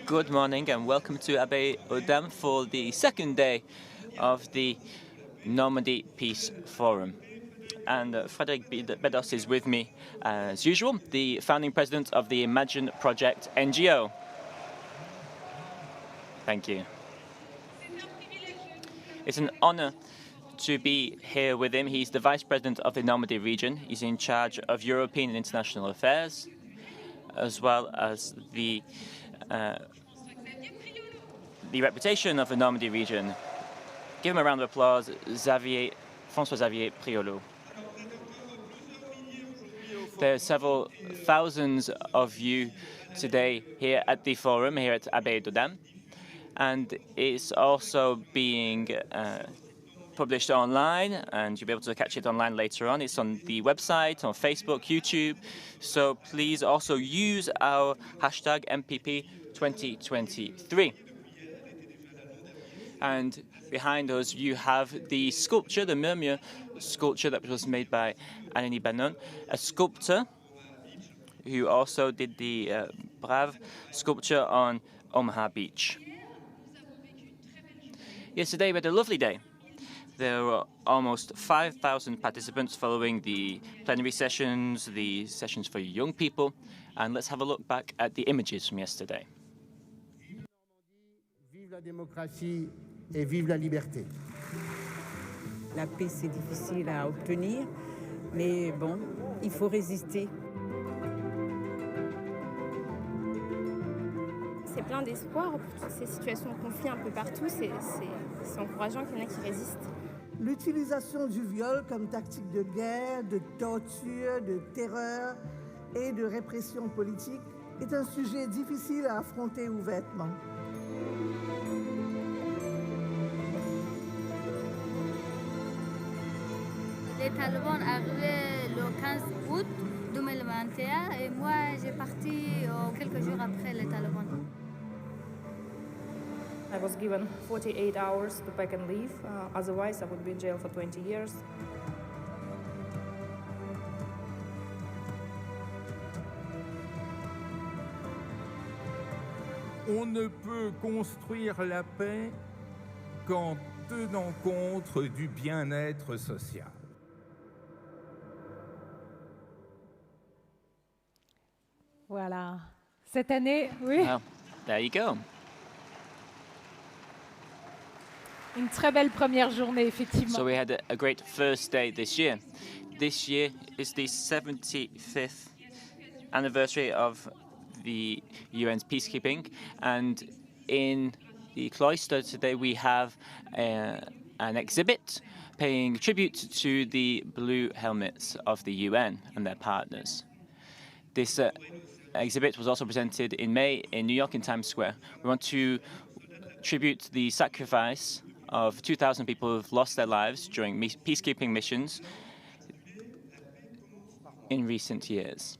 Good morning and welcome to Abbaye aux Dames for the second day of the Normandy Peace Forum. And Frédéric Bedos is with me as usual, the founding president of the Imagine Project NGO. Thank you. It's an honor to be here with him. He's the vice president of the Normandy region. He's in charge of European and international affairs, as well as the reputation of the Normandy region. Give him a round of applause, François-Xavier Priolo. There are several thousands of you today here at the forum, here at Abbaye aux Dames, and it's also being published online, and you'll be able to catch it online later on. It's on the website, on Facebook, YouTube, so please also use our hashtag MPP 2023. And behind us, you have the sculpture, the Murmure sculpture that was made by Annie Bannon, a sculptor who also did the Brave sculpture on Omaha Beach. Yesterday, we had a lovely day. There were almost 5,000 participants following the plenary sessions, the sessions for young people. And let's have a look back at the images from yesterday. Vive la démocratie et vive la liberté. La paix, c'est difficile à obtenir, mais bon, il faut résister. C'est plein d'espoir pour toutes ces situations de conflit un peu partout. C'est encourageant qu'il y en ait qui résistent. L'utilisation du viol comme tactique de guerre, de torture, de terreur et de répression politique est un sujet difficile à affronter ouvertement. Les talibans arrivaient le 15 août 2021 et moi j'ai parti quelques jours après les talibans. I was given 48 hours to pack and leave, otherwise I would be in jail for 20 years. On ne peut construire la paix qu'en tenant compte du bien-être social. Voilà. Cette année, oui. Well, there you go. Une très belle première journée, effectivement. So we had a great first day this year. This year is the 75th anniversary of the UN's peacekeeping, and in the cloister today we have an exhibit paying tribute to the blue helmets of the UN and their partners. This exhibit was also presented in May in New York in Times Square. We want to tribute the sacrifice of 2,000 people who have lost their lives during peacekeeping missions in recent years.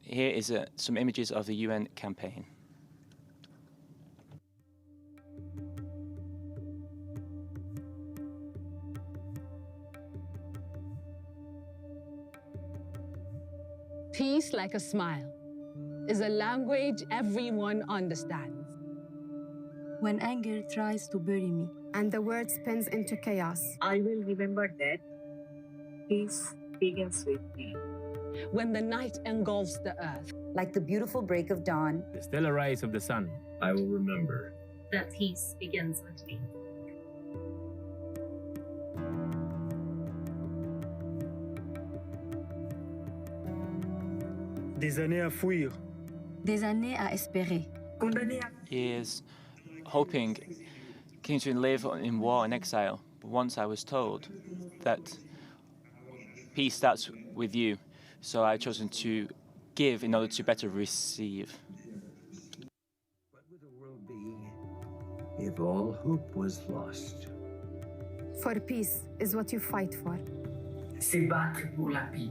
Here is some images of the UN campaign. Peace, like a smile, is a language everyone understands. When anger tries to bury me, and the word spins into chaos, I will remember that peace begins with me. When the night engulfs the earth, like the beautiful break of dawn, the stellar rise of the sun, I will remember that peace begins with me. Des années à fuir. Des années à espérer. Years hoping, continuing to live in war and exile. But once I was told that peace starts with you, so I've chosen to give in order to better receive. What would the world be if all hope was lost? For peace is what you fight for. Se battre pour la paix.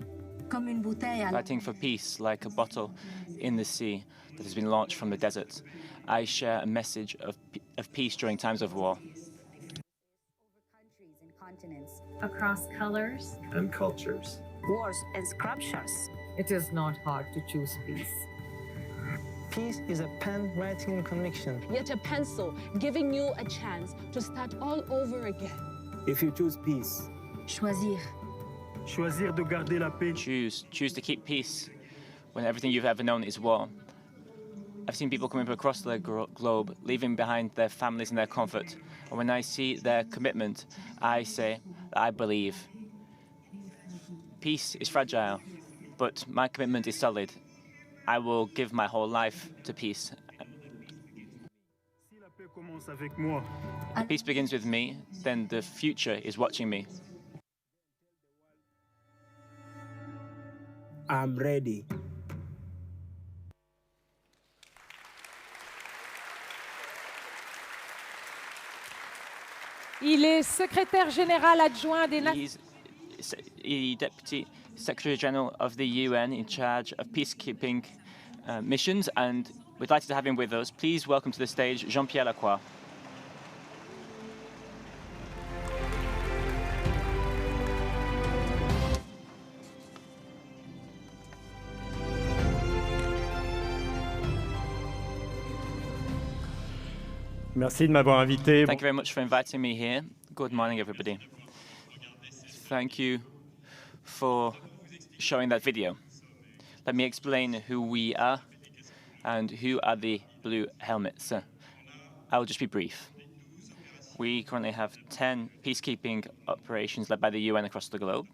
Comme une bouteille à Fighting for peace like a bottle in the sea that has been launched from the desert. I share a message of peace during times of war. over countries and continents. Across colors and cultures. Wars and sculptures. It is not hard to choose peace. Peace is a pen writing conviction. Yet a pencil giving you a chance to start all over again. If you choose peace, Choisir. Choisir de garder la paix. Choose to keep peace when everything you've ever known is war. I've seen people coming from across the globe, leaving behind their families and their comfort. And when I see their commitment, I say that I believe. Peace is fragile, but my commitment is solid. I will give my whole life to peace. Si la paix commence avec moi, If peace begins with me, then the future is watching me. I'm ready. Il est secrétaire général adjoint des Nations He's the Deputy Secretary General of the UN in charge of peacekeeping missions, and we're delighted to have him with us. Please welcome to the stage Jean-Pierre Lacroix. Merci de m'avoir invité. Thank you very much for inviting me here. Good morning, everybody. Thank you for showing that video. Let me explain who we are and who are the blue helmets. I will just be brief. We currently have 10 peacekeeping operations led by the UN across the globe,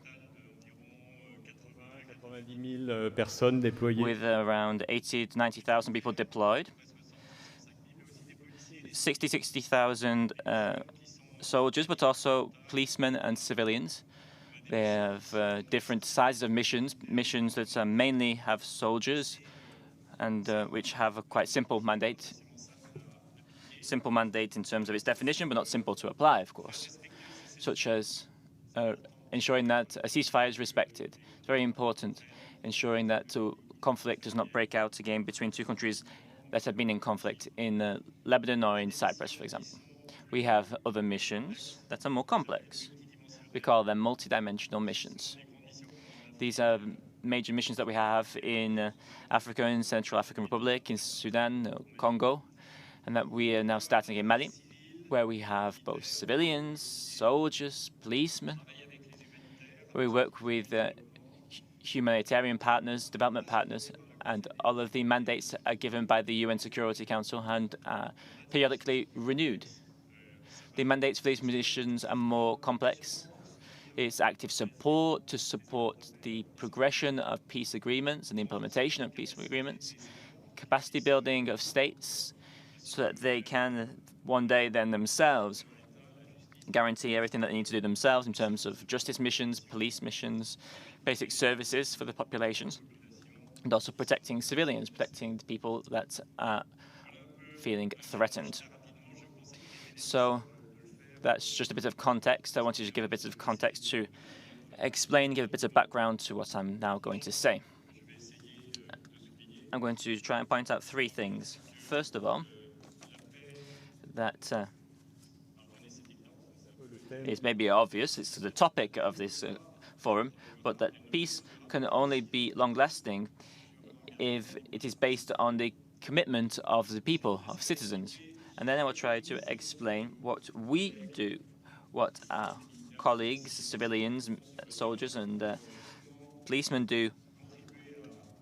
90,000 personnes déployées. with around 80 to 90,000 people deployed. 60,000 soldiers, but also policemen and civilians. They have different sizes of missions that mainly have soldiers and which have a quite simple mandate. Simple mandate in terms of its definition, but not simple to apply, of course, such as ensuring that a ceasefire is respected. It's very important, ensuring that conflict does not break out again between two countries that have been in conflict in Lebanon or in Cyprus, for example. We have other missions that are more complex. We call them multidimensional missions. These are major missions that we have in Africa, in Central African Republic, in Sudan, Congo, and that we are now starting in Mali, where we have both civilians, soldiers, policemen. We work with humanitarian partners, development partners, and all of the mandates are given by the UN Security Council and periodically renewed. The mandates for these missions are more complex. It's active support to support the progression of peace agreements and the implementation of peace agreements, capacity building of states so that they can one day then themselves guarantee everything that they need to do themselves in terms of justice missions, police missions, basic services for the populations, and also protecting civilians, protecting the people that are feeling threatened. So that's just a bit of context. I wanted to give a bit of context to explain, give a bit of background to what I'm now going to say. I'm going to try and point out three things. First of all, that it may be obvious, it's the topic of this forum, but that peace can only be long-lasting if it is based on the commitment of the people, of citizens. And then I will try to explain what we do, what our colleagues, civilians, soldiers, and policemen do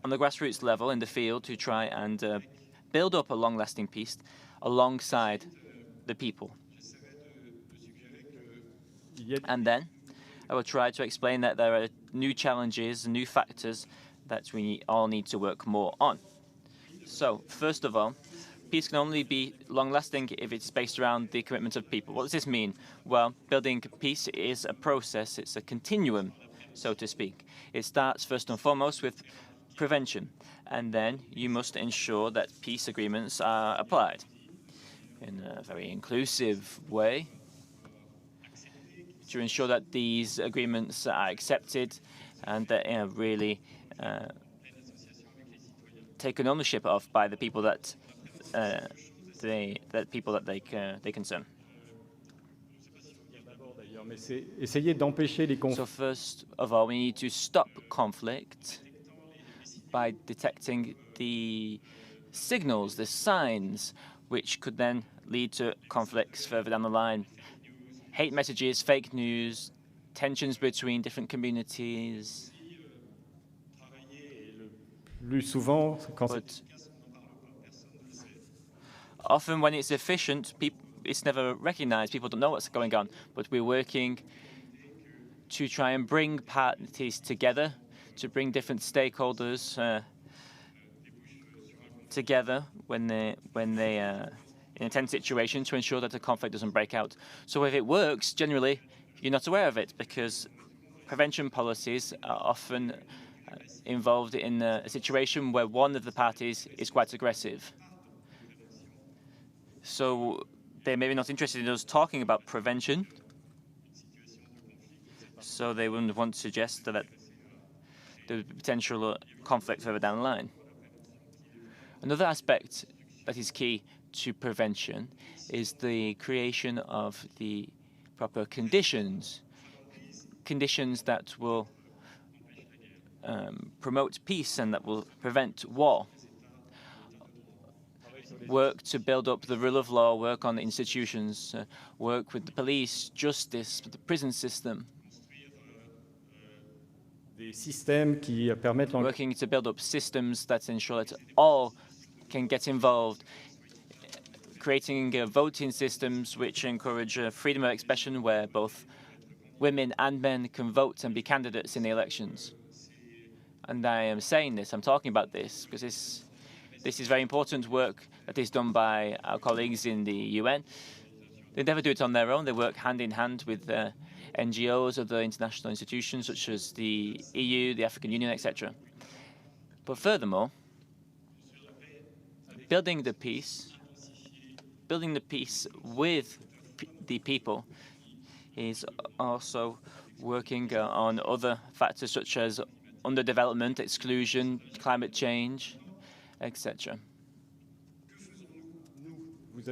on the grassroots level in the field to try and build up a long-lasting peace alongside the people. And then I will try to explain that there are new challenges, new factors that we all need to work more on. So, first of all, peace can only be long-lasting if it's based around the commitment of people. What does this mean? Well, building peace is a process. It's a continuum, so to speak. It starts first and foremost with prevention, and then you must ensure that peace agreements are applied in a very inclusive way to ensure that these agreements are accepted and that really taken ownership of by the people that they concern. So first of all, we need to stop conflict by detecting the signals, the signs, which could then lead to conflicts further down the line. Hate messages, fake news, tensions between different communities. But often when it's efficient, it's never recognized. People don't know what's going on. But we're working to try and bring parties together, to bring different stakeholders together when they in a tense situation to ensure that the conflict doesn't break out. So if it works, generally, you're not aware of it because prevention policies are often involved in a situation where one of the parties is quite aggressive. So they may be not interested in us talking about prevention. So they wouldn't want to suggest that there would be potential conflict further down the line. Another aspect that is key to prevention is the creation of the proper conditions that will promote peace and that will prevent war. Work to build up the rule of law, work on the institutions, work with the police, justice, the prison system. Working to build up systems that ensure that all can get involved, creating voting systems which encourage freedom of expression where both women and men can vote and be candidates in the elections. And I am saying this, I'm talking about this, because this is very important work that is done by our colleagues in the UN. They never do it on their own. They work hand in hand with NGOs, other international institutions such as the EU, the African Union, etc. But furthermore, building the peace with the people is also working on other factors such as underdevelopment, exclusion, climate change, etc.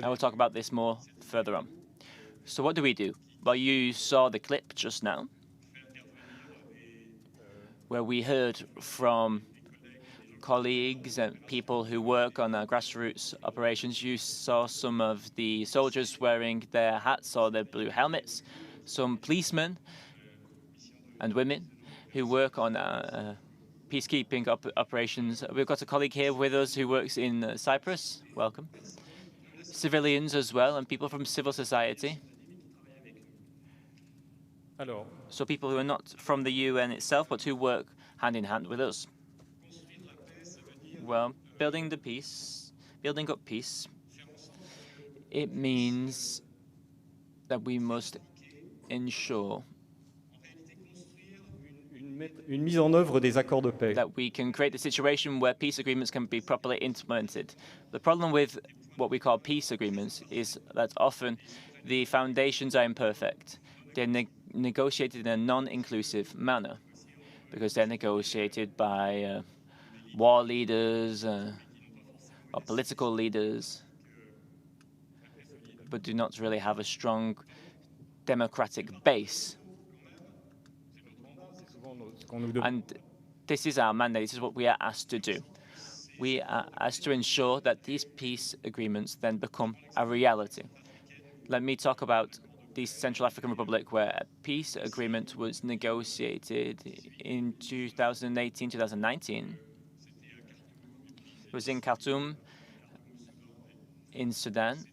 I will talk about this more further on. So what do we do? Well, you saw the clip just now where we heard from colleagues and people who work on grassroots operations. You saw some of the soldiers wearing their hats or their blue helmets, some policemen and women who work on peacekeeping operations. We've got a colleague here with us who works in Cyprus. Welcome. civilians as well and people from civil society. So people who are not from the UN itself, but who work hand in hand with us. Well, building up peace, it means that we must ensure une mise en œuvre des accords de paix. That we can create a situation where peace agreements can be properly implemented. The problem with what we call peace agreements is that often the foundations are imperfect. They're negotiated in a non-inclusive manner because they're negotiated by war leaders or political leaders, but do not really have a strong democratic base. And this is our mandate. This is what we are asked to do. We are asked to ensure that these peace agreements then become a reality. Let me talk about the Central African Republic, where a peace agreement was negotiated in 2018, 2019. It was in Khartoum, in Sudan,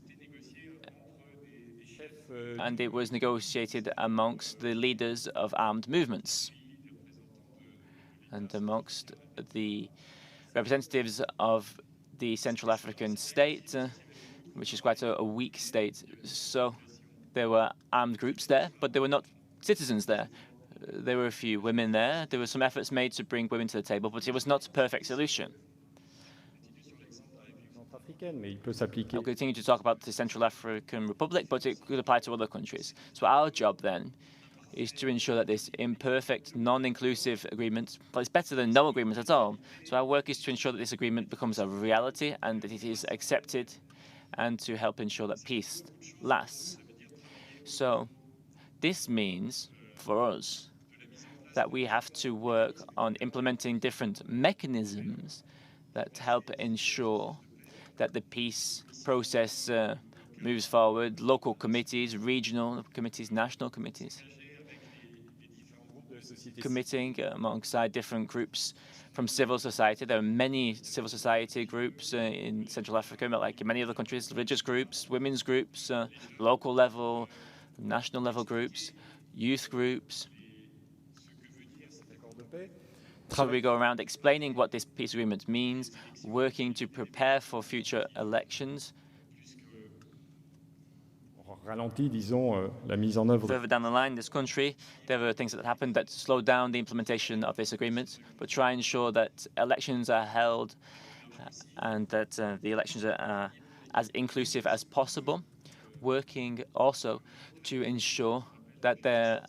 and it was negotiated amongst the leaders of armed movements and amongst the representatives of the Central African state, which is quite a weak state. So there were armed groups there, but there were not citizens there. There were a few women there. There were some efforts made to bring women to the table, but it was not a perfect solution. I'll continue to talk about the Central African Republic, but it could apply to other countries. So our job then is to ensure that this imperfect, non-inclusive agreement, but it's better than no agreement at all. So our work is to ensure that this agreement becomes a reality and that it is accepted, and to help ensure that peace lasts. So this means for us that we have to work on implementing different mechanisms that help ensure that the peace process moves forward. Local committees, regional committees, national committees, committing alongside different groups from civil society. There are many civil society groups in Central Africa, like in many other countries, religious groups, women's groups, local level, national level groups, youth groups. So we go around explaining what this peace agreement means, working to prepare for future elections. Further down the line in this country, there were things that happened that slowed down the implementation of this agreement, but try and ensure that elections are held and that the elections are as inclusive as possible, working also to ensure that there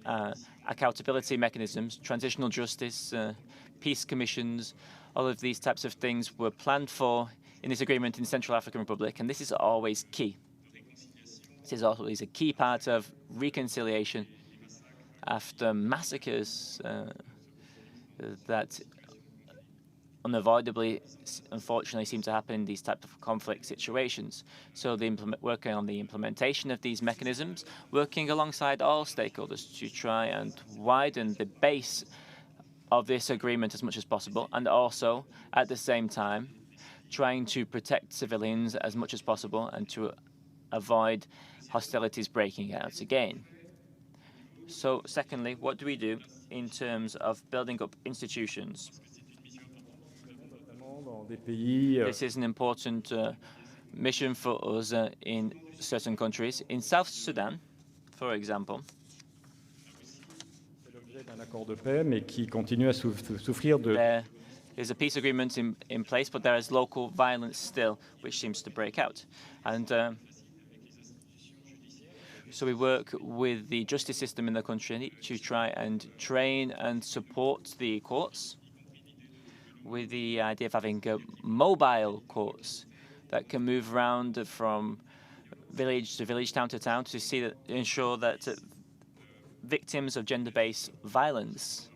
are accountability mechanisms, transitional justice, peace commissions, all of these types of things were planned for in this agreement in the Central African Republic, and this is always key. This is always a key part of reconciliation after massacres that unavoidably, unfortunately, seem to happen in these types of conflict situations. So working on the implementation of these mechanisms, working alongside all stakeholders to try and widen the base of this agreement as much as possible, and also, at the same time, trying to protect civilians as much as possible and to avoid hostilities breaking out again. So, secondly, what do we do in terms of building up institutions? This is an important mission for us in certain countries. In South Sudan, for example, there is a peace agreement in place, but there is local violence still, which seems to break out. And so we work with the justice system in the country to try and train and support the courts, with the idea of having mobile courts that can move around from village to village, town to town, to ensure that victims of gender-based violence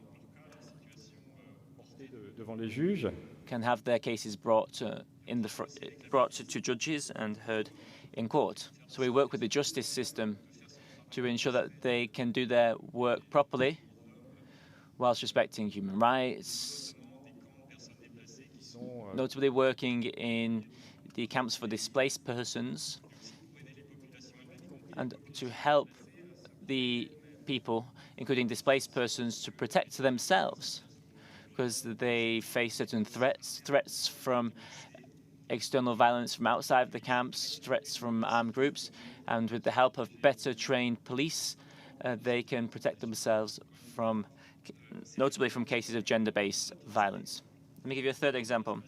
can have their cases brought to judges and heard in court. So we work with the justice system to ensure that they can do their work properly whilst respecting human rights, notably working in the camps for displaced persons and to help the people, including displaced persons, to protect themselves because they face certain threats from external violence from outside the camps, threats from armed groups, and with the help of better trained police, they can protect themselves from, notably from cases of gender-based violence. Let me give you a third example.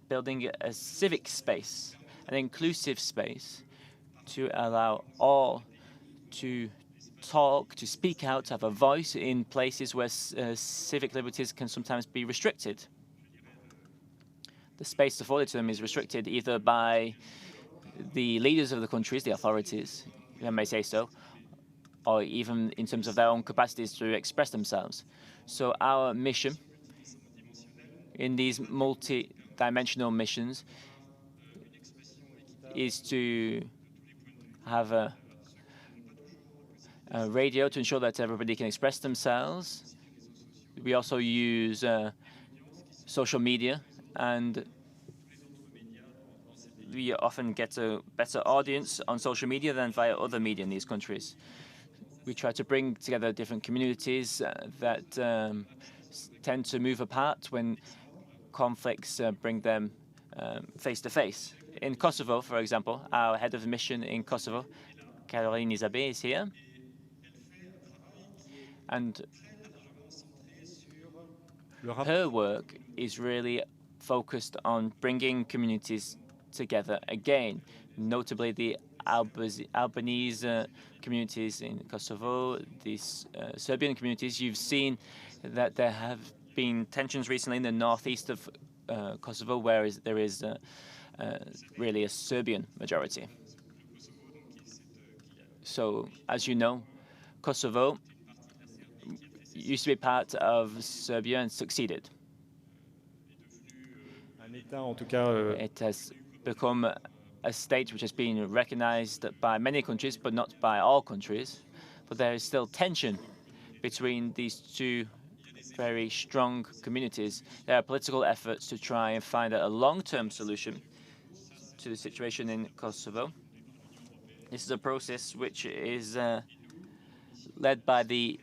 Building a civic space, an inclusive space to allow all to talk, to speak out, to have a voice in places where civic liberties can sometimes be restricted. The space afforded to them is restricted either by the leaders of the countries, the authorities, if I may say so, or even in terms of their own capacities to express themselves. So our mission in these multi-dimensional missions is to have a radio to ensure that everybody can express themselves. We also use social media, and we often get a better audience on social media than via other media in these countries. We try to bring together different communities that tend to move apart when conflicts bring them face to face. In Kosovo, for example, our head of the mission in Kosovo, Caroline Isabé, is here. And her work is really focused on bringing communities together again, notably the Albanese communities in Kosovo, these Serbian communities. You've seen that there have been tensions recently in the northeast of Kosovo, where there is really a Serbian majority. So, as you know, Kosovo used to be part of Serbia and succeeded. It has become a state which has been recognized by many countries, but not by all countries. But there is still tension between these two very strong communities. There are political efforts to try and find a long-term solution to the situation in Kosovo. This is a process which is led by the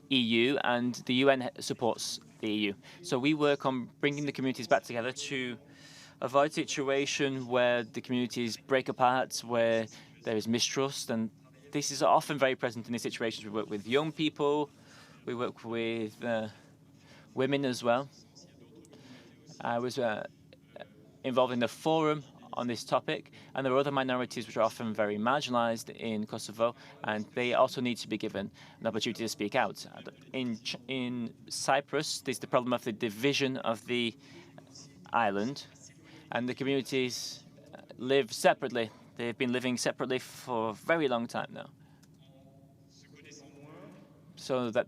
EU, and the UN supports the EU. So we work on bringing the communities back together to avoid a situation where the communities break apart, where there is mistrust, and this is often very present in these situations. We work with young people, we work with women as well. I was involved in the forum on this topic, and there are other minorities which are often very marginalized in Kosovo, and they also need to be given an opportunity to speak out. In Cyprus, there's the problem of the division of the island, and the communities live separately. They've been living separately for a very long time now. So that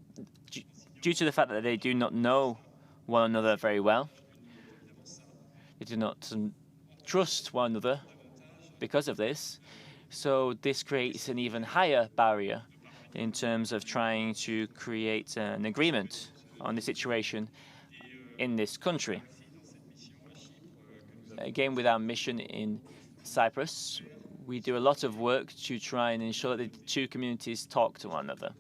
due to the fact that they do not know one another very well, they do not trust one another because of this. So this creates an even higher barrier in terms of trying to create an agreement on the situation in this country. Again, with our mission in Cyprus, we do a lot of work to try and ensure that the two communities talk to one another,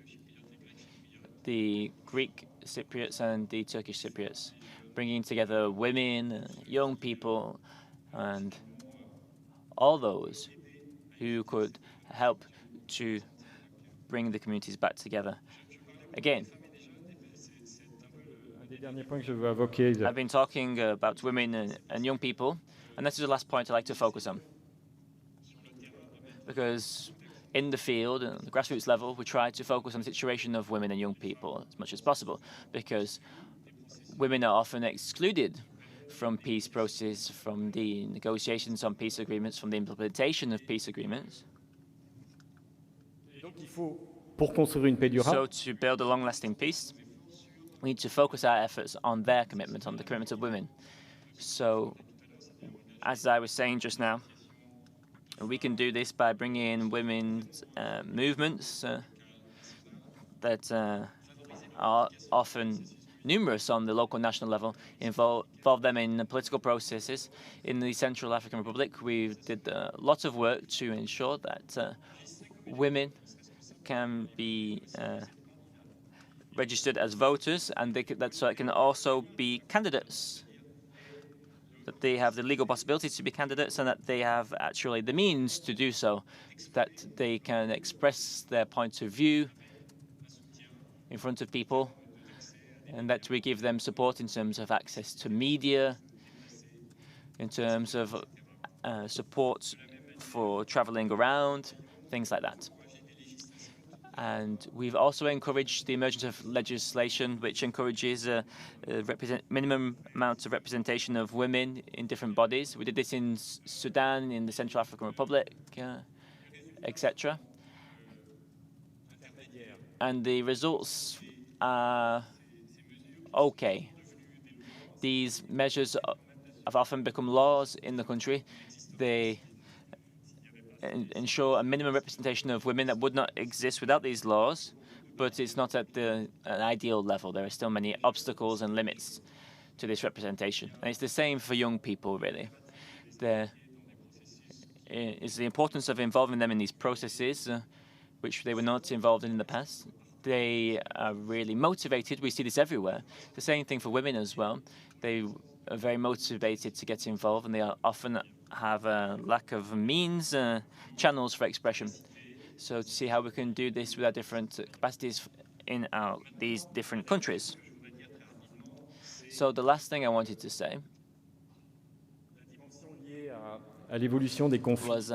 the Greek Cypriots and the Turkish Cypriots, bringing together women, young people, and all those who could help to bring the communities back together. Again, I've been talking about women and young people, and this is the last point I'd like to focus on. Because in the field, at the grassroots level, we try to focus on the situation of women and young people as much as possible, because women are often excluded from peace processes, from the negotiations on peace agreements, from the implementation of peace agreements. So to build a long-lasting peace, we need to focus our efforts on their commitment, on the commitment of women. So, as I was saying just now, we can do this by bringing in women's movements that are often numerous on the local national level, involve them in political processes. In the Central African Republic, we did lots of work to ensure that women can be registered as voters, and so it can also be candidates, that they have the legal possibility to be candidates, and that they have actually the means to do so, that they can express their point of view in front of people, and that we give them support in terms of access to media, in terms of support for traveling around, things like that. And we've also encouraged the emergence of legislation which encourages a minimum amount of representation of women in different bodies. We did this in Sudan, in the Central African Republic, etc. And the results are okay. These measures have often become laws in the country. They ensure a minimum representation of women that would not exist without these laws, but it's not at an ideal level. There are still many obstacles and limits to this representation. And it's the same for young people, really. There is the importance of involving them in these processes, which they were not involved in the past. They are really motivated. We see this everywhere. The same thing for women as well. They are very motivated to get involved, and they are often have a lack of means, channels for expression. So to see how we can do this with our different capacities in these different countries. So the last thing I wanted to say was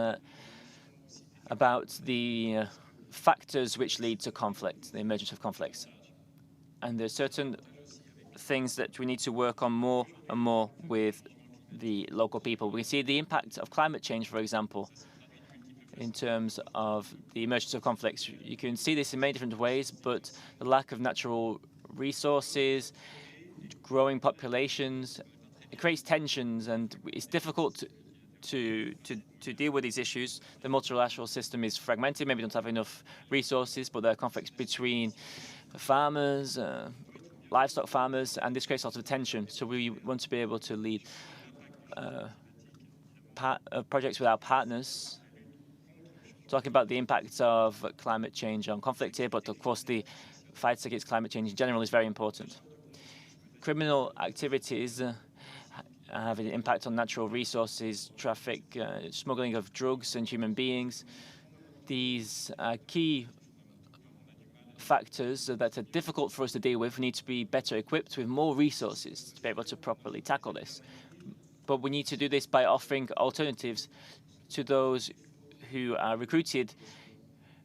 about the factors which lead to conflict, the emergence of conflicts. And there are certain things that we need to work on more and more with the local people. We see the impact of climate change, for example, in terms of the emergence of conflicts. You can see this in many different ways, but the lack of natural resources, growing populations, it creates tensions, and it's difficult to deal with these issues. The multilateral system is fragmented, maybe don't have enough resources, but there are conflicts between farmers, livestock farmers, and this creates lots of tension. So we want to be able to lead projects with our partners, talking about the impacts of climate change on conflict here, but of course the fight against climate change in general is very important. Criminal activities have an impact on natural resources, traffic, smuggling of drugs and human beings. These are key factors that are difficult for us to deal with. We need to be better equipped with more resources to be able to properly tackle this. But we need to do this by offering alternatives to those who are recruited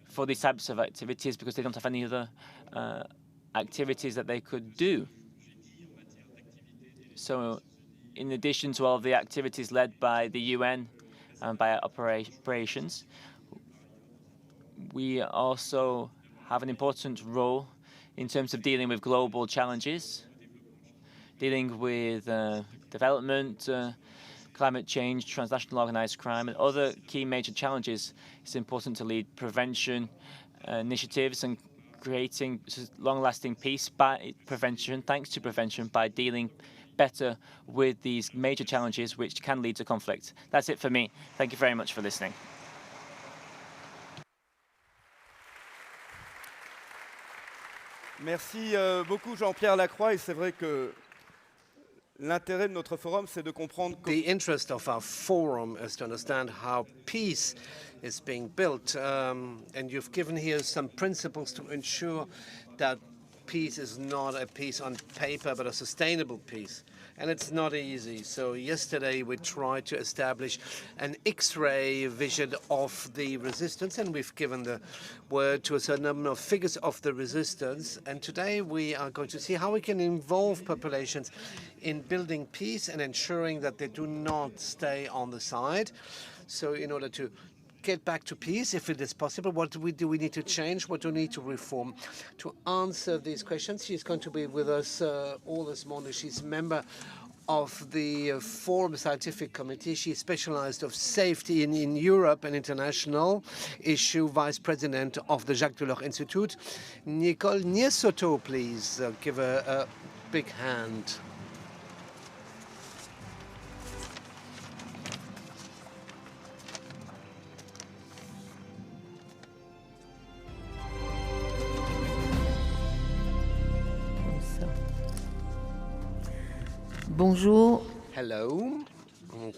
for these types of activities because they don't have any other activities that they could do. So in addition to all of the activities led by the UN and by our operations, we also have an important role in terms of dealing with global challenges, dealing with development, climate change, transnational organized crime, and other key major challenges. It's important to lead prevention initiatives and creating long-lasting peace by prevention, thanks to prevention, by dealing better with these major challenges which can lead to conflict. That's it for me. Thank you very much for listening. Merci beaucoup Jean-Pierre Lacroix, et c'est vrai que l'intérêt de notre forum, c'est de comprendre. The interest of our forum is to understand how peace is being built, and you've given here some principles to ensure that peace is not a peace on paper, but a sustainable peace. And it's not easy. So yesterday we tried to establish an X-ray vision of the resistance, and we've given the word to a certain number of figures of the resistance. And today we are going to see how we can involve populations in building peace and ensuring that they do not stay on the side. So in order to get back to peace, if it is possible, what do we need to change? What do we need to reform? To answer these questions, she's going to be with us all this morning. She's a member of the Forum Scientific Committee. She's specialized of safety in Europe and international issue, vice president of the Jacques Delors Institute. Nicole Niesotto, please give a big hand. Bonjour. Hello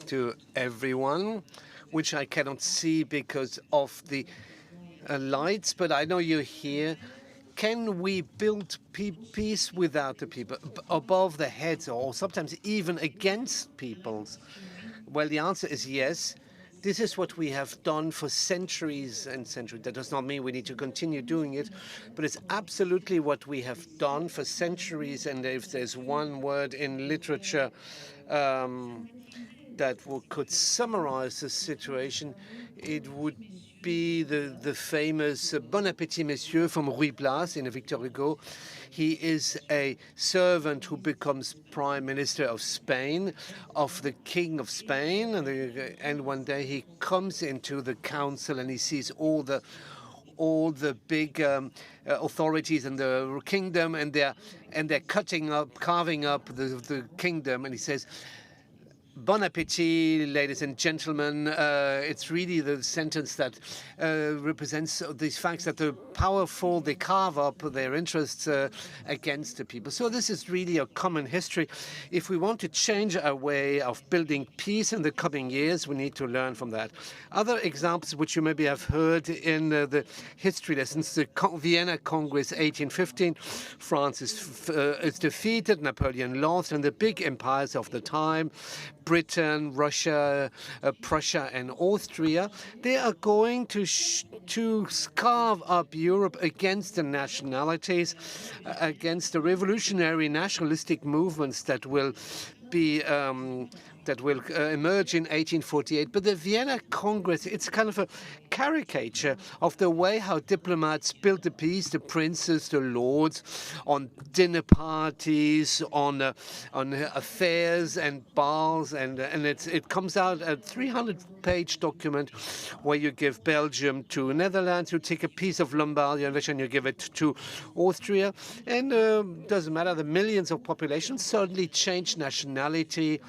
to everyone, which I cannot see because of the lights, but I know you're here. Can we build peace without the people, above their heads, or sometimes even against peoples? Well, the answer is yes. This is what we have done for centuries and centuries. That does not mean we need to continue doing it, but it's absolutely what we have done for centuries. And if there's one word in literature that could summarize the situation, it would be the famous Bon Appétit, Messieurs from Ruy Blas in Victor Hugo. He is a servant who becomes Prime Minister of Spain, of the King of Spain, and one day he comes into the council and he sees all the big authorities in the kingdom, and they're carving up the kingdom, and he says, Bon appetit, ladies and gentlemen. It's really the sentence that represents these facts that the powerful, they carve up their interests against the people. So this is really a common history. If we want to change our way of building peace in the coming years, we need to learn from that. Other examples which you maybe have heard in the history lessons, the Vienna Congress 1815, France is defeated, Napoleon lost, and the big empires of the time, Britain, Russia, Prussia, and Austria, they are going to carve up Europe against the nationalities, against the revolutionary nationalistic movements that will be emerge in 1848. But the Vienna Congress, it's kind of a caricature of the way how diplomats built the peace, the princes, the lords, on dinner parties, on affairs and balls, and it comes out a 300-page document where you give Belgium to Netherlands, you take a piece of Lombardy and you give it to Austria, and doesn't matter, the millions of population suddenly change nationality.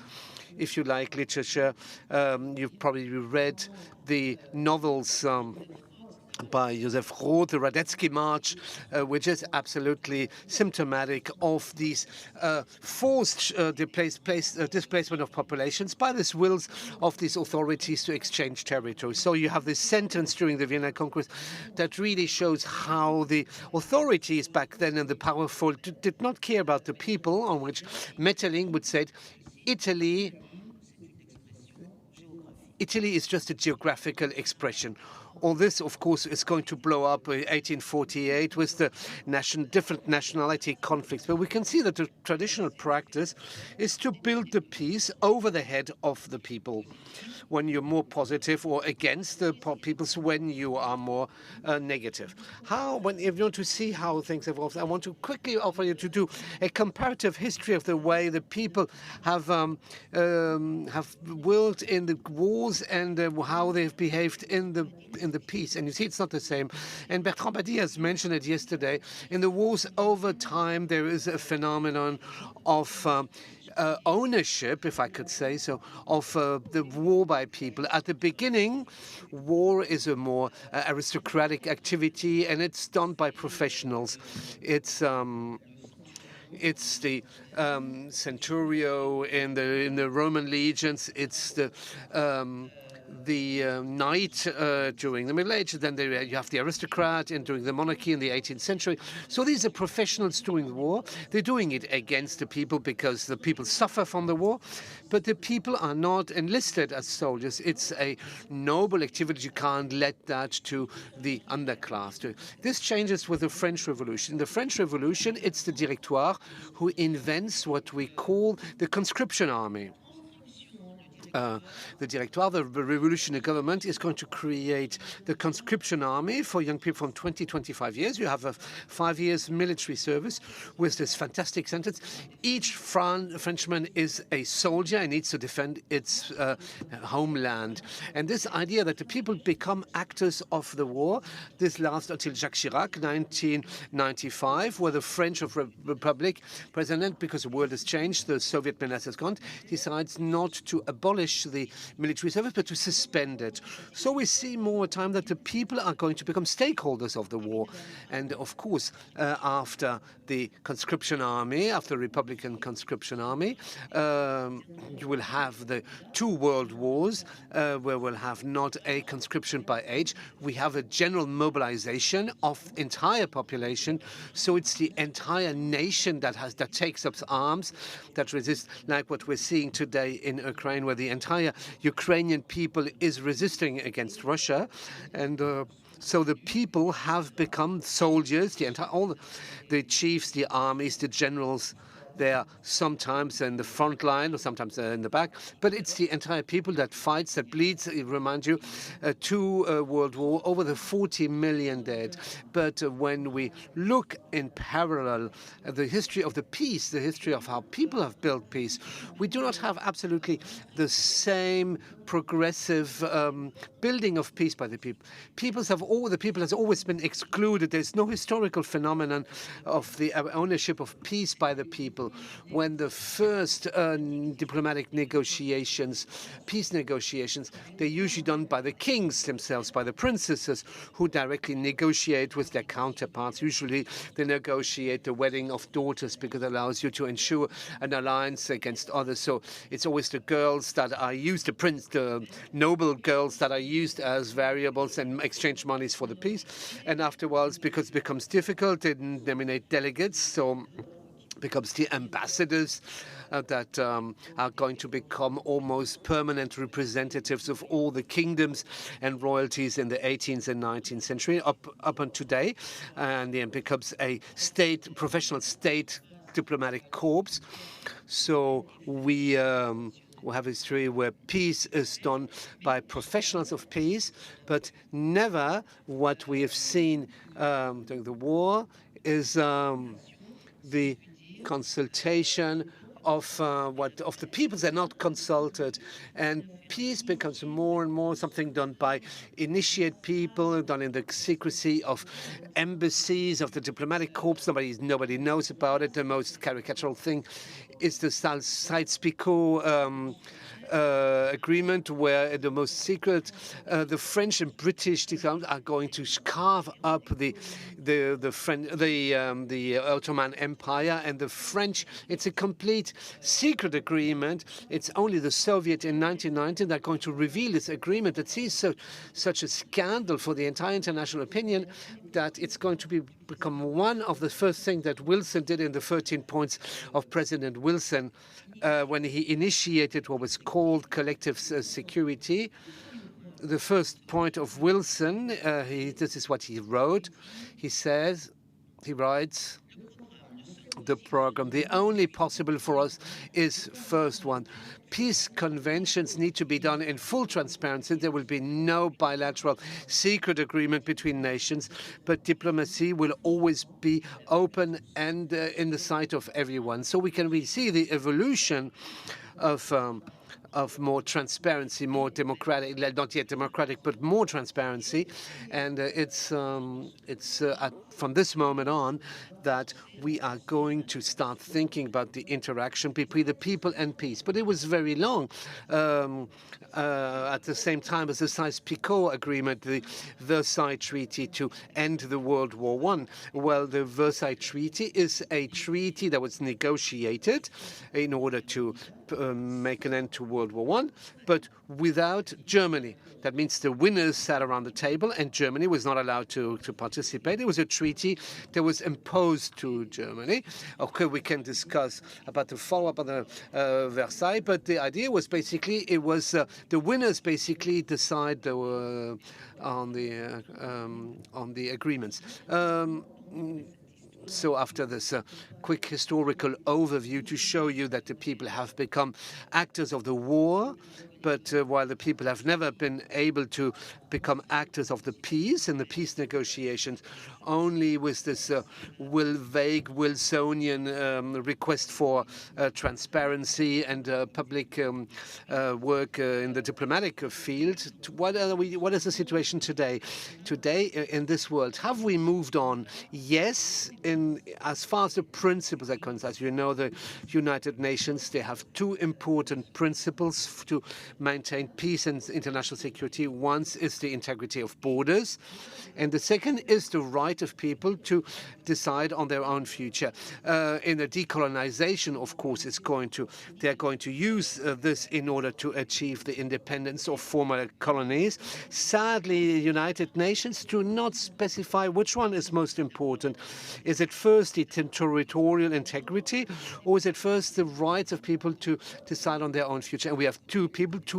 If you like literature, you've probably read the novels by Joseph Roth, the Radetzky March, which is absolutely symptomatic of these forced displacement of populations by the wills of these authorities to exchange territory. So you have this sentence during the Vienna Congress that really shows how the authorities back then and the powerful did not care about the people, on which Metterling would say, Italy is just a geographical expression. All this, of course, is going to blow up in 1848 with the different nationality conflicts. But we can see that the traditional practice is to build the peace over the head of the people when you're more positive, or against the peoples when you are more negative. If you want to see how things evolved, I want to quickly offer you to do a comparative history of the way the people have worked in the wars and how they've behaved in the peace. And you see, it's not the same. And Bertrand Badi has mentioned it yesterday. In the wars over time, there is a phenomenon of ownership, if I could say so, of the war by people. At the beginning, war is a more aristocratic activity, and it's done by professionals. It's the centurio in the Roman legions. It's the knight during the Middle Ages. Then you have the aristocrat during the monarchy in the 18th century. So these are professionals doing the war. They're doing it against the people because the people suffer from the war. But the people are not enlisted as soldiers. It's a noble activity. You can't let that to the underclass. This changes with the French Revolution. In the French Revolution, it's the Directoire who invents what we call the conscription army. the Directoire, the revolutionary government is going to create the conscription army for young people from 20, 25 years. You have a 5 years military service with this fantastic sentence. Each Frenchman is a soldier and needs to defend its homeland. And this idea that the people become actors of the war, this lasts until Jacques Chirac, 1995, where the French Republic president, because the world has changed, the Soviet menace has gone, decides not to abolish the military service, but to suspend it. So we see more time that the people are going to become stakeholders of the war. And of course, after the conscription army, after the Republican conscription army, you will have the 2 world wars, where we'll have not a conscription by age. We have a general mobilization of entire population. So it's the entire nation that takes up arms, that resists, like what we're seeing today in Ukraine, where the entire Ukrainian people is resisting against Russia. And so the people have become soldiers, all the chiefs, the armies, the generals. They are sometimes in the front line or sometimes in the back, but it's the entire people that fights, that bleeds. I remind you, 2 world war, over the 40 million dead. But when we look in parallel at the history of the peace, the history of how people have built peace, we do not have absolutely the same progressive building of peace by the people. The people has always been excluded. There's no historical phenomenon of the ownership of peace by the people. When the first diplomatic negotiations, peace negotiations, they're usually done by the kings themselves, by the princesses, who directly negotiate with their counterparts. Usually they negotiate the wedding of daughters because it allows you to ensure an alliance against others. So it's always the girls that are used, the noble girls that are used as variables and exchange monies for the peace. And afterwards, because it becomes difficult, they nominate delegates. So becomes the ambassadors that are going to become almost permanent representatives of all the kingdoms and royalties in the 18th and 19th century up until today, and then becomes a professional state diplomatic corps. So we have a history where peace is done by professionals of peace, but never what we have seen during the war is the consultation of the peoples are not consulted, and peace becomes more and more something done by initiate people, done in the secrecy of embassies, of the diplomatic corps. Nobody knows about it. The most caricatural thing is the Sykes-Picot agreement, where the most secret, the French and British are going to carve up the Ottoman Empire and the French. It's a complete secret agreement. It's only the Soviet in 1919 that are going to reveal this agreement that sees such a scandal for the entire international opinion that it's going to become one of the first things that Wilson did in the 13 points of President Wilson when he initiated what was called collective security. The first point of Wilson, this is what he wrote. He writes, the program, the only possible for us is first one. Peace conventions need to be done in full transparency. There will be no bilateral secret agreement between nations, but diplomacy will always be open and in the sight of everyone. So we can really see the evolution of more transparency, more democratic, not yet democratic, but more transparency. And it's from this moment on that we are going to start thinking about the interaction between the people and peace. But it was very long. At the same time as the Sykes-Picot agreement, the Versailles Treaty to end the World War I. Well, the Versailles Treaty is a treaty that was negotiated in order to make an end to World War I, but without Germany. That means the winners sat around the table and Germany was not allowed to participate. It was a treaty that was imposed to Germany. Okay, we can discuss about the follow-up on the Versailles, but the idea was basically it was the winners basically decide on the agreements. So after this quick historical overview to show you that the people have become actors of the war, but while the people have never been able to become actors of the peace and the peace negotiations, only with this vague Wilsonian request for transparency and public work in the diplomatic field. What is the situation today? Today, in this world, have we moved on? Yes, as far as the principles are concerned. As you know, the United Nations, they have two important principles to maintain peace and international security. One is the integrity of borders, and the second is the right of people to decide on their own future. In the decolonization, of course, they're going to use this in order to achieve the independence of former colonies. Sadly, the United Nations do not specify which one is most important. Is it first the territorial integrity, or is it first the rights of people to decide on their own future? And we have two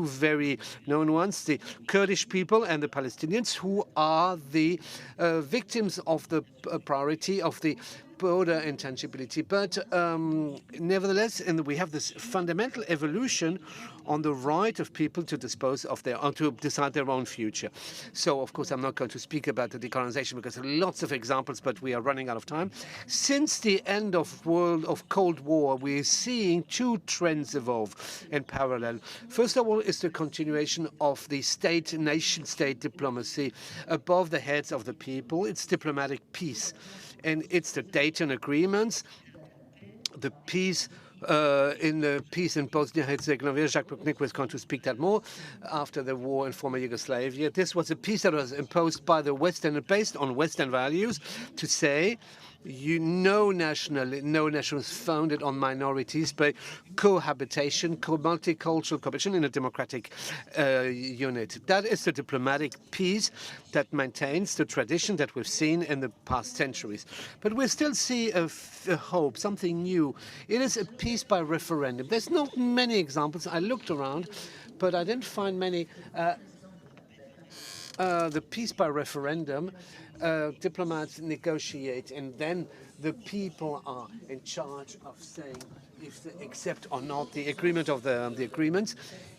very known ones, the Kurdish people and the Palestinians, who are the victims of the priority of the border intangibility. But nevertheless, we have this fundamental evolution on the right of people to to decide their own future. So, of course, I'm not going to speak about the decolonization because there are lots of examples, but we are running out of time. Since the end of Cold War, we're seeing two trends evolve in parallel. First of all, is the continuation of the nation-state diplomacy above the heads of the people. It's diplomatic peace. And it's the Dayton agreements, the peace in Bosnia-Herzegovina. Jacques Buchnik was going to speak that more after the war in former Yugoslavia. This was a peace that was imposed by the West and based on Western values to say no nationals founded on minorities, but cohabitation, multicultural cooperation in a democratic unit. That is the diplomatic peace that maintains the tradition that we've seen in the past centuries. But we still see a hope, something new. It is a peace by referendum. There's not many examples. I looked around, but I didn't find many. The peace by referendum, diplomats negotiate, and then the people are in charge of saying if they accept or not the agreement of the agreements.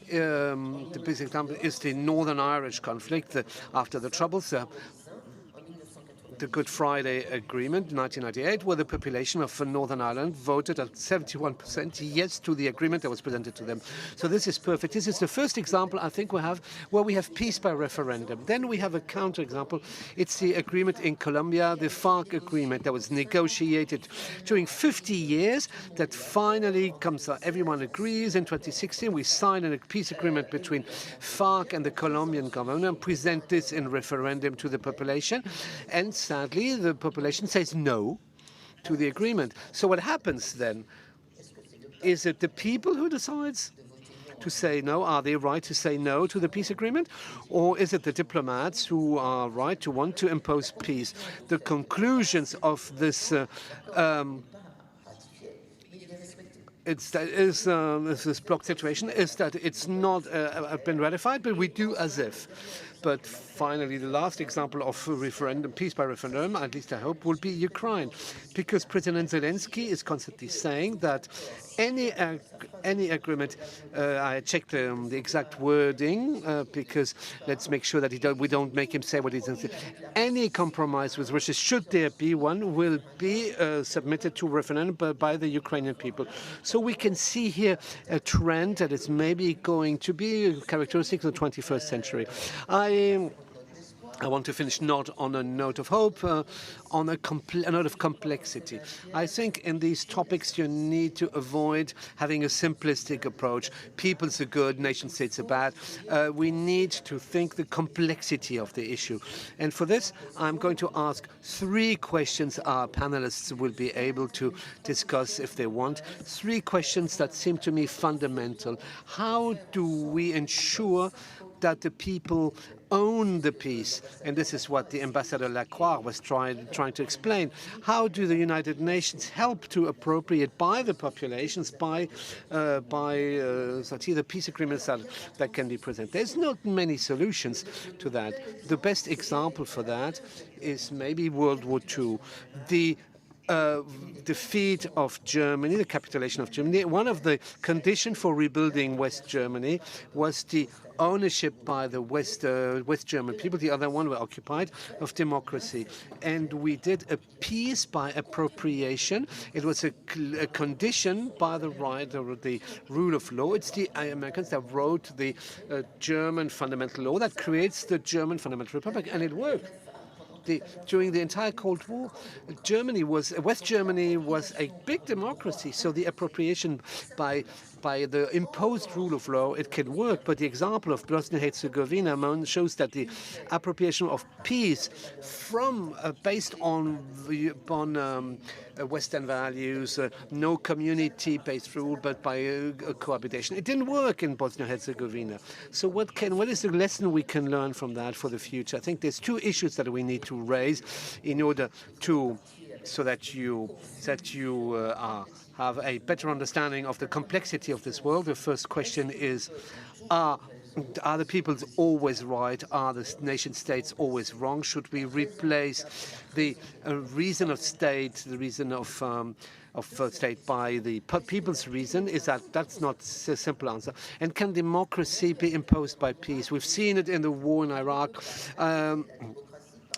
The best example is the Northern Irish conflict after the Troubles. The Good Friday Agreement, 1998, where the population of Northern Ireland voted at 71% yes to the agreement that was presented to them. So this is perfect. This is the first example I think we have where we have peace by referendum. Then we have a counterexample. It's the agreement in Colombia, the FARC agreement that was negotiated during 50 years that finally comes out. Everyone agrees. In 2016, we signed a peace agreement between FARC and the Colombian government and present this in referendum to the population. And sadly, the population says no to the agreement. So what happens then? Is it the people who decides to say no? Are they right to say no to the peace agreement? Or is it the diplomats who are right to want to impose peace? The conclusions of this this blocked situation is that it's not been ratified, but we do as if. But finally, the last example of referendum, peace by referendum, at least I hope, will be Ukraine, because President Zelensky is constantly saying that any agreement, I checked the exact wording because let's make sure that we don't make him say what he doesn't say. Any compromise with Russia, should there be one, will be submitted to referendum by the Ukrainian people. So we can see here a trend that is maybe going to be characteristic of the 21st century. I want to finish not on a note of hope, on a note of complexity. I think in these topics you need to avoid having a simplistic approach. Peoples are good, nation states are bad. We need to think the complexity of the issue. And for this, I'm going to ask 3 questions our panelists will be able to discuss if they want. 3 questions that seem to me fundamental. How do we ensure that the people own the peace? And this is what the Ambassador Lacroix was trying to explain. How do the United Nations help to appropriate by the populations, by the peace agreements that can be presented? There's not many solutions to that. The best example for that is maybe World War II. The defeat of Germany, the capitulation of Germany, one of the conditions for rebuilding West Germany was the ownership by the West German people. The other one were occupied of democracy. And we did a peace by appropriation. It was a condition by the right or the rule of law. It's the Americans that wrote the German fundamental law that creates the German fundamental republic, and it worked. During the entire Cold War, West Germany was a big democracy, so the appropriation by the imposed rule of law, it can work. But the example of Bosnia-Herzegovina shows that the appropriation of peace from based on Western values, no community-based rule, but by cohabitation, it didn't work in Bosnia-Herzegovina. So what is the lesson we can learn from that for the future? I think there's two issues that we need to raise in order to so that you have a better understanding of the complexity of this world. The first question is, are the peoples always right? Are the nation-states always wrong? Should we replace the reason of state, the reason of state by the people's reason? That's not a simple answer. And can democracy be imposed by peace? We've seen it in the war in Iraq.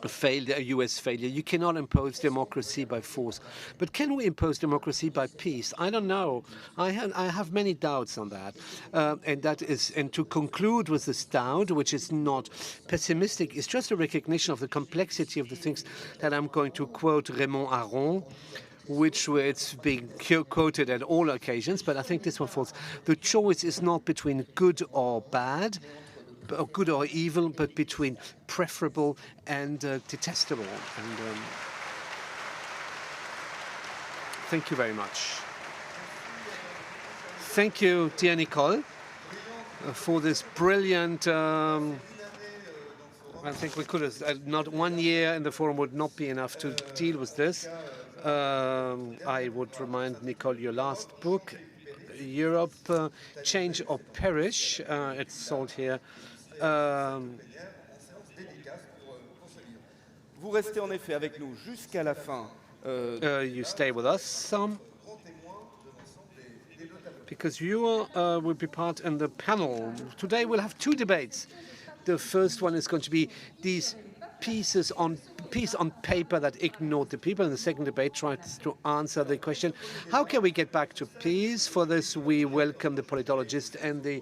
A U.S. failure. You cannot impose democracy by force. But can we impose democracy by peace? I don't know. I have many doubts on that. And to conclude with this doubt, which is not pessimistic, is just a recognition of the complexity of the things that I'm going to quote Raymond Aron, which it's being quoted at all occasions, but I think this one falls. The choice is not between good or bad, or good or evil, but between preferable and detestable. And thank you very much. Thank you, dear Nicole, for this brilliant. I think we could have not 1 year in the forum would not be enough to deal with this. I would remind Nicole your last book, Europe, Change or Perish. It's sold here. Vous restez en effet avec nous jusqu'à la fin. You stay with us because you will be part in the panel. Today we'll have two debates. The first one is going to be these peace on paper that ignored the people, and the second debate tries to answer the question, how can we get back to peace? For this, we welcome the politologist and the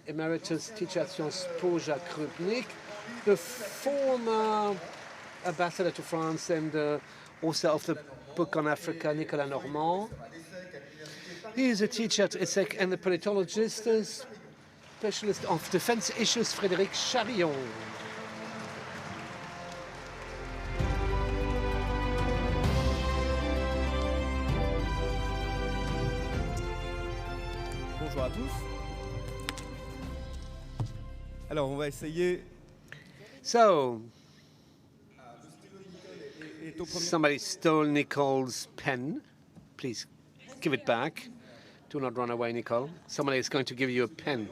Emeritus teacher at Sciences Po, Jacques Rupnik, the former ambassador to France and author of the book on Africa, Nicolas Normand. He is a teacher at ESSEC and the politologist, specialist of defense issues, Frédéric Charillon. Bonjour à tous. Alors, on va essayer. So, somebody stole Nicole's pen. Please give it back. Do not run away, Nicole. Somebody is going to give you a pen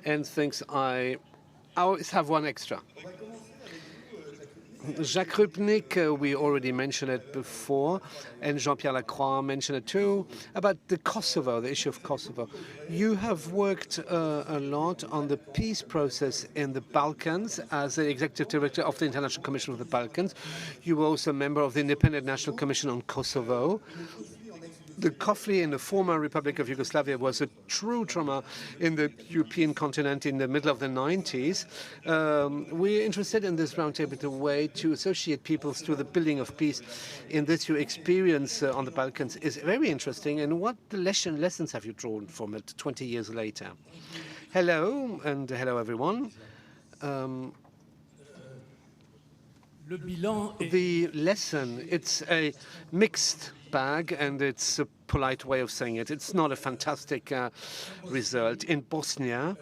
and thinks I always have one extra. Jacques Rupnik, we already mentioned it before, and Jean-Pierre Lacroix mentioned it too, about the Kosovo, the issue of Kosovo. You have worked a lot on the peace process in the Balkans as the executive director of the International Commission of the Balkans. You were also a member of the Independent National Commission on Kosovo. The conflict in the former Republic of Yugoslavia was a true trauma in the European continent in the middle of the 90s. We're interested in this roundtable, the way to associate peoples to the building of peace in this your experience on the Balkans is very interesting. And what lessons have you drawn from it 20 years later? Hello, and hello everyone. The lesson, it's a mixed bag, and it's a polite way of saying it. It's not a fantastic result. In Bosnia,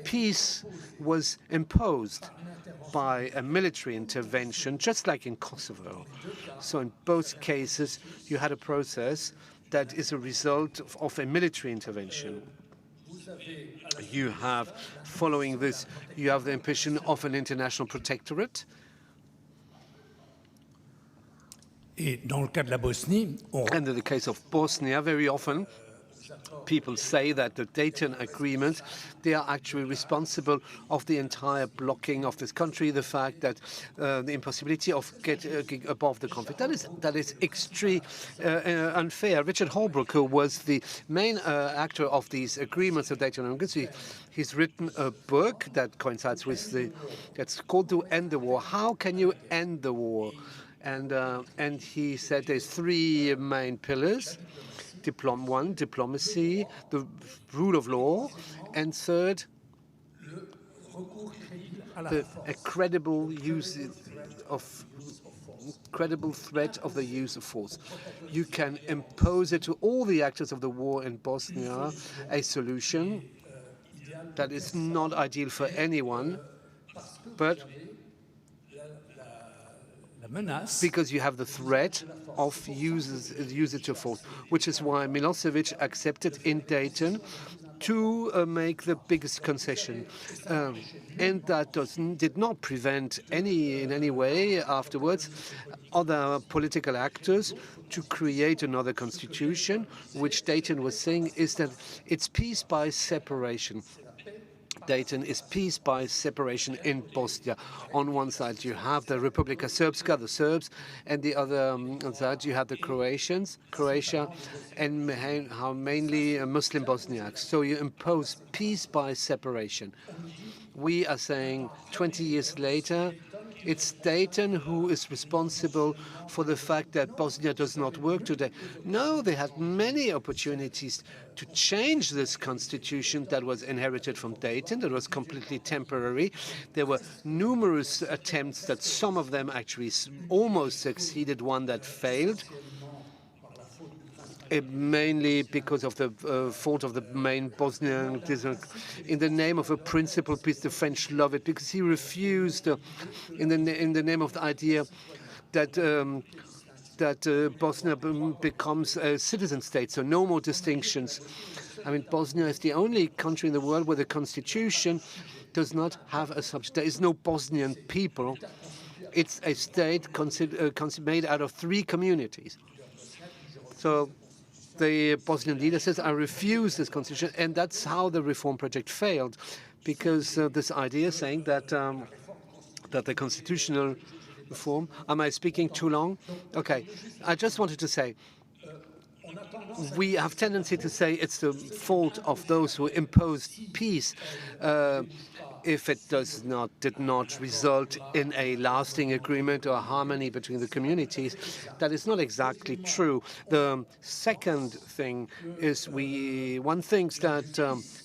peace was imposed by a military intervention, just like in Kosovo. So in both cases, you had a process that is a result of a military intervention. You have, following this, you have the impression of an international protectorate. And in the case of Bosnia, very often people say that the Dayton Agreement, they are actually responsible of the entire blocking of this country, the fact that the impossibility of getting above the conflict. That is extremely unfair. Richard Holbrooke, who was the main actor of these agreements, the Dayton Agreement, he's written a book that coincides with that's called To End the War. How can you end the war? And he said there's three main pillars. One, diplomacy, the rule of law, and third, a credible threat of the use of force. You can impose it to all the actors of the war in Bosnia, a solution that is not ideal for anyone, but because you have the threat of usage of force, which is why Milosevic accepted in Dayton to make the biggest concession. And that did not prevent in any way afterwards other political actors to create another constitution, which Dayton was saying is that it's peace by separation. Dayton is peace by separation in Bosnia. On one side, you have the Republika Srpska, the Serbs, and the other side, you have the Croatia, and mainly Muslim Bosniaks. So you impose peace by separation. We are saying 20 years later, it's Dayton who is responsible for the fact that Bosnia does not work today. No, they had many opportunities to change this constitution that was inherited from Dayton, that was completely temporary. There were numerous attempts that some of them actually almost succeeded, one that failed. Mainly because of the fault of the main Bosnian, in the name of a principle peace. The French love it because he refused, in the name of the idea that Bosnia becomes a citizen state, so no more distinctions. I mean, Bosnia is the only country in the world where the constitution does not have a subject. There is no Bosnian people. It's a state made out of three communities. So the Bosnian leader says, I refuse this constitution, and that's how the reform project failed, because this idea saying that that the constitutional reform. Am I speaking too long? Okay, I just wanted to say, we have tendency to say it's the fault of those who imposed peace if it did not result in a lasting agreement or harmony between the communities. That is not exactly true. The second thing is one thinks that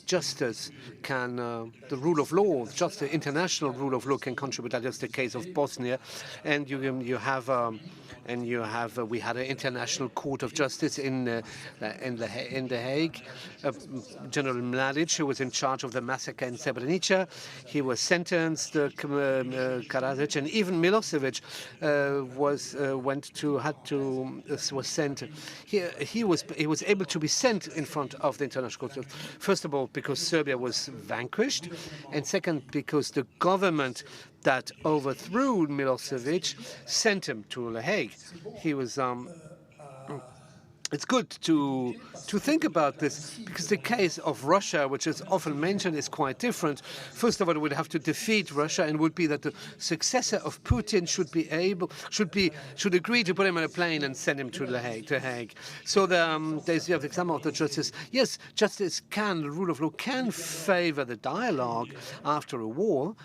justice can, the rule of law, just the international rule of law can contribute. That is the case of Bosnia, and we had an international court of justice in The Hague. General Mladic, who was in charge of the massacre in Srebrenica, he was sentenced. Karadzic and even Milosevic was sent. He was able to be sent in front of the international court. First of all, because Serbia was vanquished, and second, because the government that overthrew Milosevic sent him to The Hague. He was. It's good to think about this, because the case of Russia, which is often mentioned, is quite different. First of all, it would have to defeat Russia, and would be that the successor of Putin should agree to put him on a plane and send him to The Hague. So there's the example of the justice. Yes, justice the rule of law can favor the dialogue after a war.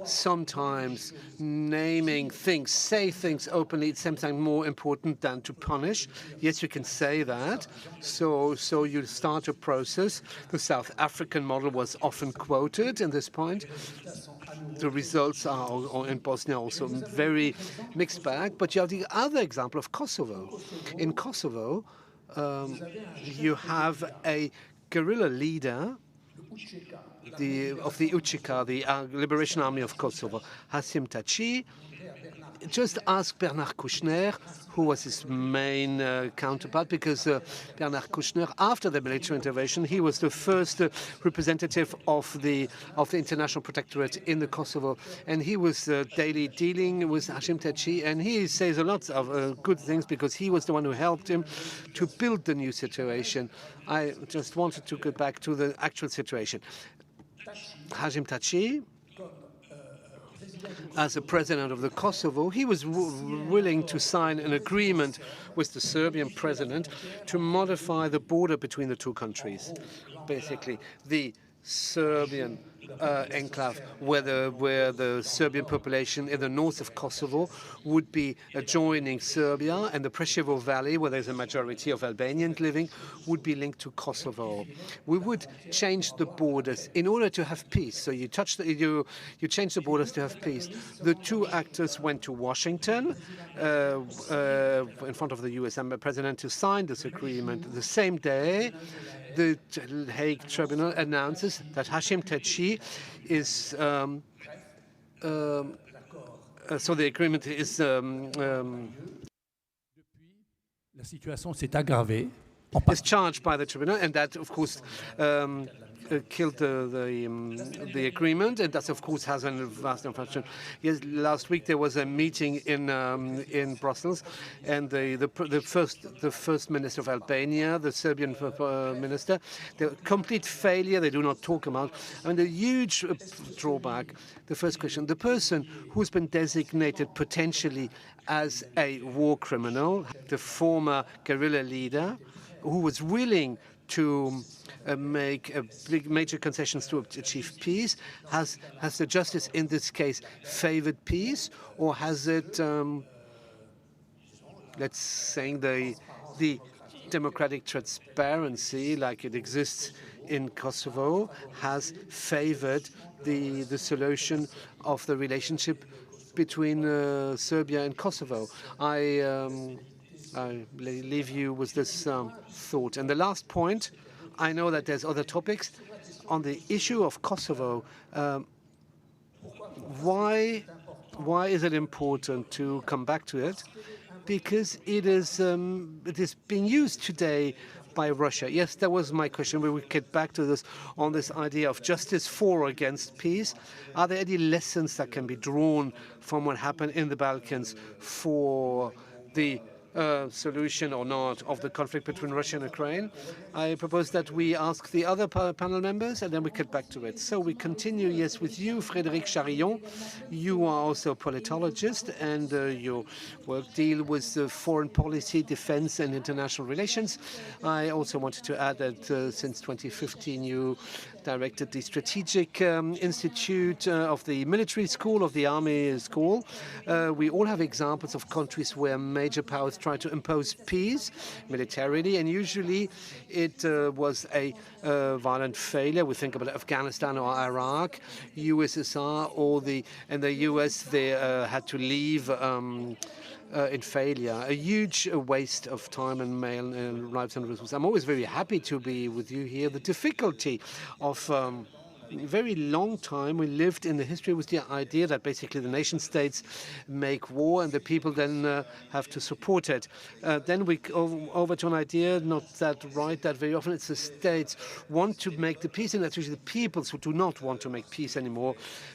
Sometimes naming things, say things openly, it's sometimes more important than to punish. Yes, you can say that. So you start a process. The South African model was often quoted in this point. The results are in Bosnia also very mixed bag. But you have the other example of Kosovo. In Kosovo, you have a guerrilla leader of the UÇK, the Liberation Army of Kosovo, Hasim Taci. Just ask Bernard Kouchner, who was his main counterpart, because Bernard Kouchner, after the military intervention, he was the first representative of the International Protectorate in the Kosovo, and he was daily dealing with Hashim Thaçi, and he says a lot of good things because he was the one who helped him to build the new situation. I just wanted to get back to the actual situation. Hashim Thaçi, as the president of the Kosovo, he was willing to sign an agreement with the Serbian president to modify the border between the two countries. Basically, the Serbian enclave, where the Serbian population in the north of Kosovo would be adjoining Serbia, and the Preševo Valley, where there's a majority of Albanians living, would be linked to Kosovo. We would change the borders in order to have peace. So you change the borders to have peace. The two actors went to Washington in front of the U.S. president to sign this agreement. The same day, the Hague Tribunal announces that Hashim Thaçi is so the agreement is discharged by the tribunal, and that, of course, killed the agreement, and that, of course, has a vast influence. Yes, last week there was a meeting in Brussels, and the first minister of Albania, the Serbian minister, the complete failure. They do not talk about. I mean, the huge drawback. The first question: the person who's been designated potentially as a war criminal, the former guerrilla leader, who was willing to make major concessions to achieve peace. Has the justice in this case favored peace, or has it, let's say, the democratic transparency like it exists in Kosovo has favored the solution of the relationship between Serbia and Kosovo? I leave you with this thought. And the last point, I know that there's other topics. On the issue of Kosovo, why is it important to come back to it? Because it is being used today by Russia. Yes, that was my question. We will get back to this on this idea of justice for or against peace. Are there any lessons that can be drawn from what happened in the Balkans for the solution or not of the conflict between Russia and Ukraine? I propose that we ask the other panel members, and then we get back to it. So we continue, yes, with you, Frédéric Charillon. You are also a politologist, and your work deal with foreign policy, defense, and international relations. I also wanted to add that since 2015, you directed the Strategic Institute of the Military School, of the Army School. We all have examples of countries where major powers try to impose peace militarily, and usually it was a violent failure. We think about Afghanistan or Iraq, USSR, or the US. They had to leave in failure. A huge waste of time and lives and resources. I'm always very happy to be with you here. The difficulty of very long time we lived in the history with the idea that basically the nation states make war and the people then have to support it. Then we go over to an idea, not that right, that very often it's the states want to make the peace, and that's usually the peoples who do not want to make peace anymore,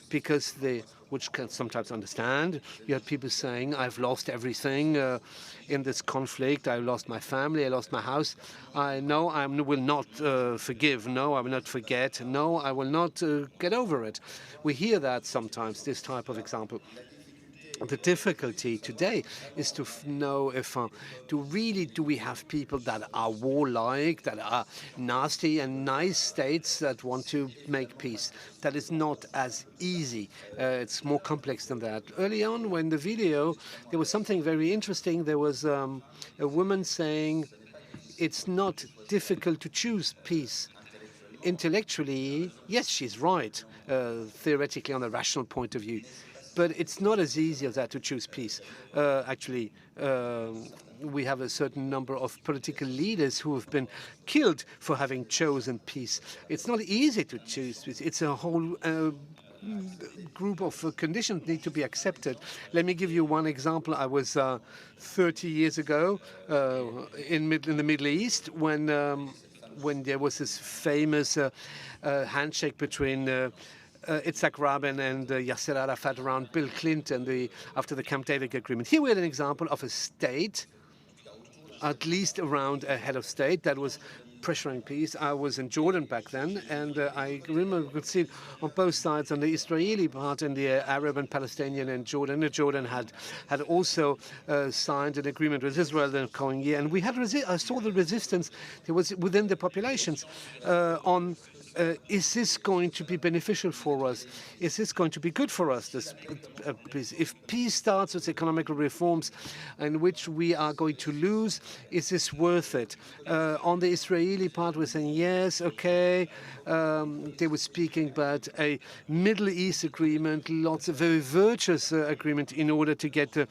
because they, which can sometimes understand. You have people saying, I've lost everything in this conflict. I lost my family. I lost my house. I know I will not forgive. No, I will not forget. No, I will not get over it. We hear that sometimes, this type of example. The difficulty today is to know if do we have people that are warlike, that are nasty and nice states that want to make peace. That is not as easy. It's more complex than that. Early on, when the video, there was something very interesting. There was a woman saying, it's not difficult to choose peace. Intellectually, yes, she's right, theoretically on the rational point of view. But it's not as easy as that to choose peace. Actually, we have a certain number of political leaders who have been killed for having chosen peace. It's not easy to choose peace. It's a whole group of conditions need to be accepted. Let me give you one example. I was 30 years ago in the Middle East when there was this famous handshake between Itzhak Rabin and Yasser Arafat around Bill Clinton after the Camp David agreement. Here we had an example of a state, at least around a head of state, that was pressuring peace. I was in Jordan back then, and I remember we could see it on both sides, on the Israeli part and the Arab and Palestinian and Jordan. Jordan had also signed an agreement with Israel the coming year, and we had I saw the resistance there was within the populations on. Is this going to be beneficial for us? Is this going to be good for us? This peace? If peace starts with economical reforms in which we are going to lose, is this worth it? On the Israeli part, we're saying, yes, okay. They were speaking about a Middle East agreement, lots of very virtuous agreement in order to get the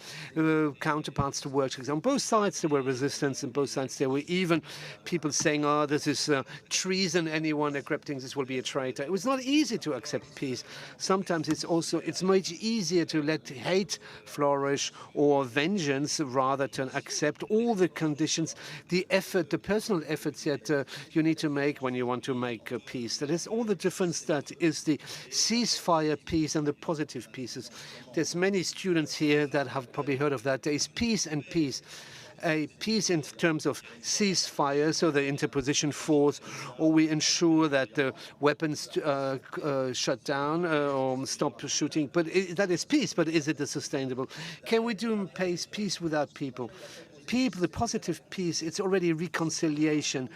counterparts to work together. On both sides, there were resistance. On both sides, there were even people saying, oh, this is treason, anyone accepting this will be a traitor. It was not easy to accept peace. Sometimes it's much easier to let hate flourish or vengeance rather than accept all the conditions, the effort, the personal efforts that you need to make when you want to make peace. That is all the difference that is the ceasefire peace and the positive pieces. There's many students here that have probably heard of that. There is peace and peace. A peace in terms of ceasefire, so the interposition force, or we ensure that the weapons shut down or stop shooting. But that is peace, but is it sustainable? Can we do peace without people? The positive peace, it's already reconciliation.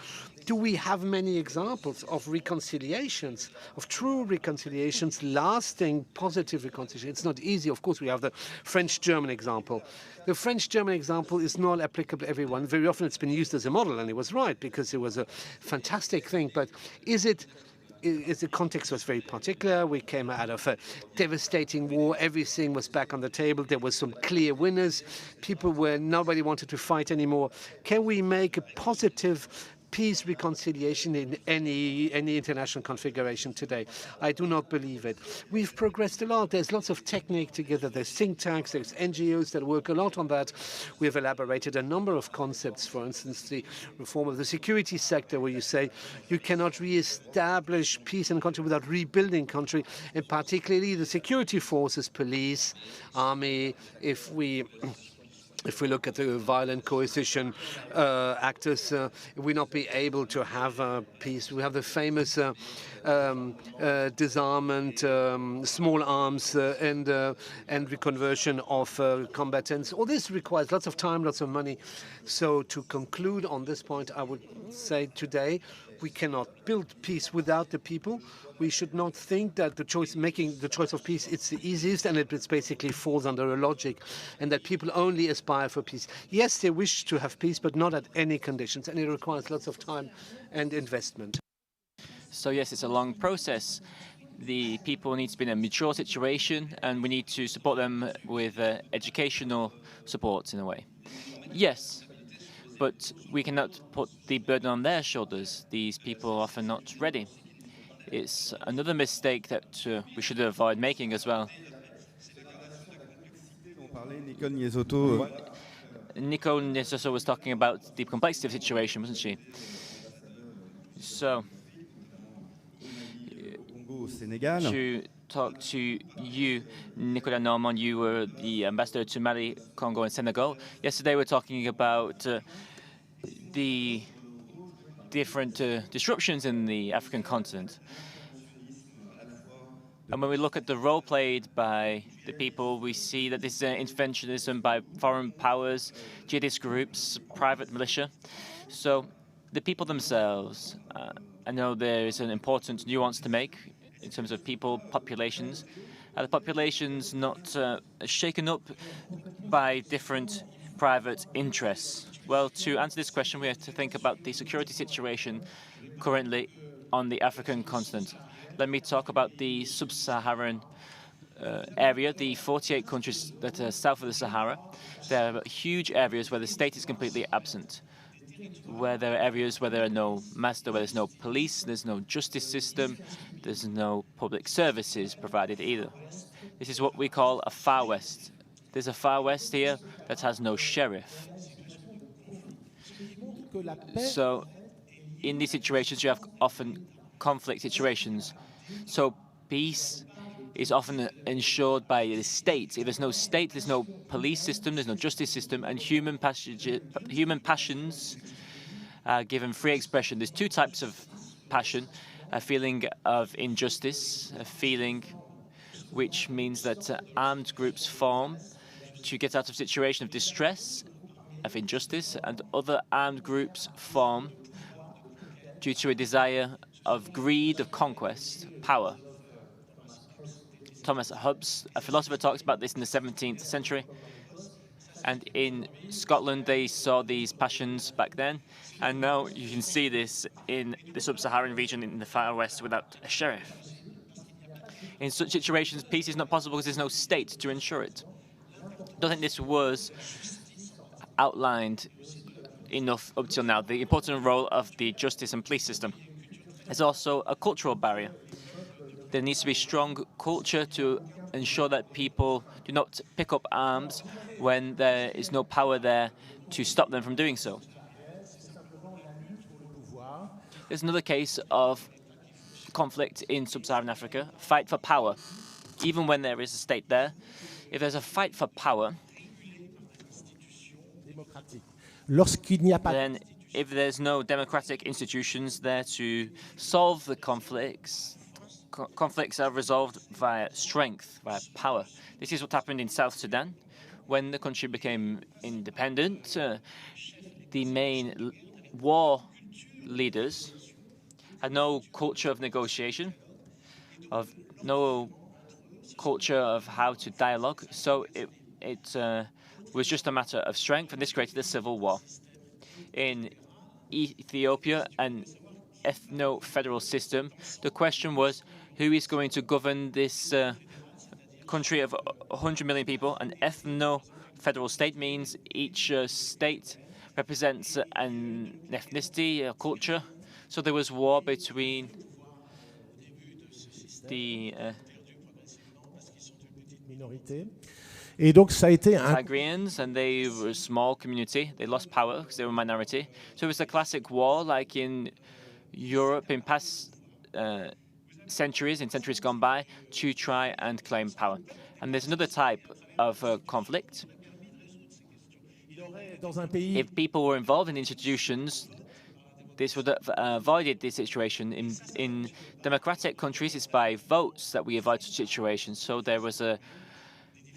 Do we have many examples of reconciliations, of true reconciliations, lasting positive reconciliation? It's not easy. Of course, we have the French-German example. The French-German example is not applicable to everyone. Very often it's been used as a model, and it was right because it was a fantastic thing. But the context was very particular. We came out of a devastating war. Everything was back on the table. There were some clear winners. Nobody wanted to fight anymore. Can we make a positive peace reconciliation in any international configuration today? I do not believe it. We've progressed a lot. There's lots of technique together. There's think tanks, there's NGOs that work a lot on that. We've elaborated a number of concepts, for instance, the reform of the security sector, where you say you cannot re-establish peace in a country without rebuilding country, and particularly the security forces, police, army. If we look at the violent coalition actors, we not be able to have peace. We have the famous disarmament, small arms, and reconversion of combatants. All this requires lots of time, lots of money. So to conclude on this point, I would say today we cannot build peace without the people. We should not think that making the choice of peace, it's the easiest, and it basically falls under a logic, and that people only aspire for peace. Yes, they wish to have peace, but not at any conditions, and it requires lots of time and investment. So yes, it's a long process. The people need to be in a mature situation, and we need to support them with educational support in a way. Yes, but we cannot put the burden on their shoulders. These people are often not ready. It's another mistake that we should avoid making as well. Nicole Niesotto was talking about the complexity of the situation, wasn't she? So, to talk to you, Nicolas Normand, you were the ambassador to Mali, Congo, and Senegal. Yesterday, we were talking about the different disruptions in the African continent. And when we look at the role played by the people, we see that this is interventionism by foreign powers, jihadist groups, private militia. So the people themselves, I know there is an important nuance to make in terms of people, populations. The populations not shaken up by different private interests. Well, to answer this question, we have to think about the security situation currently on the African continent. Let me talk about the sub-Saharan area, the 48 countries that are south of the Sahara. There are huge areas where the state is completely absent. where there are areas where there are no master, where there's no police, there's no justice system, there's no public services provided either. This is what we call a Far West. There's a Far West here that has no sheriff. So in these situations, you have often conflict situations. So peace is often ensured by the state. If there's no state, there's no police system, there's no justice system, and human passions are given free expression. There's two types of passion: a feeling of injustice, a feeling which means that armed groups form to get out of situation of distress, of injustice, and other armed groups form due to a desire of greed, of conquest, power. Thomas Hobbes, a philosopher, talks about this in the 17th century. And in Scotland, they saw these passions back then. And now you can see this in the sub-Saharan region in the Far West without a sheriff. In such situations, peace is not possible because there's no state to ensure it. I don't think this was outlined enough up till now, the important role of the justice and police system. There's also a cultural barrier. There needs to be strong culture to ensure that people do not pick up arms when there is no power there to stop them from doing so. There's another case of conflict in sub-Saharan Africa, fight for power. Even when there is a state there, if there's a fight for power, then if there's no democratic institutions there to solve the conflicts, conflicts are resolved via strength, via power. This is what happened in South Sudan. When the country became independent, the main war leaders had no culture of negotiation, no culture of how to dialogue. So it was just a matter of strength, and this created a civil war. In Ethiopia, an ethno-federal system, the question was, who is going to govern this country of 100 million people? An ethno-federal state means each state represents an ethnicity, a culture. So there was war between the Tigrians, and they were a small community. They lost power because they were a minority. So it was a classic war like in Europe in past centuries, in centuries gone by, to try and claim power. And there's another type of conflict. If people were involved in institutions, this would have avoided this situation. In democratic countries, it's by votes that we avoid situations. So there was a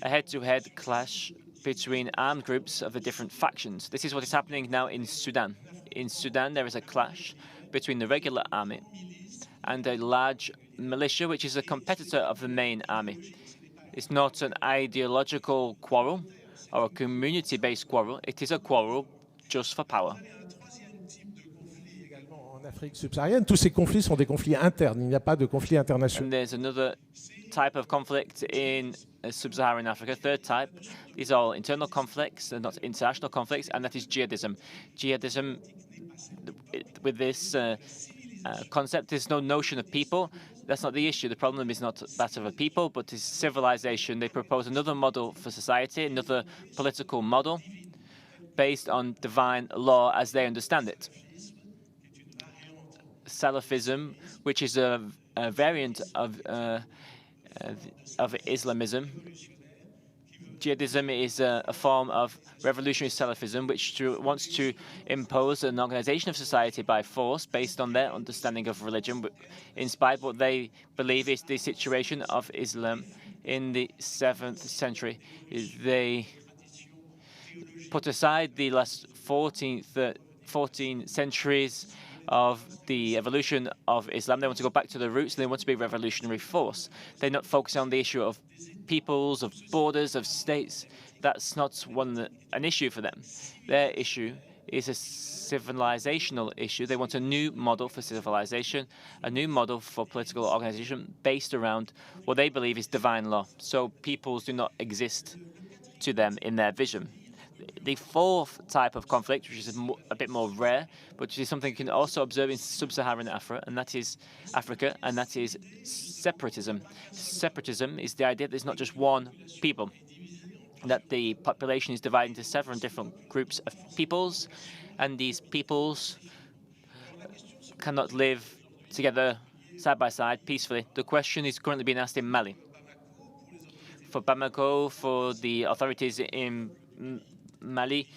head-to-head clash between armed groups of the different factions. This is what is happening now in Sudan. In Sudan, there is a clash between the regular army and a large militia, which is a competitor of the main army. It's not an ideological quarrel or a community-based quarrel. It is a quarrel just for power. En Afrique subsaharienne, tous ces conflits sont des conflits internes. Il n'y a pas de conflits internationaux. And there's another type of conflict in sub-Saharan Africa, third type. These are all internal conflicts, and not international conflicts, and that is jihadism. Jihadism, with this concept, there's no notion of people. That's not the issue. The problem is not that of a people, but is civilization. They propose another model for society, another political model based on divine law as they understand it. Salafism, which is a variant of Islamism. Jihadism is a form of revolutionary Salafism, which wants to impose an organization of society by force based on their understanding of religion, inspired what they believe is the situation of Islam in the 7th century. They put aside the last 14 centuries of the evolution of Islam. They want to go back to the roots, and they want to be a revolutionary force. They're not focusing on the issue of peoples, of borders, of states. That's not an issue for them. Their issue is a civilizational issue. They want a new model for civilization, a new model for political organization based around what they believe is divine law. So peoples do not exist to them in their vision. the fourth type of conflict, which is a bit more rare, but which is something you can also observe in sub-Saharan Africa, and that is separatism. Separatism is the idea that there's not just one people, that the population is divided into several different groups of peoples, and these peoples cannot live together side by side peacefully. The question is currently being asked in Mali. For Bamako, for the authorities in Mali,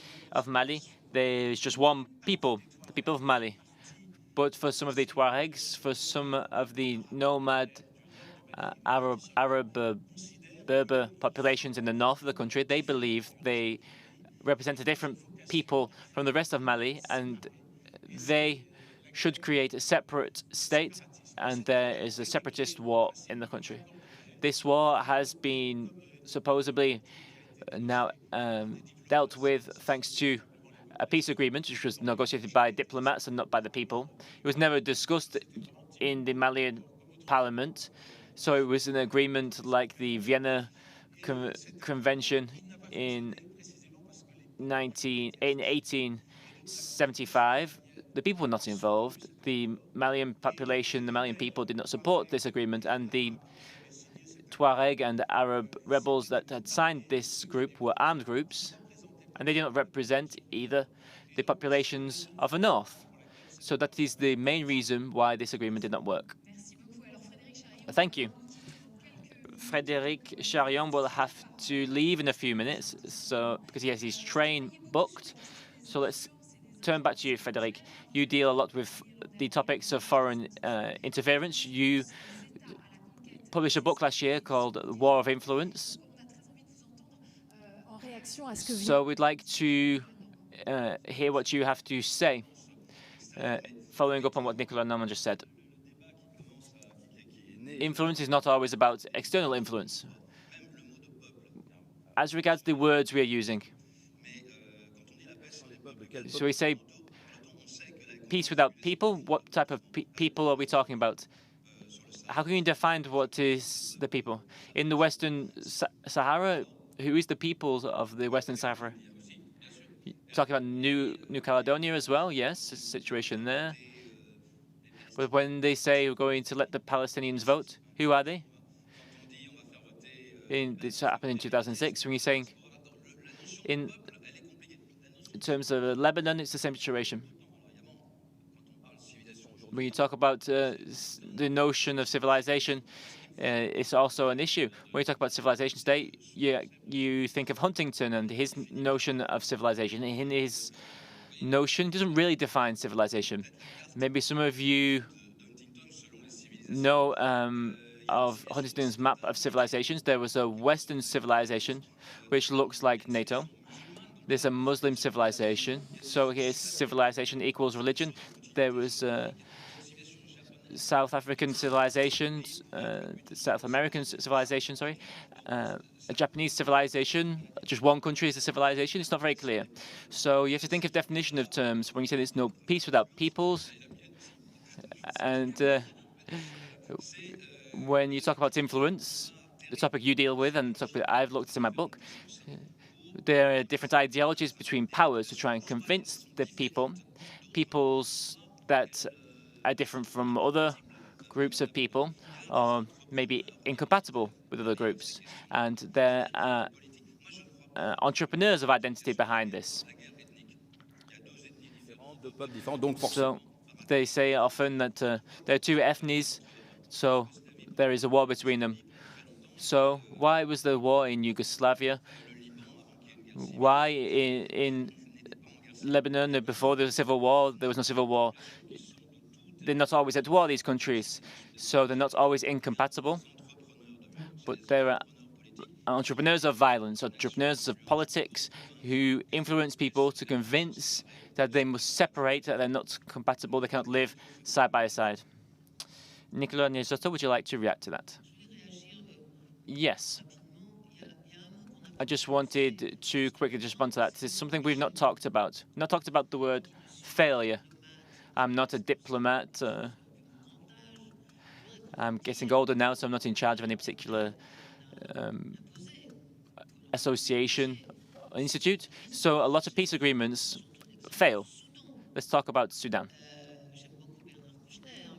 there is just one people, the people of Mali. But for some of the Tuaregs, for some of the nomad Arab Berber populations in the north of the country, they believe they represent a different people from the rest of Mali, and they should create a separate state, and there is a separatist war in the country. This war has been supposedly now dealt with thanks to a peace agreement, which was negotiated by diplomats and not by the people. It was never discussed in the Malian parliament, so it was an agreement like the Vienna Convention in 1875. The people were not involved. The Malian population, the Malian people did not support this agreement, and the Tuareg and the Arab rebels that had signed this group were armed groups, and they did not represent either the populations of the north. So that is the main reason why this agreement did not work. Thank you. Frédéric Charion will have to leave in a few minutes, because he has his train booked. So let's turn back to you, Frédéric. You deal a lot with the topics of foreign interference. You published a book last year called War of Influence. So we'd like to hear what you have to say, following up on what Nicolas Norman just said. Influence is not always about external influence. As regards the words we are using, so we say peace without people. What type of people are we talking about? How can you define what is the people? In the Western Sahara, who is the peoples of the Western Sahara? Talking about New Caledonia as well, yes, a situation there. But when they say we're going to let the Palestinians vote, who are they? This happened in 2006. When you're saying in terms of Lebanon, it's the same situation. When you talk about the notion of civilization, it's also an issue. When you talk about civilization today, you think of Huntington and his notion of civilization. In his notion, doesn't really define civilization. Maybe some of you know of Huntington's map of civilizations. There was a Western civilization, which looks like NATO. There's a Muslim civilization. So here's civilization equals religion. There was South African civilizations, South American civilization, sorry, a Japanese civilization. Just one country is a civilization. It's not very clear. So you have to think of definition of terms when you say there's no peace without peoples. And when you talk about influence, the topic you deal with and the topic I've looked at in my book, there are different ideologies between powers to try and convince the peoples that are different from other groups of people, or maybe incompatible with other groups. And there are entrepreneurs of identity behind this. So they say often that there are two ethnies, so there is a war between them. So why was there war in Yugoslavia? Why in Lebanon before the civil war there was no civil war? They're not always at war, these countries, so they're not always incompatible. But there are entrepreneurs of violence, entrepreneurs of politics, who influence people to convince that they must separate, that they're not compatible, they cannot live side by side. Nicolas Niezotto, would you like to react to that? Yes. I just wanted to quickly respond to that. It's something we've not talked about. We've not talked about the word failure. I'm not a diplomat. I'm getting older now, so I'm not in charge of any particular association institute. So a lot of peace agreements fail. Let's talk about Sudan.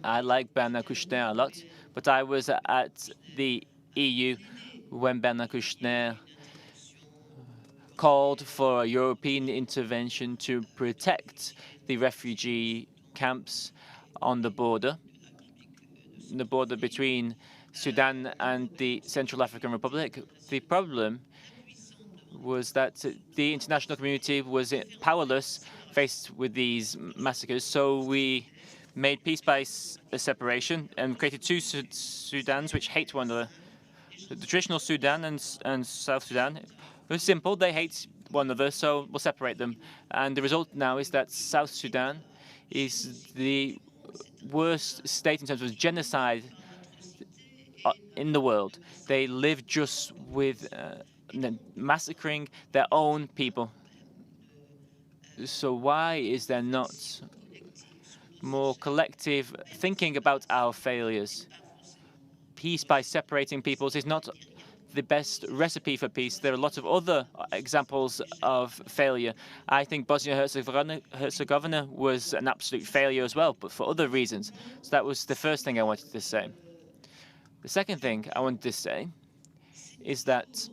I like Bernard Kouchner a lot, but I was at the EU when Bernard Kouchner called for a European intervention to protect the refugee camps on the border between Sudan and the Central African Republic. The problem was that the international community was powerless faced with these massacres, so we made peace by separation and created two Sudans which hate one another. The traditional Sudan and South Sudan, it was simple, they hate one another, so we'll separate them. And the result now is that South Sudan is the worst state in terms of genocide in the world. They live just with massacring their own people. So why is there not more collective thinking about our failures? Peace by separating peoples is not the best recipe for peace. There are a lot of other examples of failure. I think Bosnia-Herzegovina was an absolute failure as well, but for other reasons. So that was the first thing I wanted to say. The second thing I wanted to say is that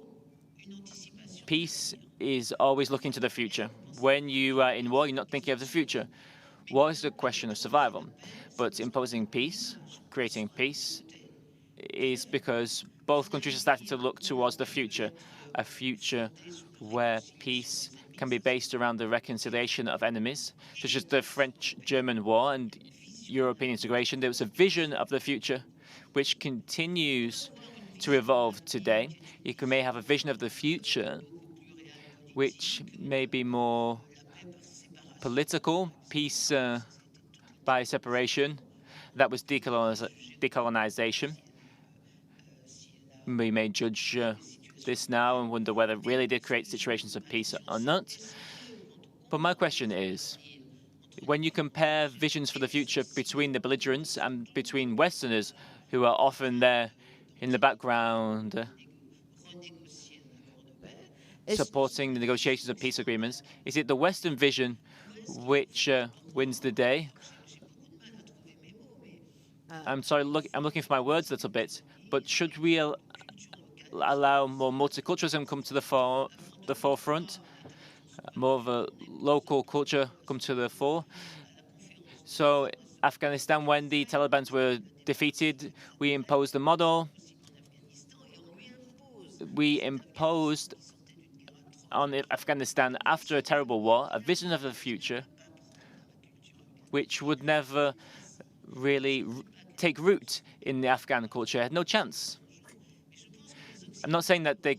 peace is always looking to the future. When you are in war, you're not thinking of the future. War is a question of survival, but imposing peace, creating peace, is because both countries are starting to look towards the future, a future where peace can be based around the reconciliation of enemies, such as the French-German War and European integration. There was a vision of the future which continues to evolve today. You may have a vision of the future which may be more political, peace by separation. That was decolonization. We may judge this now and wonder whether it really did create situations of peace or not. But my question is, when you compare visions for the future between the belligerents and between Westerners, who are often there in the background supporting the negotiations of peace agreements, is it the Western vision which wins the day? I'm sorry, I'm looking for my words a little bit, but should we allow more multiculturalism come to the forefront, more of a local culture come to the fore? So Afghanistan, when the Taliban were defeated, we imposed a model. We imposed on Afghanistan, after a terrible war, a vision of the future which would never really take root in the Afghan culture. It had no chance. I'm not saying that they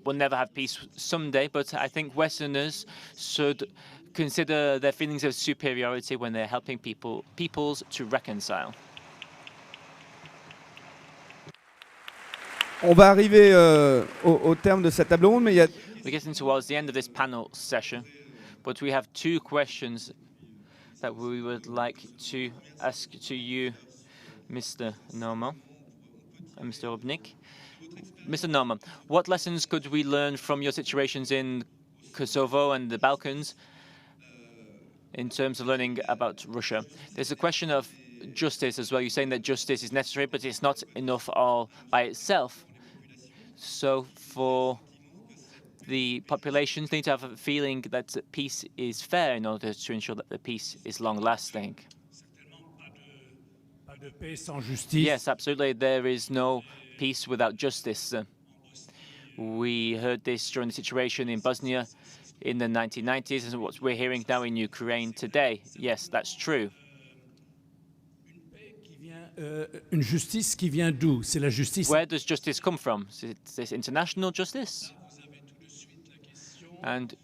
will never have peace someday, but I think Westerners should consider their feelings of superiority when they're helping peoples to reconcile. On va arriver au terme de cette table ronde, mais il y a... We're getting towards the end of this panel session, but we have two questions that we would like to ask to you, Mr. Norman and Mr. Obnik. Mr. Norman, what lessons could we learn from your situations in Kosovo and the Balkans in terms of learning about Russia? There's a question of justice as well. You're saying that justice is necessary, but it's not enough all by itself. So for the populations need to have a feeling that peace is fair in order to ensure that the peace is long-lasting. Yes, absolutely. There is no peace without justice. We heard this during the situation in Bosnia in the 1990s, and what we're hearing now in Ukraine today. Yes, that's true. Une justice qui vient d'où? C'est la justice. Where does justice come from? Is this international justice? And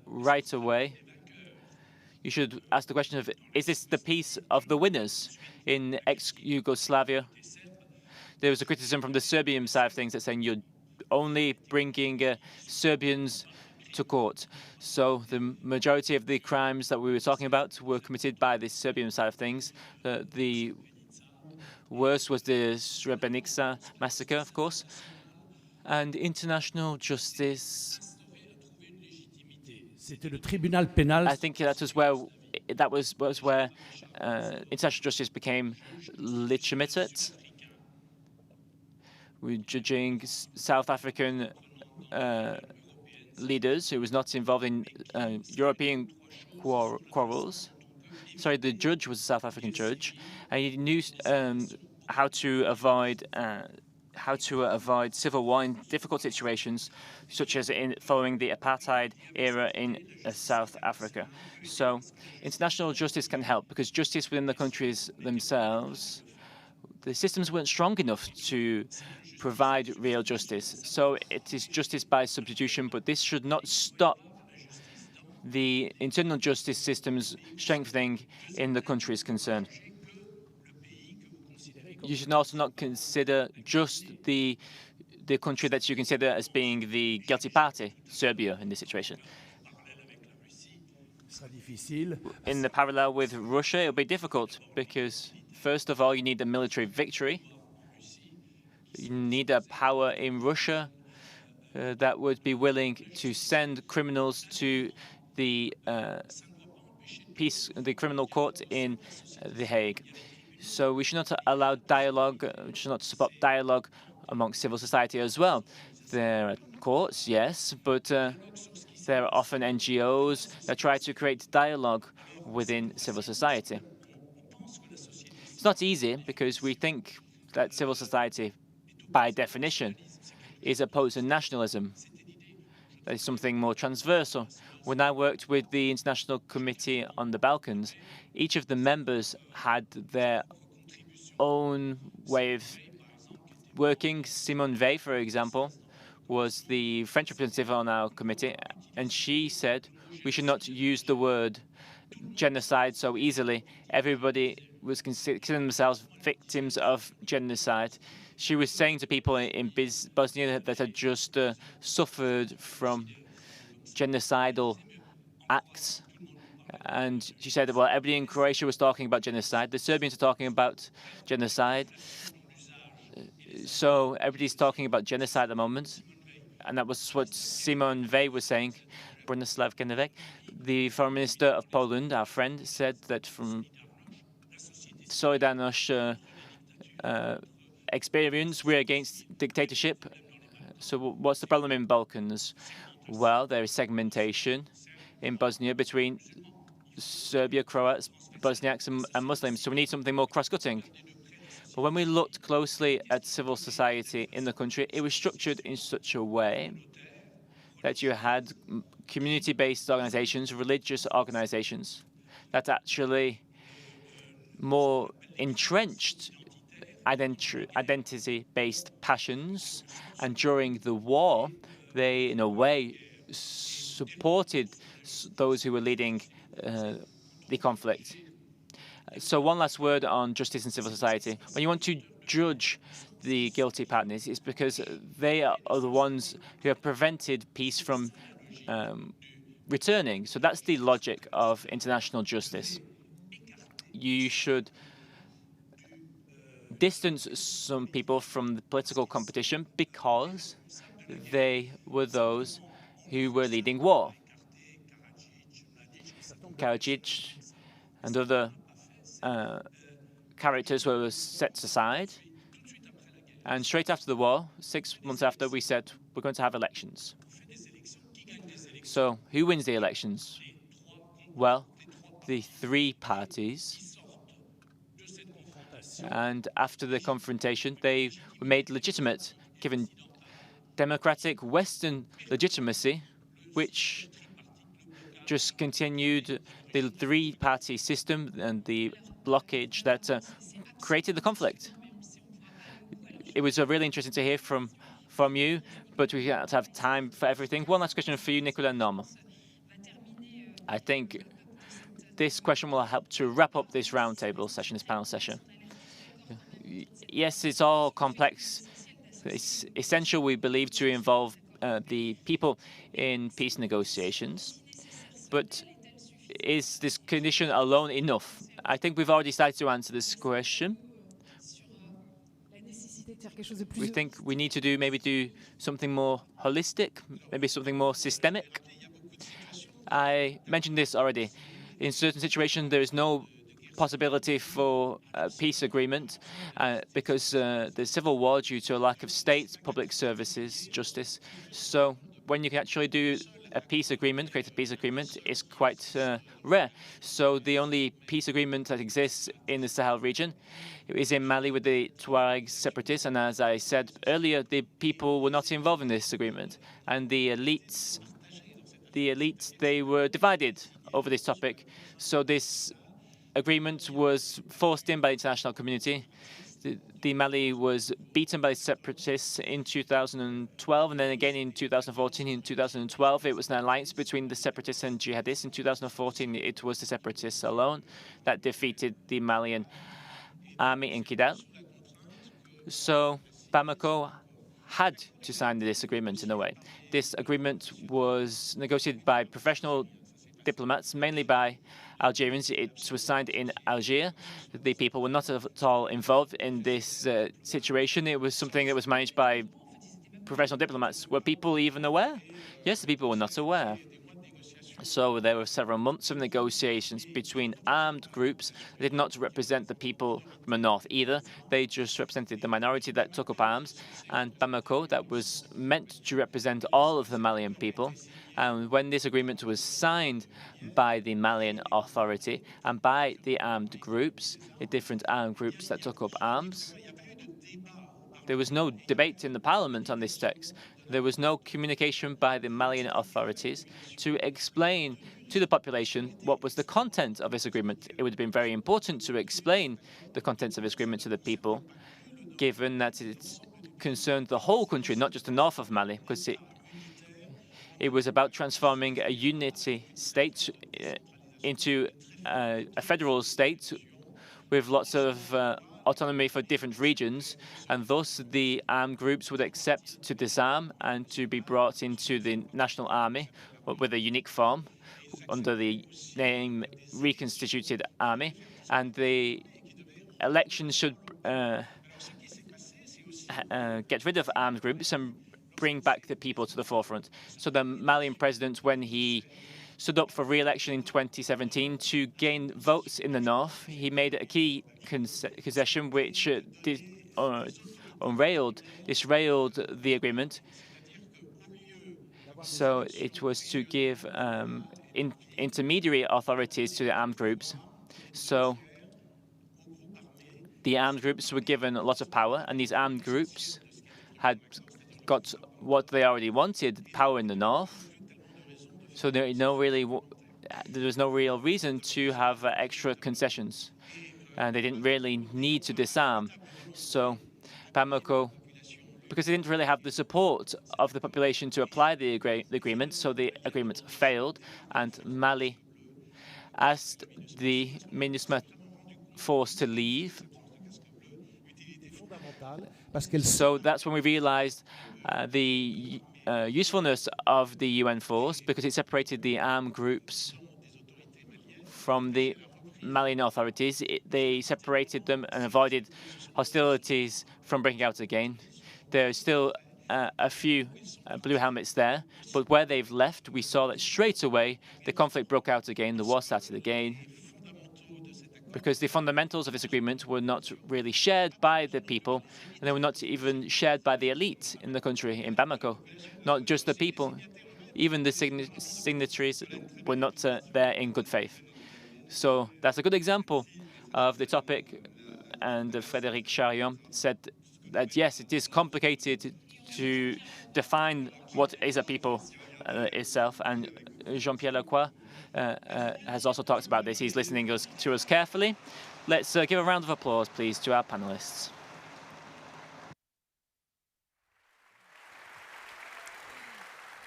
right away, you should ask the question of, is this the peace of the winners? In ex-Yugoslavia, there was a criticism from the Serbian side of things that's saying you're only bringing Serbians to court. So the majority of the crimes that we were talking about were committed by the Serbian side of things. The worst was the Srebrenica massacre, of course. And international justice C'était le tribunal pénal. I think that was where international justice became legitimate. We're judging South African leaders who was not involved in European quarrels. Sorry, the judge was a South African judge, and he knew how to avoid civil war in difficult situations, such as following the apartheid era in South Africa. So international justice can help, because justice within the countries themselves, the systems weren't strong enough to provide real justice. So it is justice by substitution, but this should not stop the internal justice systems strengthening in the countries concerned. You should also not consider just the country that you consider as being the guilty party, Serbia, in this situation. In the parallel with Russia, it'll be difficult because, first of all, you need a military victory. You need a power in Russia that would be willing to send criminals to the criminal court in The Hague. So we should not allow dialogue, we should not support dialogue amongst civil society as well. There are courts, yes, but there are often NGOs that try to create dialogue within civil society. It's not easy because we think that civil society, by definition, is opposed to nationalism. That is something more transversal. When I worked with the International Committee on the Balkans, each of the members had their own way of working. Simone Veil, for example, was the French representative on our committee, and she said we should not use the word genocide so easily. Everybody was considering themselves victims of genocide. She was saying to people in Bosnia that had just suffered from genocidal acts. And she said, well, everybody in Croatia was talking about genocide. The Serbians are talking about genocide. So everybody's talking about genocide at the moment. And that was what Simone Veil was saying. Bronislaw Kenevek, the foreign minister of Poland, our friend, said that from Solidarność experience, we're against dictatorship. So what's the problem in Balkans? Well, there is segmentation in Bosnia between Serbia, Croats, Bosniaks, and Muslims. So we need something more cross-cutting. But when we looked closely at civil society in the country, it was structured in such a way that you had community-based organizations, religious organizations, that actually more entrenched identity-based passions. And during the war, they, in a way, supported those who were leading the conflict. So one last word on justice and civil society. When you want to judge the guilty partners, it's because they are the ones who have prevented peace from returning. So that's the logic of international justice. You should distance some people from the political competition because they were those who were leading war. Karadzic and other characters were set aside. And straight after the war, 6 months after, we said, we're going to have elections. So who wins the elections? Well, the three parties. And after the confrontation, they were made legitimate, given democratic Western legitimacy, which just continued the three-party system and the blockage that created the conflict. It was really interesting to hear from you, but we have to have time for everything. One last question for you, Nicolas and Norma. I think this question will help to wrap up this roundtable session, this panel session. Yes, it's all complex. It's essential, we believe, to involve the people in peace negotiations. But is this condition alone enough? I think we've already started to answer this question. We think we need to maybe do something more holistic, maybe something more systemic. I mentioned this already. In certain situations, there is no possibility for a peace agreement because there's civil war due to a lack of state, public services, justice. So when you can actually do a peace agreement, create a peace agreement, is quite rare. So the only peace agreement that exists in the Sahel region is in Mali with the Tuareg separatists. And as I said earlier, the people were not involved in this agreement. And the elites, they were divided over this topic. So this agreement was forced in by the international community. The Mali was beaten by separatists in 2012, and then again in 2014. In 2012, it was an alliance between the separatists and jihadists. In 2014, it was the separatists alone that defeated the Malian army in Kidal. So Bamako had to sign this agreement in a way. This agreement was negotiated by professional diplomats, mainly by Algerians. It was signed in Algiers. The people were not at all involved in this situation. It was something that was managed by professional diplomats. Were people even aware? Yes, the people were not aware. So there were several months of negotiations between armed groups that did not represent the people from the north either. They just represented the minority that took up arms, and Bamako, that was meant to represent all of the Malian people. And when this agreement was signed by the Malian authority and by the armed groups, the different armed groups that took up arms, there was no debate in the parliament on this text. There was no communication by the Malian authorities to explain to the population what was the content of this agreement. It would have been very important to explain the contents of this agreement to the people, given that it concerned the whole country, not just the north of Mali, because it was about transforming a unity state into a federal state with lots of autonomy for different regions, and thus the armed groups would accept to disarm and to be brought into the national army with a unique form under the name Reconstituted Army, and the elections should get rid of armed groups and bring back the people to the forefront. So the Malian president, when he stood up for re-election in 2017 to gain votes in the north, he made a key concession which disrailed the agreement. So it was to give intermediary authorities to the armed groups. So the armed groups were given a lot of power, and these armed groups had got what they already wanted, power in the north. So there was no real reason to have extra concessions, and they didn't really need to disarm. So Bamako, because they didn't really have the support of the population to apply the agreement, so the agreement failed, and Mali asked the MINUSMA force to leave. So that's when we realized the usefulness of the UN force, because it separated the armed groups from the Malian authorities. They separated them and avoided hostilities from breaking out again. There's still a few blue helmets there, but where they've left, we saw that straight away the conflict broke out again, the war started again, because the fundamentals of this agreement were not really shared by the people, and they were not even shared by the elite in the country, in Bamako. Not just the people, even the signatories were not there in good faith. So that's a good example of the topic, and Frédéric Charion said that yes, it is complicated to define what is a people itself, and Jean-Pierre Lacroix has also talked about this. He's listening to us carefully. Let's give a round of applause, please, to our panelists.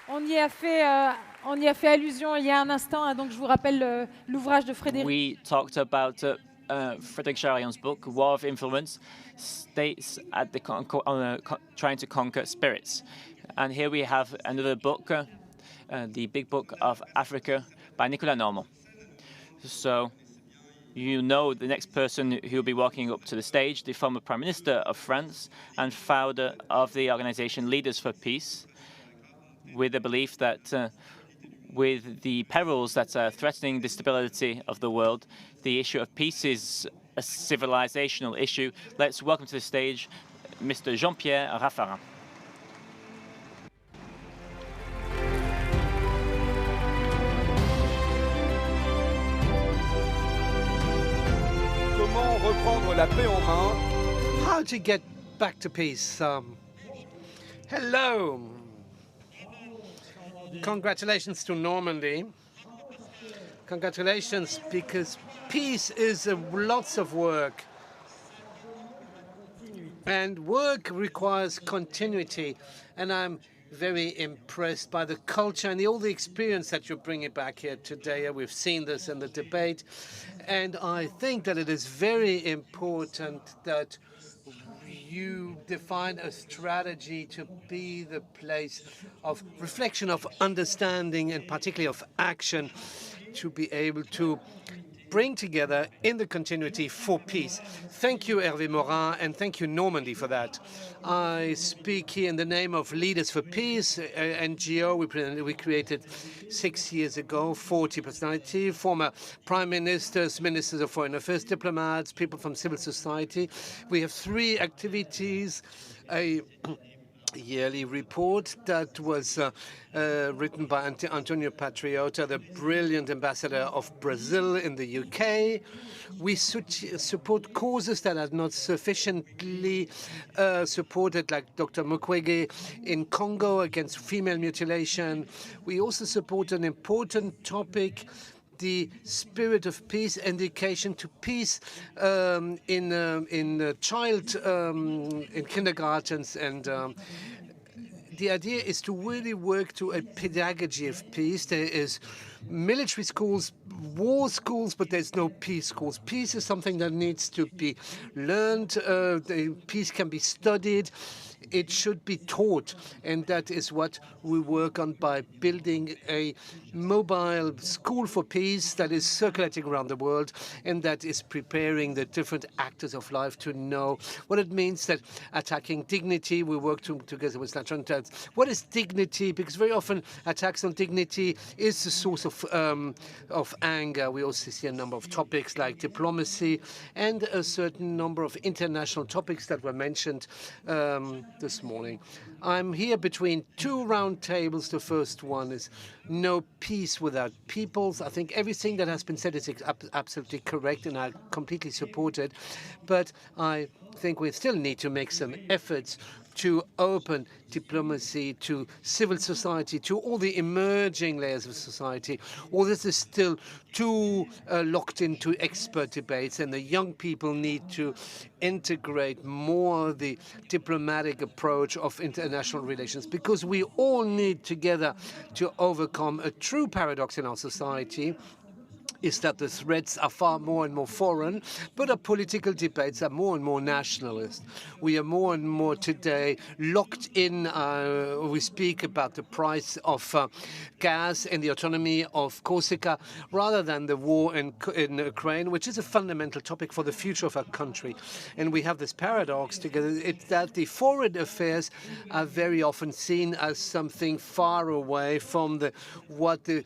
On y a fait allusion il y a un instant, donc je vous rappelle l'ouvrage de Frédéric. We talked about Frédéric Charion's book, War of Influence, States at the Trying to Conquer Spirits. And here we have another book, the Big Book of Africa by Nicolas Normand. So you know the next person who will be walking up to the stage, the former Prime Minister of France and founder of the organization Leaders for Peace, with the belief that with the perils that are threatening the stability of the world, the issue of peace is a civilizational issue. Let's welcome to the stage Mr. Jean-Pierre Raffarin. Comment reprendre la paix en main? How to get back to peace? Hello. Congratulations to Normandy. Congratulations, because peace is lots of work. And work requires continuity. And I'm very impressed by the culture and all the experience that you're bringing back here today. We've seen this in the debate. And I think that it is very important that you define a strategy to be the place of reflection, of understanding, and particularly of action, to be able to bring together in the continuity for peace. Thank you, Hervé Morin, and thank you, Normandy, for that. I speak here in the name of Leaders for Peace, NGO we created 6 years ago, 40 personalities, former prime ministers, ministers of foreign affairs, diplomats, people from civil society. We have 3 activities, a yearly report that was written by Antonio Patriota, the brilliant ambassador of Brazil in the UK. We support causes that are not sufficiently supported, like Dr. Mukwege in Congo against female mutilation. We also support an important topic, the spirit of peace, education to peace in kindergartens, and the idea is to really work to a pedagogy of peace. There is military schools, war schools, but there's no peace schools. Peace is something that needs to be learned. Peace can be studied. It should be taught, and that is what we work on by building a mobile school for peace that is circulating around the world and that is preparing the different actors of life to know what it means that attacking dignity. We work together with Natural. What is dignity? Because very often attacks on dignity is the source of anger. We also see a number of topics like diplomacy and a certain number of international topics that were mentioned this morning. I'm here between 2 round tables. The first one is no peace without peoples. I think everything that has been said is absolutely correct, and I completely support it. But I think we still need to make some efforts to open diplomacy to civil society, to all the emerging layers of society. All this is still too locked into expert debates, and the young people need to integrate more the diplomatic approach of international relations, because we all need together to overcome a true paradox in our society, is that the threats are far more and more foreign, but our political debates are more and more nationalist. We are more and more today locked in. We speak about the price of gas and the autonomy of Corsica rather than the war in Ukraine, which is a fundamental topic for the future of our country. And we have this paradox together. It's that the foreign affairs are very often seen as something far away from what the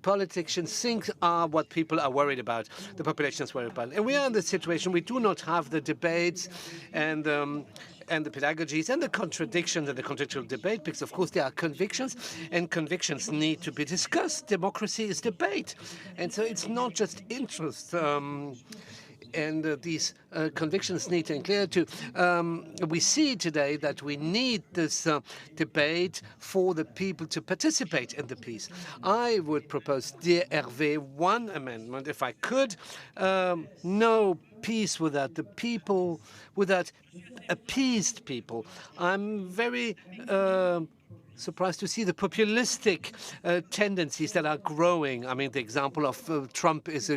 politicians think are what people are worried about, the population is worried about. And we are in this situation. We do not have the debates and the pedagogies and the contradictions and the contradictory debate, because, of course, there are convictions, and convictions need to be discussed. Democracy is debate. And so it's not just interest. And these convictions need to be clear too. We see today that we need this debate for the people to participate in the peace. I would propose, dear Hervé, one amendment, if I could. No peace without the people, without appeased people. I'm very surprised to see the populistic tendencies that are growing. I mean, the example of Trump is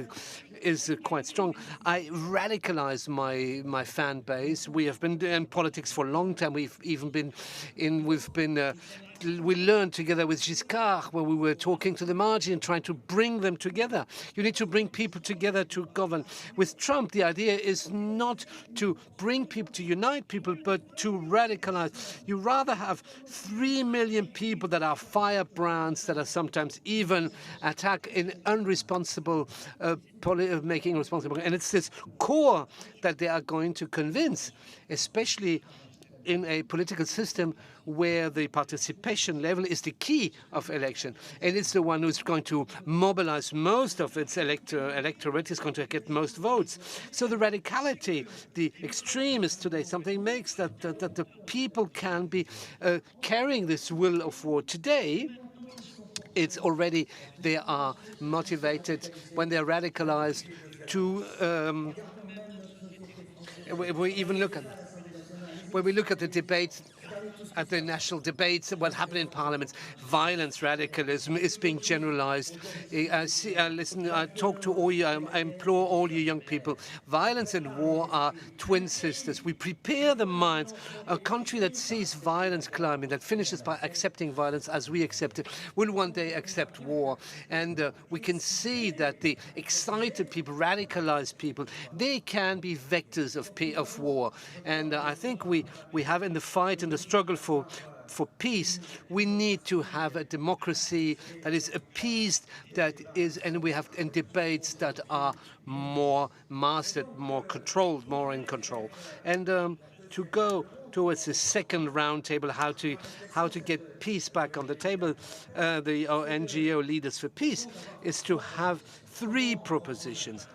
quite strong. I radicalize my fan base. We have been in politics for a long time. We've even been we learned together with Giscard when we were talking to the margin, trying to bring them together. You need to bring people together to govern. With Trump, the idea is not to bring people, to unite people, but to radicalize. You rather have 3 million people that are firebrands, that are sometimes even attack in unresponsible making responsible. And it's this core that they are going to convince, especially in a political system where the participation level is the key of election. And it's the one who's going to mobilize most of its electorate, is going to get most votes. So the radicality, the extremists today, something makes that the people can be carrying this will of war. Today, it's already, they are motivated when they're radicalized to, when we look at the debates, at the national debates, what happened in parliaments, violence, radicalism is being generalized. Listen, I talk to all you, I implore all you young people, violence and war are twin sisters. We prepare the minds. A country that sees violence climbing, that finishes by accepting violence as we accept it, will one day accept war. And we can see that the excited people, radicalized people, they can be vectors of war. And I think we have in the fight and the struggle for peace, we need to have a democracy that is appeased, and we have debates that are more mastered, more controlled, more in control. And to go towards the second roundtable, how to get peace back on the table, the NGO Leaders for Peace, is to have 3 propositions.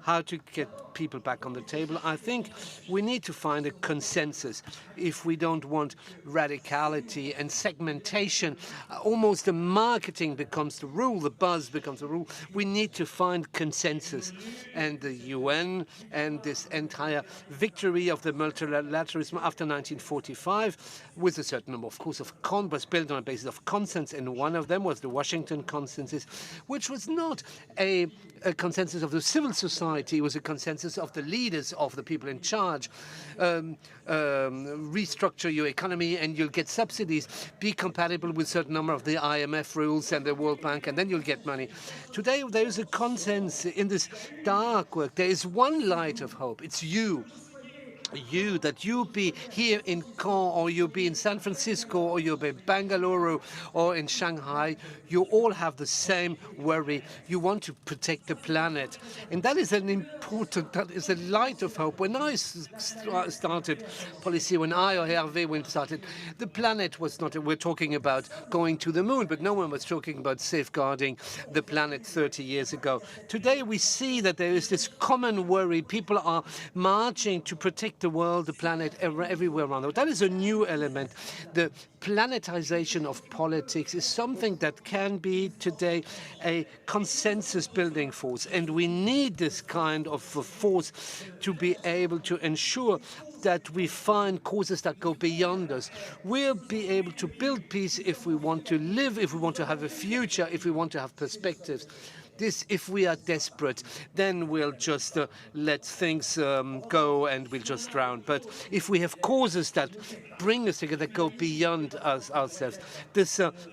How to get people back on the table. I think we need to find a consensus if we don't want radicality and segmentation. Almost the marketing becomes the rule, the buzz becomes the rule. We need to find consensus. And the UN and this entire victory of the multilateralism after 1945, with a certain number, of course, was built on a basis of consensus, and one of them was the Washington Consensus, which was not a consensus of the civil society, it was a consensus of the leaders, of the people in charge. Restructure your economy and you'll get subsidies. Be compatible with a certain number of the IMF rules and the World Bank, and then you'll get money. Today, there is a consensus in this dark work. There is one light of hope. It's you. That you be here in Caen, or you be in San Francisco, or you be in Bangalore, or in Shanghai, you all have the same worry. You want to protect the planet. And that is that is a light of hope. When I started policy, when I or Hervé started, the planet was not, we're talking about going to the moon, but no one was talking about safeguarding the planet 30 years ago. Today we see that there is this common worry. People are marching to protect the world, the planet, everywhere around the world. That is a new element. The planetization of politics is something that can be today a consensus-building force, and we need this kind of force to be able to ensure that we find causes that go beyond us. We'll be able to build peace if we want to live, if we want to have a future, if we want to have perspectives. If we are desperate, then we'll just let things go and we'll just drown. But if we have causes that bring us together, go beyond ourselves,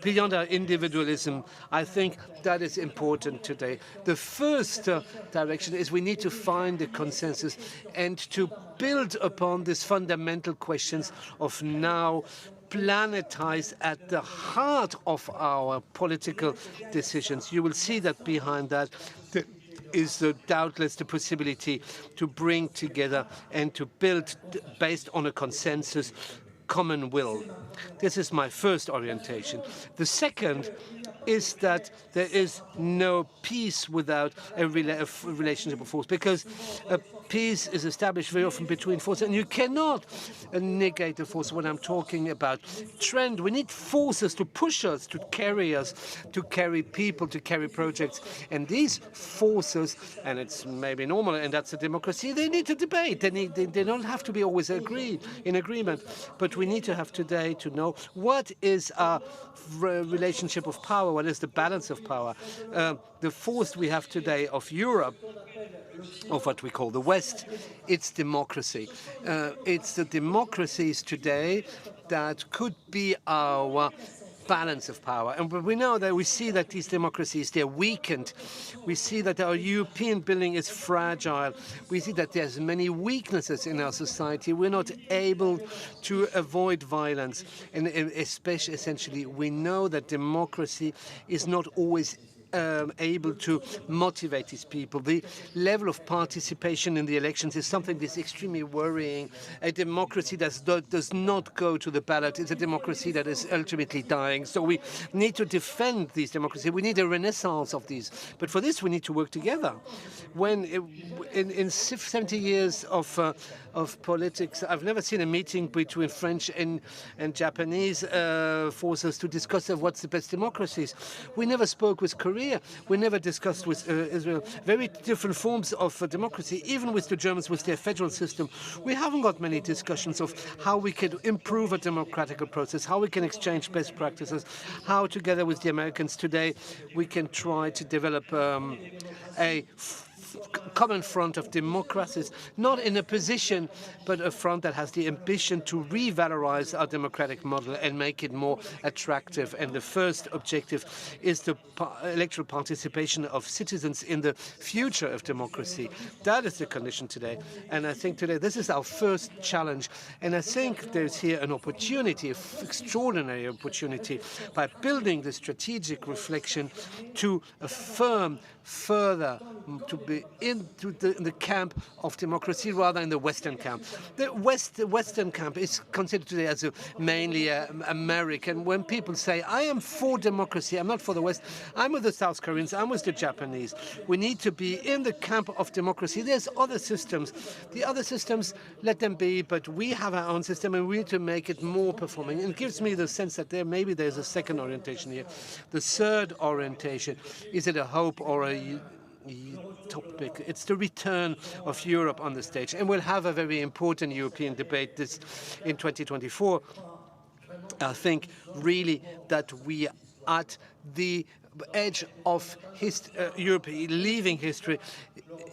beyond our individualism, I think that is important today. The first direction is we need to find a consensus and to build upon these fundamental questions of now planetize at the heart of our political decisions. You will see that behind that is doubtless the possibility to bring together and to build, based on a consensus, common will. This is my first orientation. The second is that there is no peace without a relationship of force, because peace is established very often between forces, and you cannot negate the force. When I'm talking about trend, we need forces to push us, to carry people, to carry projects. And these forces, and it's maybe normal, and that's a democracy, they need to debate. They don't have to be always in agreement. But we need to have today to know what is our relationship of power, what is the balance of power. The force we have today of Europe, of what we call the West, it's democracy. It's the democracies today that could be our balance of power. And we know that we see that these democracies, they're weakened. We see that our European building is fragile. We see that there's many weaknesses in our society. We're not able to avoid violence. And especially, essentially, we know that democracy is not always able to motivate these people. The level of participation in the elections is something that's extremely worrying. A democracy that does not go to the ballot is a democracy that is ultimately dying. So we need to defend these democracies. We need a renaissance of these. But for this, we need to work together. When in 70 years of politics, I've never seen a meeting between French and Japanese forces to discuss what's the best democracies. We never spoke with Korea. We never discussed with Israel. Very different forms of democracy, even with the Germans, with their federal system. We haven't got many discussions of how we can improve a democratic process, how we can exchange best practices, how together with the Americans today we can try to develop a common front of democracies, not in a position, but a front that has the ambition to revalorize our democratic model and make it more attractive. And the first objective is the electoral participation of citizens in the future of democracy. That is the condition today. And I think today this is our first challenge. And I think there's here an opportunity, an extraordinary opportunity, by building the strategic reflection to affirm further to be into the camp of democracy rather than the Western camp. The Western camp is considered today as mainly American. When people say, I am for democracy, I'm not for the West, I'm with the South Koreans, I'm with the Japanese. We need to be in the camp of democracy. There's other systems. The other systems, let them be, but we have our own system and we need to make it more performing. And it gives me the sense that maybe there's a second orientation here. The third orientation, is it a hope or a topic? It's the return of Europe on the stage. And we'll have a very important European debate this in 2024. I think really that we are at the edge of Europe leaving history.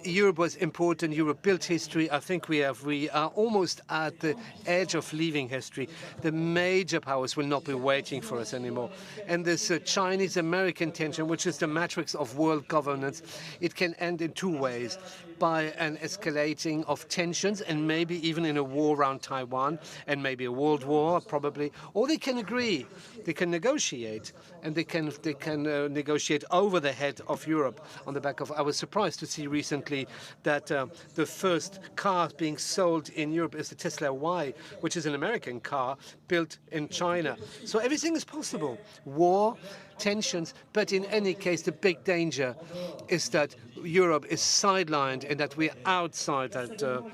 Europe was important. Europe built history. I think we are almost at the edge of leaving history. The major powers will not be waiting for us anymore. And this Chinese-American tension, which is the matrix of world governance, it can end in two ways: by an escalating of tensions and maybe even in a war around Taiwan and maybe a world war probably, or they can agree, they can negotiate, and they can negotiate over the head of Europe. On the back of, I was surprised to see recently that the first car being sold in Europe is the Tesla Y, which is an American car built in China. So everything is possible. War, tensions, but in any case, the big danger is that Europe is sidelined and that we're outside that.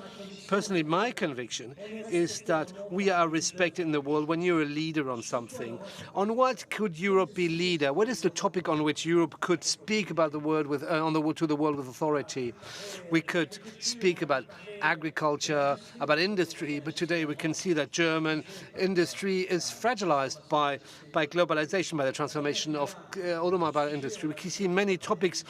Personally, my conviction is that we are respected in the world when you're a leader on something. On what could Europe be leader? What is the topic on which Europe could speak about the world with to the world with authority? We could speak about agriculture, about industry, but today we can see that German industry is fragilized by globalization, by the transformation of automobile industry. We can see many topics.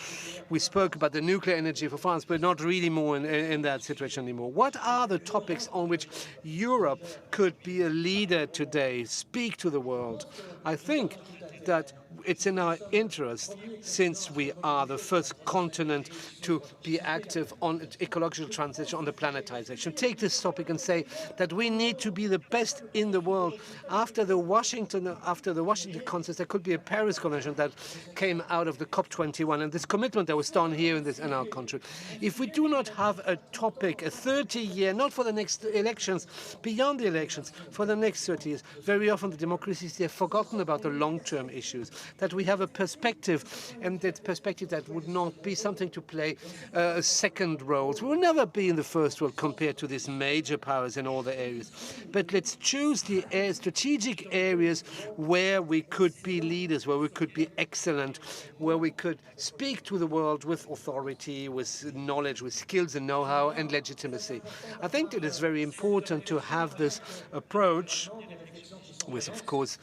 We spoke about the nuclear energy for France, but not really more in that situation anymore. What are the topics on which Europe could be a leader today, speak to the world? I think that it's in our interest, since we are the first continent to be active on ecological transition, on the planetization. Take this topic and say that we need to be the best in the world. After the Washington conference, there could be a Paris Convention that came out of the COP21, and this commitment that was done here in our country. If we do not have a topic, a 30-year, not for the next elections, beyond the elections, for the next 30 years, very often the democracies, they're forgotten about the long-term issues, that we have a perspective, and that perspective that would not be something to play second roles. We will never be in the first role compared to these major powers in all the areas. But let's choose the strategic areas where we could be leaders, where we could be excellent, where we could speak to the world with authority, with knowledge, with skills and know-how and legitimacy. I think it is very important to have this approach with, of course,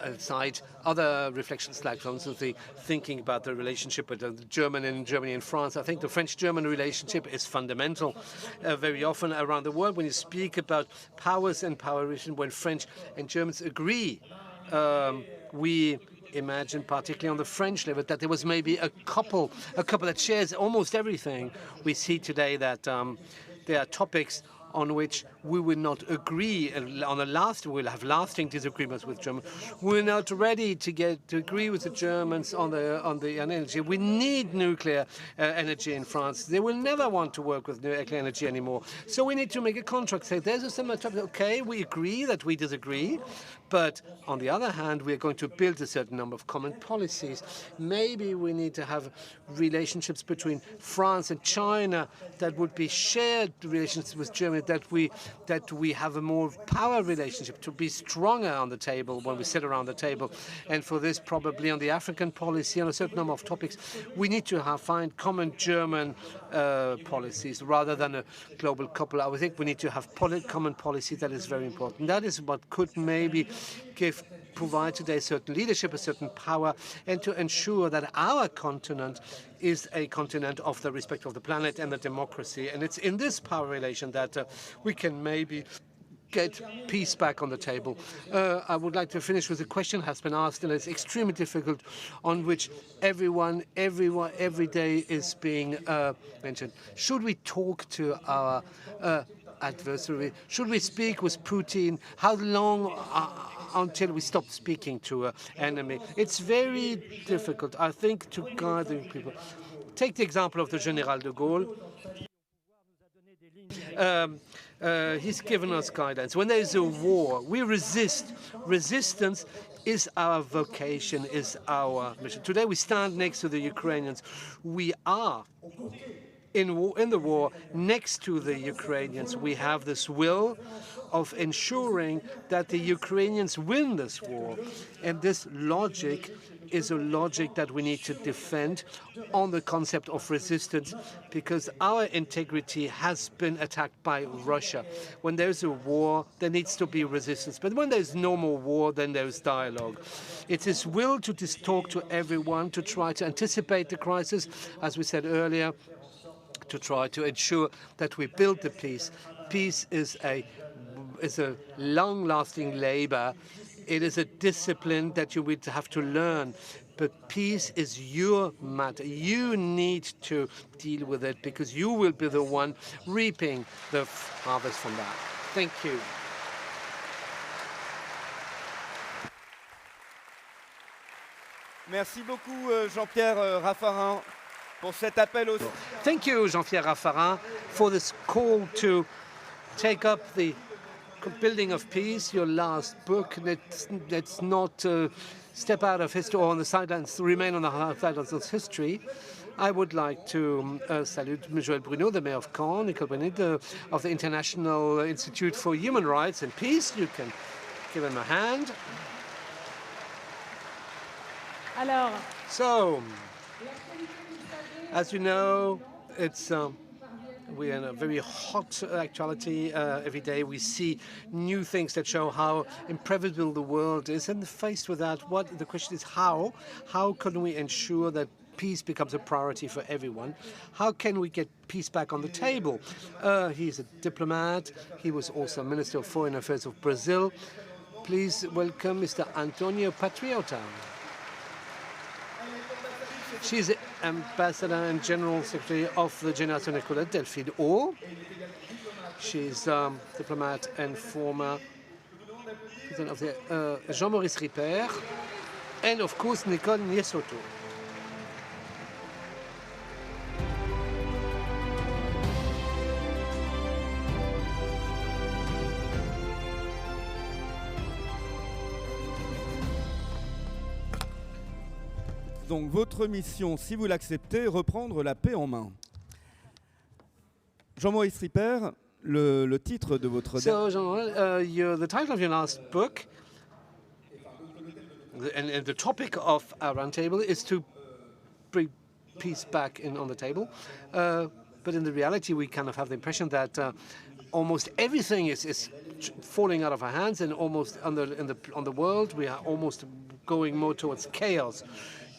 aside other reflections, like, for instance, the thinking about the relationship with Germany and France. I think the French-German relationship is fundamental. Very often around the world, when you speak about powers and power relation, when French and Germans agree we imagine, particularly on the French level, that there was maybe a couple that shares almost everything. We see today that there are topics on which we will not agree. We'll have lasting disagreements with Germany. We're not ready to agree with the Germans on the energy. We need nuclear energy in France. They will never want to work with nuclear energy anymore. So we need to make a contract. Say there's a similar topic. Okay, we agree that we disagree, but on the other hand, we are going to build a certain number of common policies. Maybe we need to have relationships between France and China that would be shared relationships with Germany, that we have a more power relationship, to be stronger on the table when we sit around the table. And for this, probably on the African policy, on a certain number of topics, we need to find common German policies rather than a global couple. I think we need to have common policy. That is very important. That is what could maybe provide today certain leadership, a certain power, and to ensure that our continent is a continent of the respect of the planet and the democracy. And it's in this power relation that we can maybe get peace back on the table. I would like to finish with a question that has been asked, and it's extremely difficult, on which everyone, every day is being mentioned. Should we talk to our adversary? Should we speak with Putin? How long until we stop speaking to an enemy? It's very difficult, I think, to guide the people. Take the example of the General de Gaulle. He's given us guidance. When there is a war, we resist. Resistance is our vocation, is our mission. Today we stand next to the Ukrainians. We are in the war next to the Ukrainians. We have this will of ensuring that the Ukrainians win this war. And this logic is a logic that we need to defend on the concept of resistance, because our integrity has been attacked by Russia. When there's a war, there needs to be resistance. But when there's no more war, then there's dialogue. It is will to talk to everyone, to try to anticipate the crisis, as we said earlier, to try to ensure that we build the peace. Peace is a long-lasting labor. It is a discipline that you would have to learn. But peace is your matter. You need to deal with it, because you will be the one reaping the harvest from that. Thank you. Merci beaucoup, Jean-Pierre Raffarin, pour cet appel aussi. Thank you, Jean-Pierre Raffarin, for this call to take up the building of peace, your last book. Let's not step out of history or on the sidelines, remain on the sidelines of history. I would like to salute Joël Bruno, the mayor of Caen, Nicole Benet of the International Institute for Human Rights and Peace. You can give him a hand. Alors. So, as you know, it's we're in a very hot actuality. Every day we see new things that show how imprevisible the world is. And faced with that, the question is how? How can we ensure that peace becomes a priority for everyone? How can we get peace back on the table? He's a diplomat. He was also Minister of Foreign Affairs of Brazil. Please welcome Mr. Antonio Patriota. She's the Ambassador and General Secretary of the Génération École, Delphine O. She's diplomat and former president of the Jean-Maurice Ripper, and of course Nicole Niesoto. Donc votre mission, si vous l'acceptez, reprendre la paix en main. Jean-Maurice Ripper, le titre de votre... So, the title of your last book, and the topic of our roundtable is to bring peace back on the table. But in the reality, we kind of have the impression that almost everything is falling out of our hands, and almost on the world, we are almost going more towards chaos.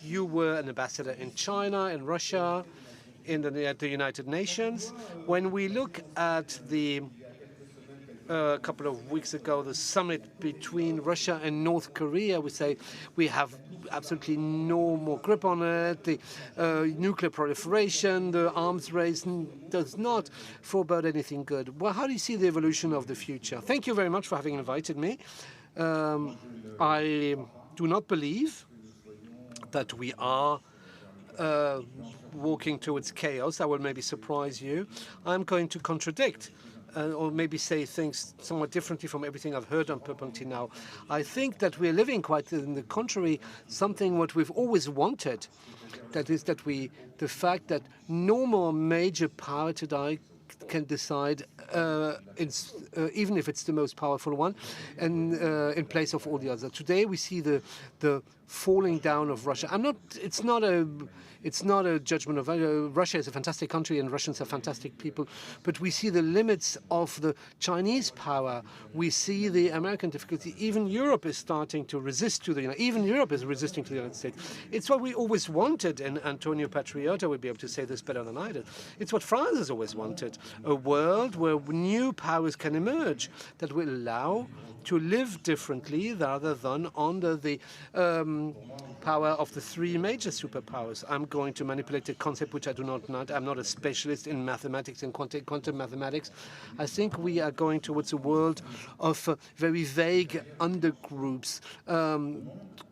You were an ambassador in China, in Russia, at the United Nations. When we look at the a couple of weeks ago, the summit between Russia and North Korea. We say we have absolutely no more grip on it. The nuclear proliferation, the arms race does not forebode anything good. Well, how do you see the evolution of the future? Thank you very much for having invited me. I do not believe that we are walking towards chaos. I will maybe surprise you. I'm going to contradict or maybe say things somewhat differently from everything I've heard up until now. I think that we're living quite in the contrary, something what we've always wanted. That is that the fact that no more major power today can decide, even if it's the most powerful one, and in place of all the others. Today we see the falling down of Russia. It's not a judgment of Russia is a fantastic country and Russians are fantastic people, but we see the limits of the Chinese power. We see the American difficulty. Even Europe is starting to resist to the even Europe is resisting to the United States. It's what we always wanted, and Antonio Patriota would be able to say this better than I did. It's what France has always wanted, a world where new powers can emerge that will allow to live differently rather than under the power of the three major superpowers. I'm going to manipulate a concept which I do not know. I'm not a specialist in mathematics and quantum mathematics. I think we are going towards a world of very vague undergroups,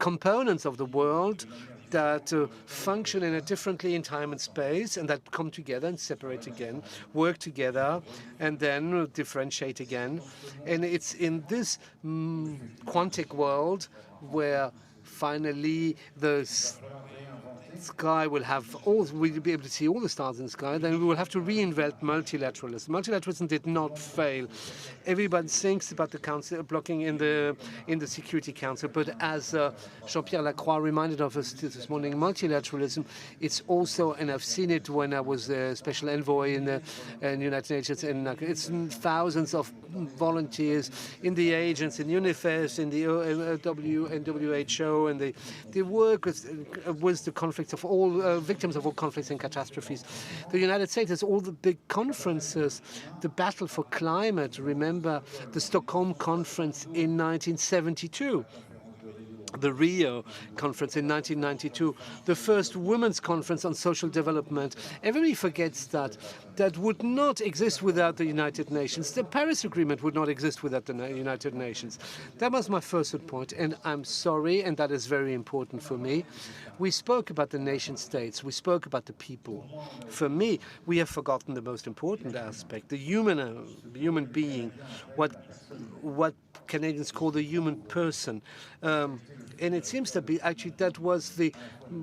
components of the world that function in a differently in time and space, and that come together and separate again, work together, and then differentiate again. And it's in this quantic world where finally the sky will have all, we'll be able to see all the stars in the sky, then we will have to reinvent multilateralism. Multilateralism did not fail. Everybody thinks about the council blocking in the Security Council, but as Jean-Pierre Lacroix reminded of us this morning, multilateralism, it's also, and I've seen it when I was a special envoy in the United Nations, and it's thousands of volunteers in the agents, in UNIFES, in the WHO, and they work with the conflicts of all victims of all conflicts and catastrophes. The United States has all the big conferences, the battle for climate. Remember the Stockholm Conference in 1972. The Rio Conference in 1992, the first Women's Conference on Social Development. Everybody forgets that. That would not exist without the United Nations. The Paris Agreement would not exist without the United Nations. That was my first point, and I'm sorry, and that is very important for me. We spoke about the nation states. We spoke about the people. For me, we have forgotten the most important aspect, the human being, what Canadians call the human person. And it seems to be actually that was the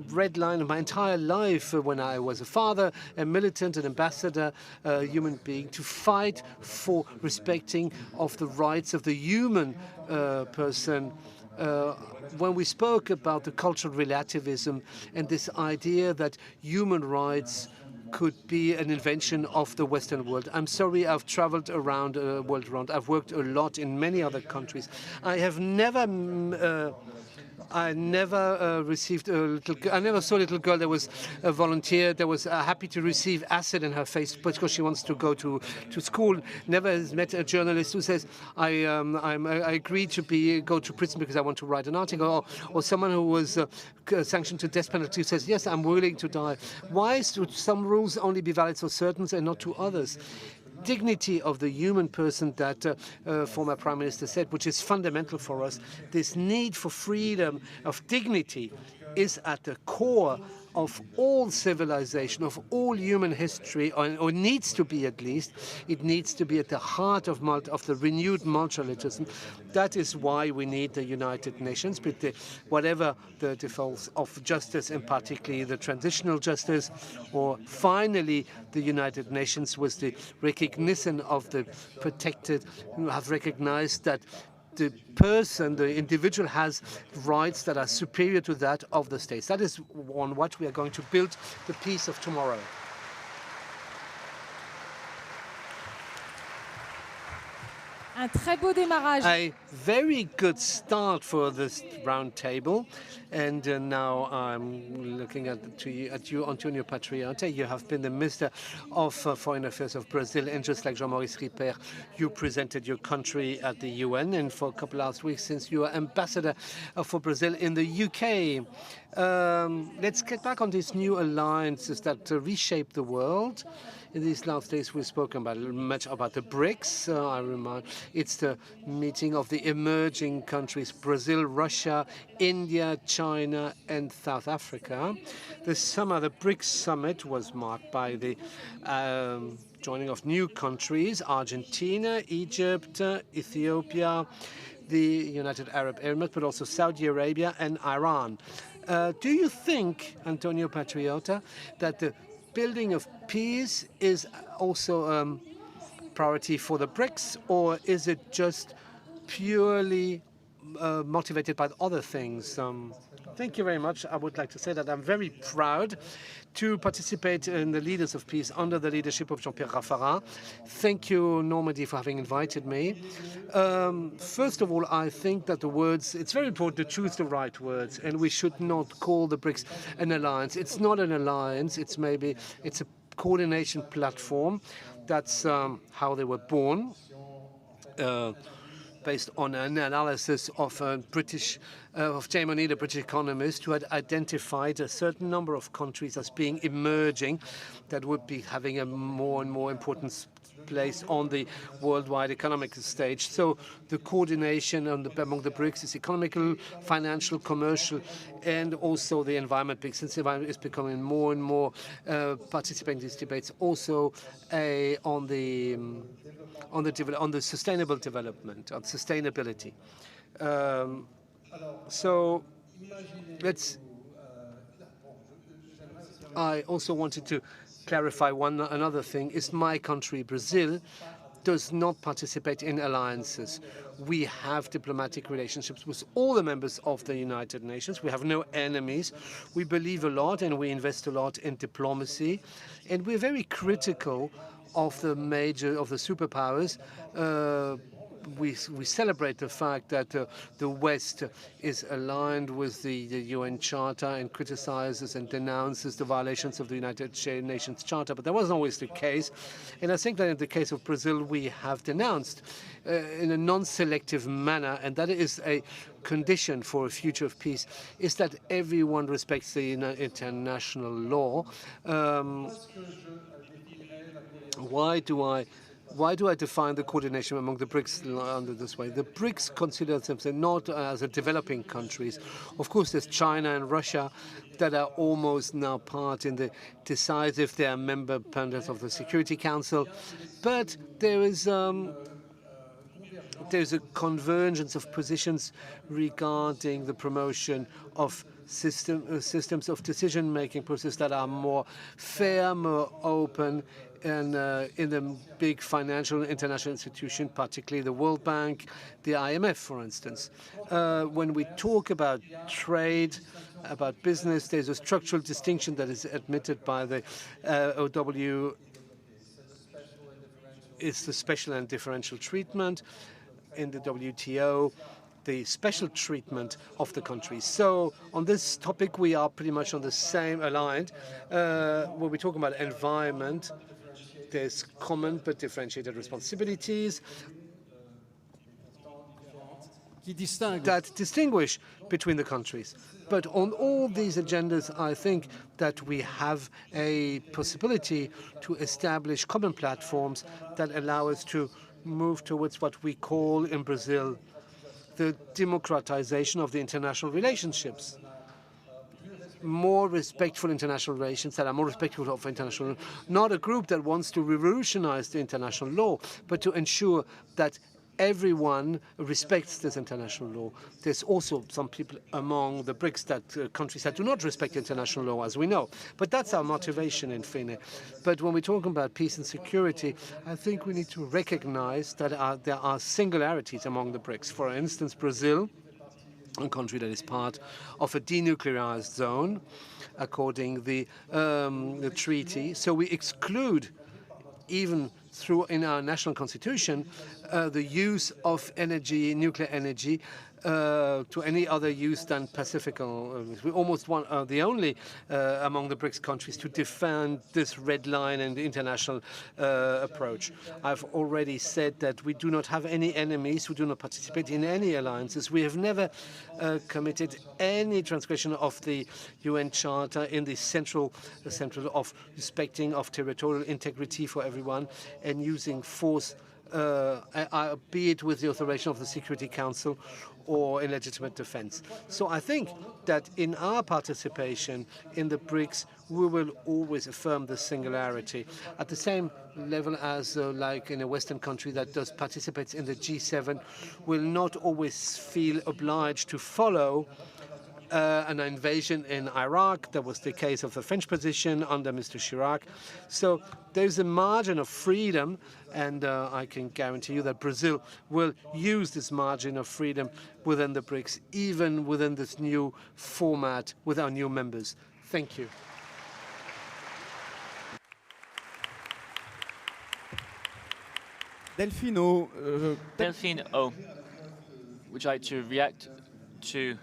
red line of my entire life when I was a father, a militant, an ambassador, a human being, to fight for respecting of the rights of the human person. When we spoke about the cultural relativism and this idea that human rights could be an invention of the Western world. I'm sorry, I've traveled around the world around. I've worked a lot in many other countries. I have never I never received a little. I never saw a little girl that was a volunteer that was happy to receive acid in her face because she wants to go to school. Never has met a journalist who says I agreed to go to prison because I want to write an article, or someone who was sanctioned to death penalty who says yes, I'm willing to die. Why should some rules only be valid for certain and not to others? Dignity of the human person that former Prime Minister said, which is fundamental for us. This need for freedom, of dignity, is at the core of all civilization, of all human history, or needs to be at least. It needs to be at the heart of the renewed multilateralism. That is why we need the United Nations, but whatever the defaults of justice, and particularly the transitional justice, or finally the United Nations was the recognition of the protected, who have recognized that the person, the individual, has rights that are superior to that of the states. That is on what we are going to build the peace of tomorrow. Un très beau démarrage. A very good start for this round table. And now I'm looking at you, Antonio Patriota. You have been the Minister of Foreign Affairs of Brazil, and just like Jean-Maurice Ripper, you presented your country at the UN, and for a couple last weeks since you are ambassador for Brazil in the UK. Let's get back on these new alliances that reshape the world. In these last days, we've spoken much about the BRICS. I remind it's the meeting of the emerging countries: Brazil, Russia, India, China, and South Africa. This summer, the BRICS summit was marked by the joining of new countries: Argentina, Egypt, Ethiopia, the United Arab Emirates, but also Saudi Arabia and Iran. Do you think, Antonio Patriota, that the building of peace is also a priority for the BRICS, or is it just purely motivated by other things? Thank you very much. I would like to say that I'm very proud to participate in the Leaders of Peace under the leadership of Jean-Pierre Raffarin. Thank you, Normandy, for having invited me. First of all, I think that the words, it's very important to choose the right words, and we should not call the BRICS an alliance. It's not an alliance. It's a coordination platform. That's how they were born. Based on an analysis of Jay Money, the British economist, who had identified a certain number of countries as being emerging that would be having a more and more important place on the worldwide economic stage. So the coordination among the BRICS is economical, financial, commercial, and also the environment, because since the environment is becoming more and more participating in these debates, also on the sustainable development, on sustainability. So I also wanted to clarify another thing. Is my country, Brazil, does not participate in alliances. We have diplomatic relationships with all the members of the United Nations. We have no enemies. We believe a lot and we invest a lot in diplomacy. And we're very critical of the superpowers. We celebrate the fact that the West is aligned with the UN Charter and criticizes and denounces the violations of the United Nations Charter, but that wasn't always the case. And I think that in the case of Brazil, we have denounced in a non-selective manner, and that is a condition for a future of peace, is that everyone respects the international law. Why do I define the coordination among the BRICS under this way? The BRICS consider themselves not as developing countries. Of course, there's China and Russia that are almost now part in the decisive. They are member members of the Security Council, but there's a convergence of positions regarding the promotion of systems of decision-making process that are more fair, more open, and in the big financial international institution, particularly the World Bank, the IMF, for instance. When we talk about trade, about business, there's a structural distinction that is admitted by the OW. It's the special and differential treatment. In the WTO, the special treatment of the countries. So on this topic, we are pretty much on the same aligned. When we talk about environment, there's common but differentiated responsibilities that distinguish between the countries. But on all these agendas, I think that we have a possibility to establish common platforms that allow us to move towards what we call in Brazil the democratization of the international relationships. More respectful international relations that are more respectful of international law. Not a group that wants to revolutionize the international law, but to ensure that everyone respects this international law. There's also some people among the BRICS that countries that do not respect international law, as we know. But that's our motivation in FINE. But when we're talking about peace and security, I think we need to recognize that there are singularities among the BRICS. For instance, Brazil, a country that is part of a denuclearized zone, according to the treaty. So we exclude even through in our national constitution the use of energy, nuclear energy, to any other use than pacifical. We almost the only among the BRICS countries to defend this red line and the international approach. I've already said that we do not have any enemies. We do not participate in any alliances. We have never committed any transgression of the UN Charter in the central of respecting of territorial integrity for everyone and using force, be it with the authorization of the Security Council or in legitimate defense. So I think that in our participation in the BRICS, we will always affirm the singularity at the same level as like in a Western country that does participates in the G7 will not always feel obliged to follow an invasion in Iraq. That was the case of the French position under Mr. Chirac. So there's a margin of freedom, and I can guarantee you that Brazil will use this margin of freedom within the BRICS, even within this new format with our new members. Thank you. Delphine O. Delphine O. Would you like to react to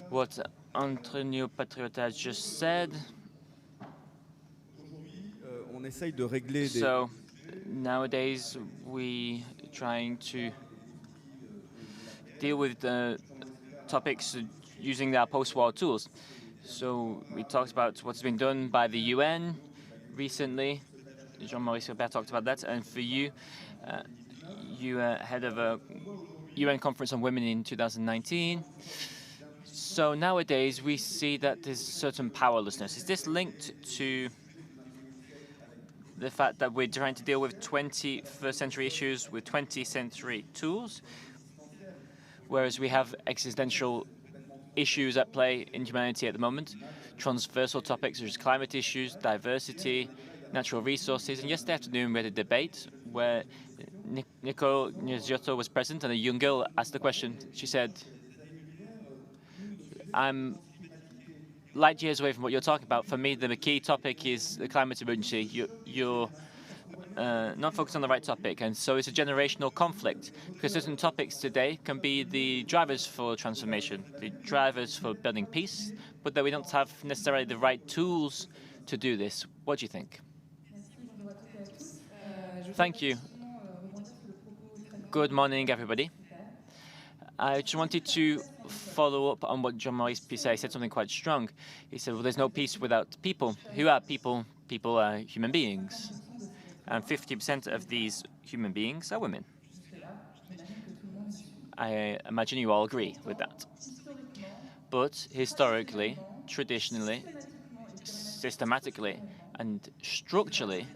what Antonio Patriota has just said? So nowadays we trying to deal with the topics using our post-war tools. So we talked about what's been done by the UN recently. Jean-Maurice Robert talked about that, and for you, you are head of a UN conference on women in 2019. So nowadays we see that there's certain powerlessness. Is this linked to the fact that we're trying to deal with 21st century issues with 20th century tools, whereas we have existential issues at play in humanity at the moment, transversal topics such as climate issues, diversity, natural resources? And yesterday afternoon we had a debate where Nicole Giotto was present, and a young girl asked the question. She said, I'm light years away from what you're talking about. For me, the key topic is the climate emergency. You're not focused on the right topic, and so it's a generational conflict, because certain topics today can be the drivers for transformation, the drivers for building peace, but that we don't have necessarily the right tools to do this. What do you think? Thank you. Good morning, everybody. I just wanted to follow up on what Jean-Maurice Pisset said, something quite strong. He said, well, there's no peace without people. Who are people? People are human beings. And 50% of these human beings are women. I imagine you all agree with that. But historically, traditionally, systematically, and structurally,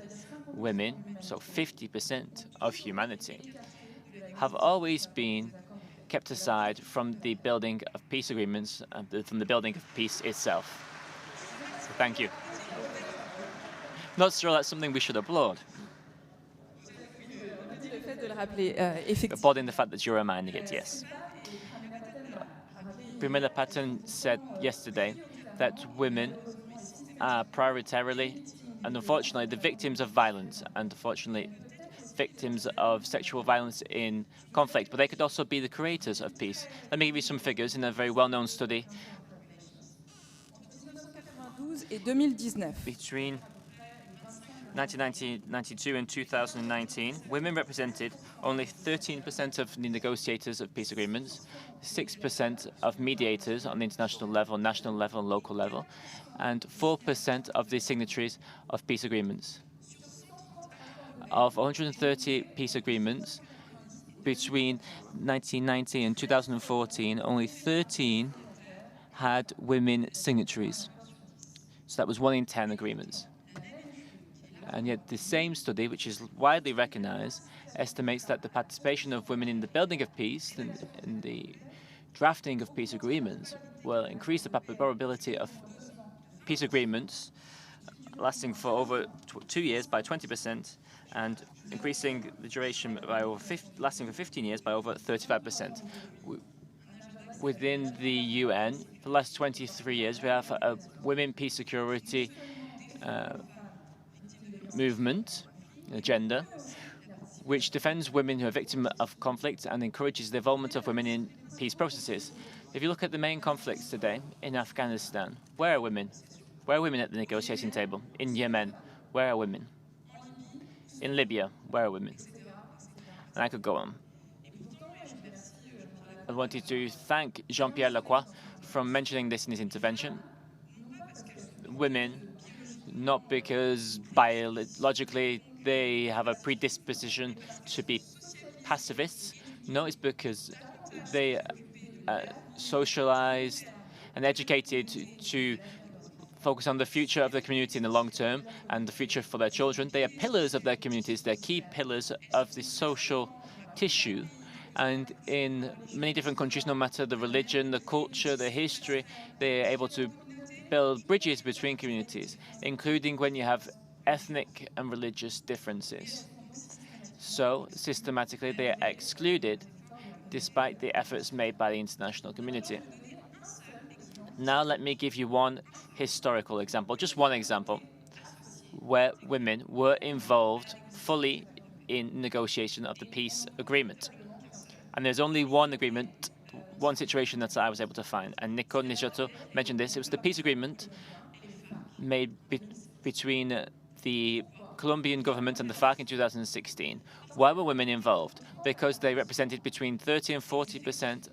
women, so 50% of humanity, have always been kept aside from the building of peace agreements, from the building of peace itself. So thank you. Not sure that's something we should applaud. Applauding the fact that you're reminding it, yes. Pamela Patton said yesterday that women are prioritarily and unfortunately the victims of violence, and unfortunately victims of sexual violence in conflict, but they could also be the creators of peace. Let me give you some figures in a very well-known study. Between 1992 and 2019, women represented only 13% of the negotiators of peace agreements, 6% of mediators on the international level, national level, and local level, and 4% of the signatories of peace agreements. Of 130 peace agreements between 1990 and 2014, only 13 had women signatories. So that was 1 in 10 agreements. And yet the same study, which is widely recognized, estimates that the participation of women in the building of peace and in the drafting of peace agreements will increase the probability of peace agreements lasting for over 2 years by 20%, and increasing the duration by lasting for 15 years by over 35%. Within the UN, for the last 23 years, we have a women, peace, security movement, agenda, which defends women who are victims of conflict and encourages the involvement of women in peace processes. If you look at the main conflicts today in Afghanistan, where are women? Where are women at the negotiating table? In Yemen, where are women? In Libya, where are women? And I could go on. I wanted to thank Jean-Pierre Lacroix for mentioning this in his intervention. Women, not because biologically they have a predisposition to be pacifists. No, it's because they are socialized and educated to focus on the future of the community in the long term and the future for their children. They are pillars of their communities. They're key pillars of the social tissue. And in many different countries, no matter the religion, the culture, the history, they're able to build bridges between communities, including when you have ethnic and religious differences. So, systematically, they are excluded despite the efforts made by the international community. Now let me give you one historical example, just one example, where women were involved fully in negotiation of the peace agreement. And there's only one agreement, one situation that I was able to find, and Nico Nijoto mentioned this. It was the peace agreement made between the Colombian government and the FARC in 2016. Why were women involved? Because they represented between 30 and 40%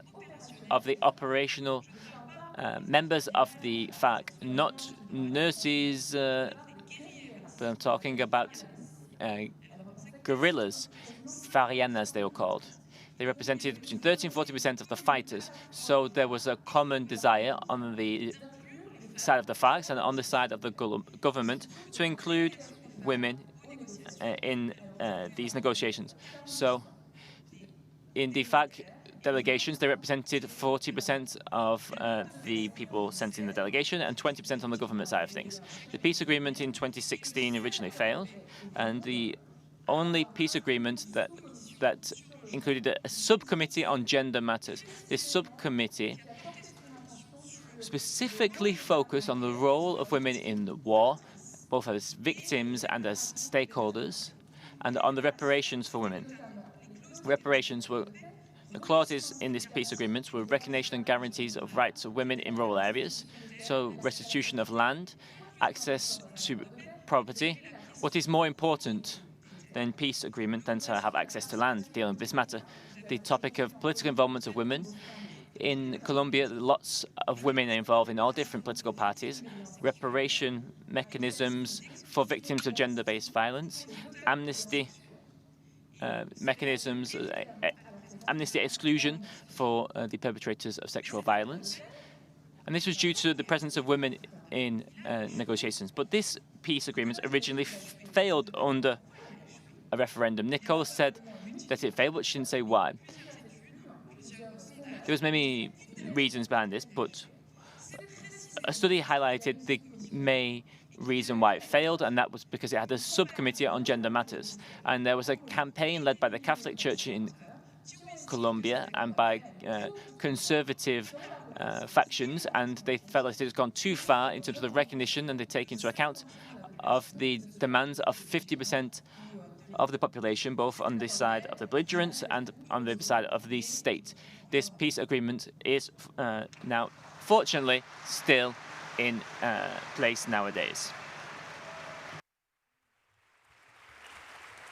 of the operational members of the FARC, not nurses, but I'm talking about guerrillas, Farianas they were called. They represented between 30 and 40% of the fighters. So there was a common desire on the side of the FARC and on the side of the government to include women in these negotiations. So in the FARC delegations, they represented 40% of the people sent in the delegation and 20% on the government side of things. The peace agreement in 2016 originally failed, and the only peace agreement that included a subcommittee on gender matters. This subcommittee specifically focused on the role of women in the war, both as victims and as stakeholders, and on the reparations for women. Reparations were the clauses in this peace agreement were recognition and guarantees of rights of women in rural areas, so restitution of land, access to property. What is more important than peace agreement than to have access to land dealing with this matter? The topic of political involvement of women. In Colombia, lots of women are involved in all different political parties, reparation mechanisms for victims of gender-based violence, amnesty mechanisms, amnesty exclusion for the perpetrators of sexual violence. And this was due to the presence of women in negotiations. But this peace agreement originally failed under a referendum. Nicole said that it failed, but she didn't say why. There was many reasons behind this, but a study highlighted the main reason why it failed, and that was because it had a subcommittee on gender matters. And there was a campaign led by the Catholic Church in Colombia and by conservative factions, and they felt like it had gone too far in terms of the recognition, and they take into account of the demands of 50% of the population, both on this side of the belligerents and on the side of the state. This peace agreement is now, fortunately, still in place nowadays.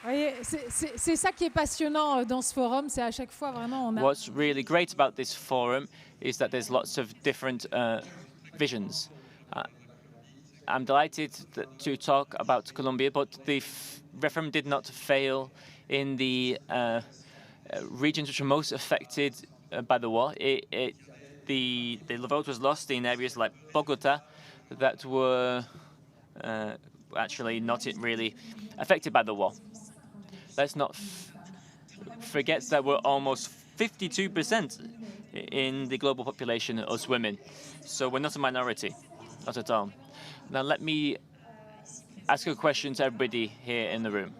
Voyez, c'est ça qui est passionnant dans ce forum, c'est à chaque fois vraiment on a. What's really great about this forum is that there's lots of different visions. I'm delighted to talk about Colombia, but the referendum did not fail in the regions which were most affected by the war. The vote was lost in areas like Bogota that were actually not really affected by the war. Let's not forget that we're almost 52% in the global population as women. So we're not a minority, not at all. Now let me ask a question to everybody here in the room.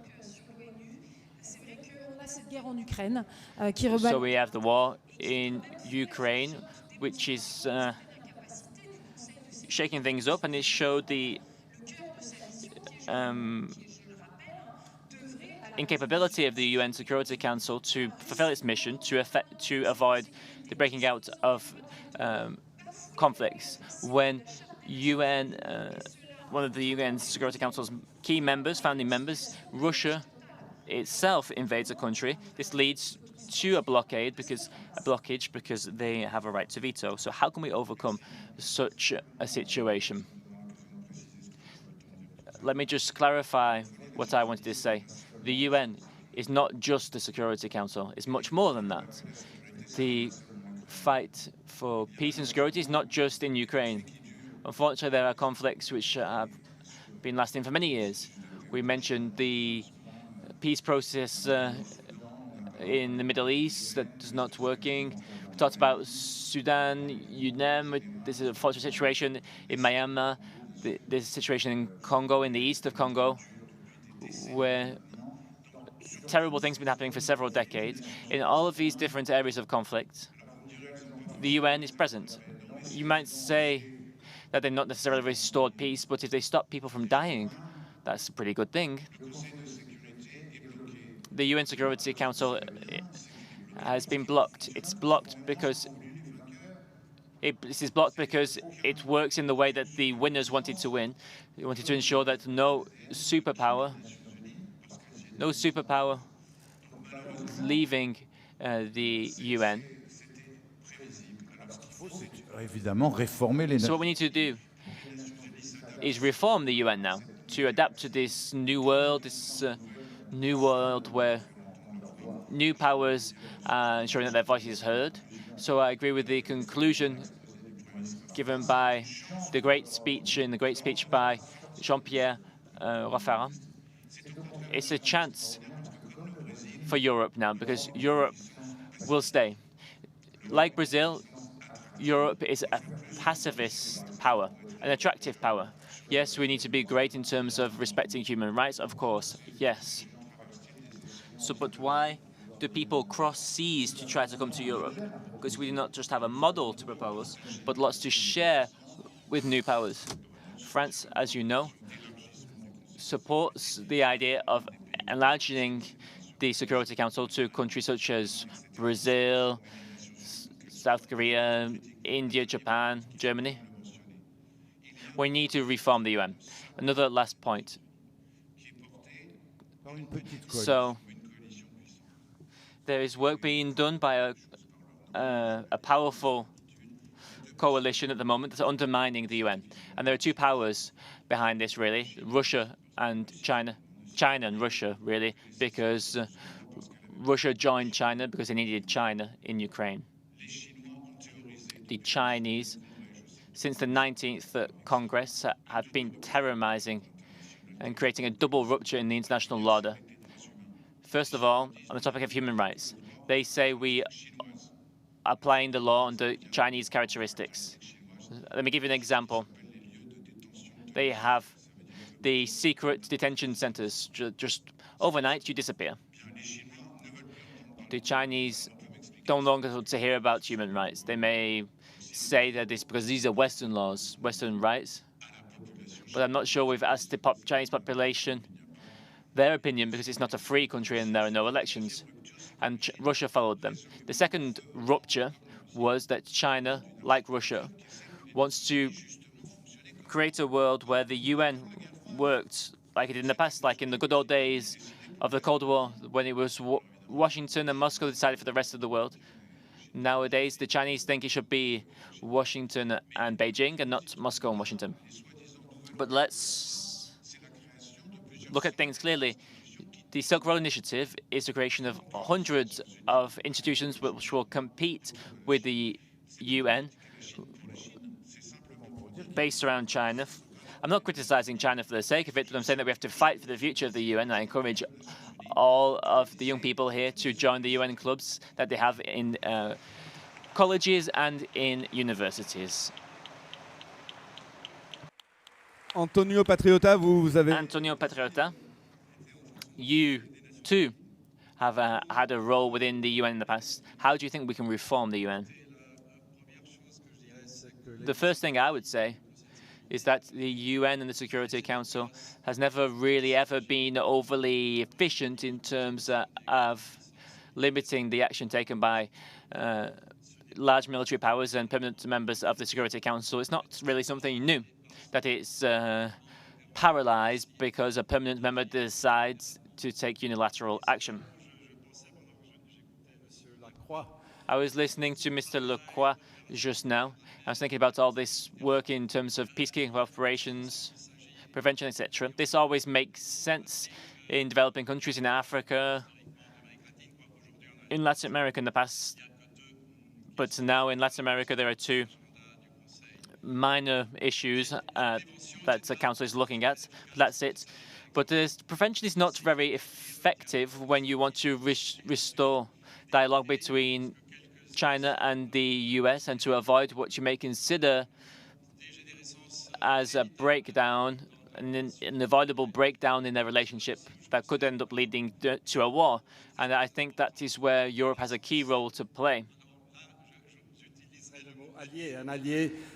So we have the war in Ukraine, which is shaking things up, and it showed the incapability of the UN Security Council to fulfill its mission to avoid the breaking out of conflicts. When one of the UN Security Council's key members, founding members, Russia itself invades a country, this leads to a blockage because they have a right to veto. So how can we overcome such a situation? Let me just clarify what I wanted to say. The UN is not just the Security Council. It's much more than that. The fight for peace and security is not just in Ukraine. Unfortunately, there are conflicts which have been lasting for many years. We mentioned the peace process in the Middle East that is not working. We talked about Sudan, UNEM. This is a unfortunate situation in Myanmar. There's a situation in Congo, in the east of Congo, where terrible things have been happening for several decades. In all of these different areas of conflict, the UN is present. You might say that they've not necessarily restored peace, but if they stop people from dying, that's a pretty good thing. The UN Security Council has been blocked. It's blocked because this is blocked because it works in the way that the winners wanted to win. They wanted to ensure that no superpower is leaving the UN. So what we need to do is reform the UN now to adapt to this new world where new powers are ensuring that their voice is heard. So I agree with the conclusion given by the great speech by Jean-Pierre Raffarin. It's a chance for Europe now because Europe will stay. Like Brazil, Europe is a pacifist power, an attractive power. Yes, we need to be great in terms of respecting human rights, of course, yes. So, but why do people cross seas to try to come to Europe? Because we do not just have a model to propose, but lots to share with new powers. France, as you know, supports the idea of enlarging the Security Council to countries such as Brazil, South Korea, India, Japan, Germany. We need to reform the UN. Another last point. So there is work being done by a powerful coalition at the moment that's undermining the UN. And there are two powers behind this, really, Russia and China. China and Russia, really, because Russia joined China because they needed China in Ukraine. The Chinese, since the 19th Congress, have been terrorizing and creating a double rupture in the international order. First of all, on the topic of human rights, they say we are applying the law under Chinese characteristics. Let me give you an example. They have the secret detention centers. Just overnight, you disappear. The Chinese don't longer want to hear about human rights. They may say that it's because these are Western laws, Western rights. But I'm not sure we've asked the Chinese population their opinion because it's not a free country and there are no elections. And Russia followed them. The second rupture was that China, like Russia, wants to create a world where the UN worked like it did in the past, like in the good old days of the Cold War, when it was Washington and Moscow decided for the rest of the world. Nowadays, the Chinese think it should be Washington and Beijing and not Moscow and Washington. But let's look at things clearly. The Silk Road Initiative is the creation of hundreds of institutions which will compete with the UN based around China. I'm not criticizing China for the sake of it, but I'm saying that we have to fight for the future of the UN. I encourage all of the young people here to join the UN clubs that they have in colleges and in universities. Antonio Patriota, vous avez... Antonio Patriota, you too have had a role within the UN in the past. How do you think we can reform the UN? The first thing I would say is that the UN and the Security Council has never really ever been overly efficient in terms of limiting the action taken by large military powers and permanent members of the Security Council. It's not really something new, that it's paralyzed because a permanent member decides to take unilateral action. I was listening to Mr. Lacroix just now. I was thinking about all this work in terms of peacekeeping operations, prevention, etc. This always makes sense in developing countries in Africa, in Latin America in the past. But now in Latin America, there are two minor issues that the Council is looking at. But that's it. But prevention is not very effective when you want to restore dialogue between China and the US, and to avoid what you may consider as a breakdown, an avoidable breakdown in their relationship that could end up leading to a war. And I think that is where Europe has a key role to play.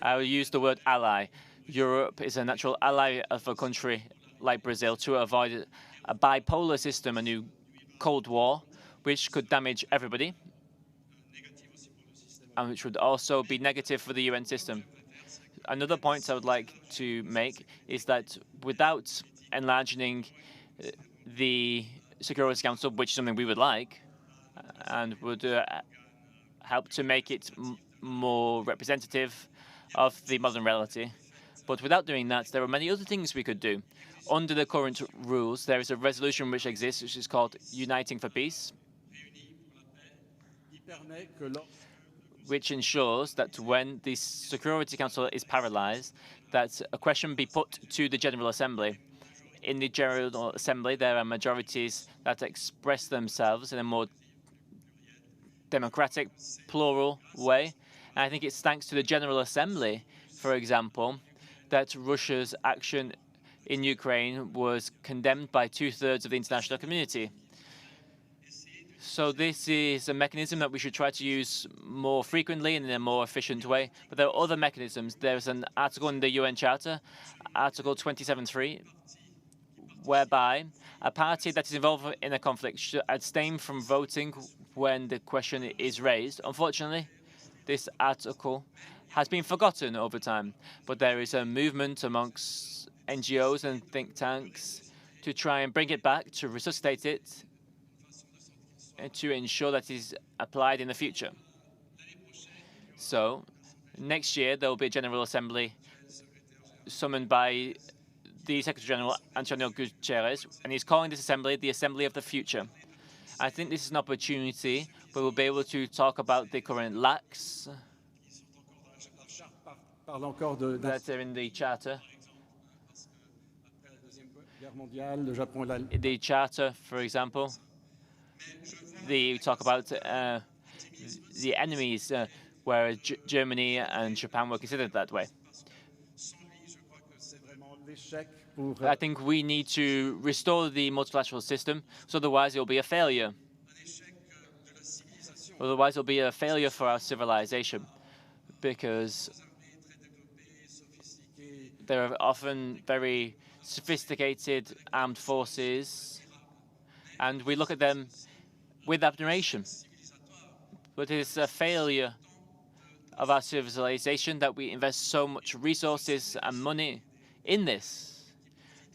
I will use the word ally. Europe is a natural ally of a country like Brazil to avoid a bipolar system, a new Cold War, which could damage everybody, and which would also be negative for the UN system. Another point I would like to make is that without enlarging the Security Council, which is something we would like, and would help to make it more representative of the modern reality, but without doing that, there are many other things we could do. Under the current rules, there is a resolution which exists, which is called Uniting for Peace, which ensures that when the Security Council is paralyzed, that a question be put to the General Assembly. In the General Assembly, there are majorities that express themselves in a more democratic, plural way. And I think it's thanks to the General Assembly, for example, that Russia's action in Ukraine was condemned by 2/3 of the international community. So this is a mechanism that we should try to use more frequently and in a more efficient way. But there are other mechanisms. There's an article in the UN Charter, Article 27.3, whereby a party that is involved in a conflict should abstain from voting when the question is raised. Unfortunately, this article has been forgotten over time. But there is a movement amongst NGOs and think tanks to try and bring it back, to resuscitate it, and to ensure that it is applied in the future. So next year, there will be a General Assembly summoned by the Secretary-General, Antonio Guterres, and he's calling this assembly the Assembly of the Future. I think this is an opportunity where we'll be able to talk about the current lacks that are in the Charter. The Charter, for example, they talk about the enemies, where Germany and Japan were considered that way. I think we need to restore the multilateral system, so otherwise it will be a failure. Otherwise it will be a failure for our civilization, because there are often very sophisticated armed forces, and we look at them with admiration. But it is a failure of our civilization that we invest so much resources and money in this.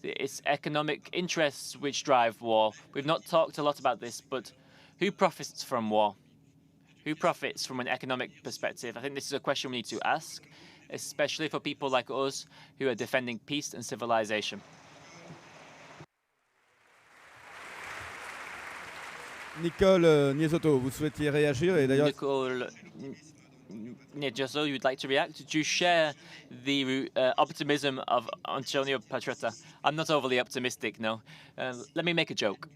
It's economic interests which drive war. We've not talked a lot about this, but who profits from war? Who profits from an economic perspective? I think this is a question we need to ask, especially for people like us who are defending peace and civilization. Nicole Niesotto, vous souhaitiez réagir, et d'ailleurs. Nicole Niesotto, you'd like to react? Do you share the optimism of Antonio Patriota? I'm not overly optimistic, no. Let me make a joke.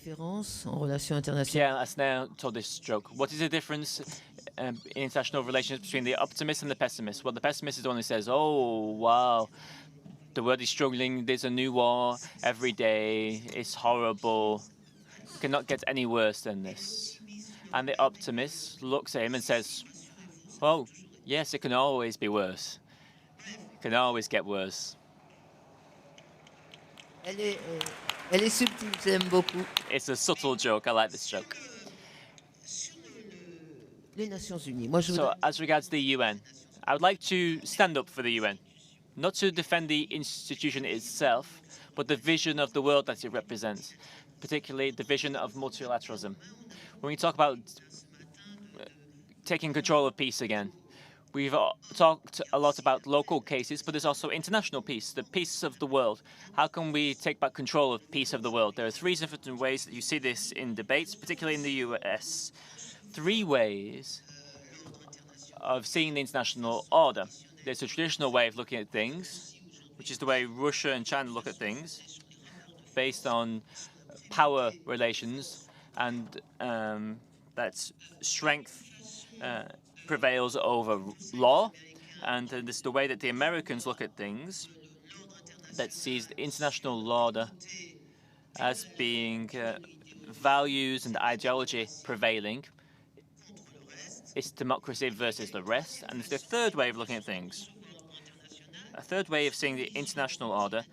Pierre Asner told this joke. What is the difference in international relations between the optimist and the pessimist? Well, the pessimist is the one who says, oh, wow, the world is struggling, there's a new war every day, it's horrible, it cannot get any worse than this. And the optimist looks at him and says, oh, Yes, it can always be worse. It can always get worse. Elle est subtile, j'aime beaucoup. It's a subtle joke. I like this joke. Les Nations Unies. Moi, je So, as regards the UN, I would like to stand up for the UN, not to defend the institution itself, but the vision of the world that it represents, particularly the vision of multilateralism. When we talk about taking control of peace again, we've talked a lot about local cases, but there's also international peace, the peace of the world. How can we take back control of peace of the world? There are three different ways that you see this in debates, particularly in the US. Three ways of seeing the international order. There's a traditional way of looking at things, which is the way Russia and China look at things, based on power relations, and that strength prevails over law. And this is the way that the Americans look at things, that sees the international order as being values and ideology prevailing. It's democracy versus the rest. And it's the third way of looking at things. A third way of seeing the international order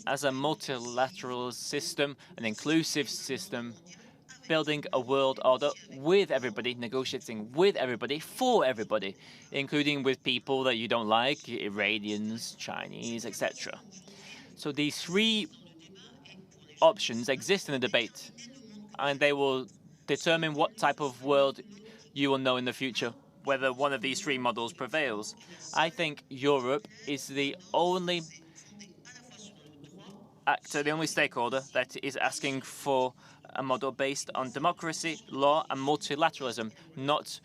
as a multilateral system, an inclusive system, building a world order with everybody, negotiating with everybody, for everybody, including with people that you don't like, Iranians, Chinese, etc. So these three options exist in the debate, and they will determine what type of world you will know in the future, whether one of these three models prevails. I think Europe is the only actor, the only stakeholder that is asking for a model based on democracy, law, and multilateralism, not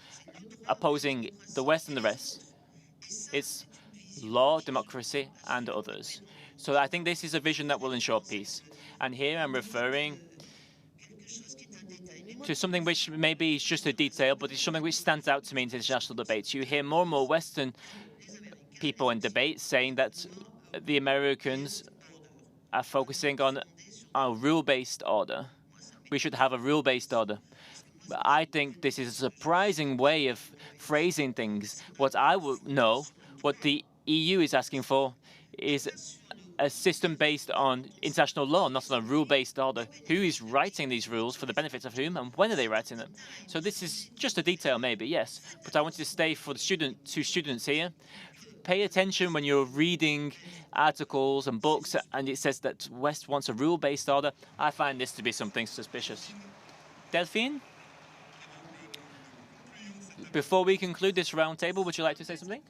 opposing the West and the rest. It's law, democracy, and others. So I think this is a vision that will ensure peace. And here I'm referring to something which maybe is just a detail, but it's something which stands out to me in international debates. You hear more and more Western people in debates saying that the Americans are focusing on a rule-based order. We should have a rule-based order. But I think this is a surprising way of phrasing things. What I would know, what the EU is asking for, is a system based on international law, not on a rule-based order. Who is writing these rules, for the benefit of whom, and when are they writing them? So this is just a detail, maybe, yes. But I wanted to stay for the students here. Pay attention when you're reading articles and books, and it says that West wants a rule-based order. I find this to be something suspicious. Delphine? Before we conclude this roundtable, would you like to say something?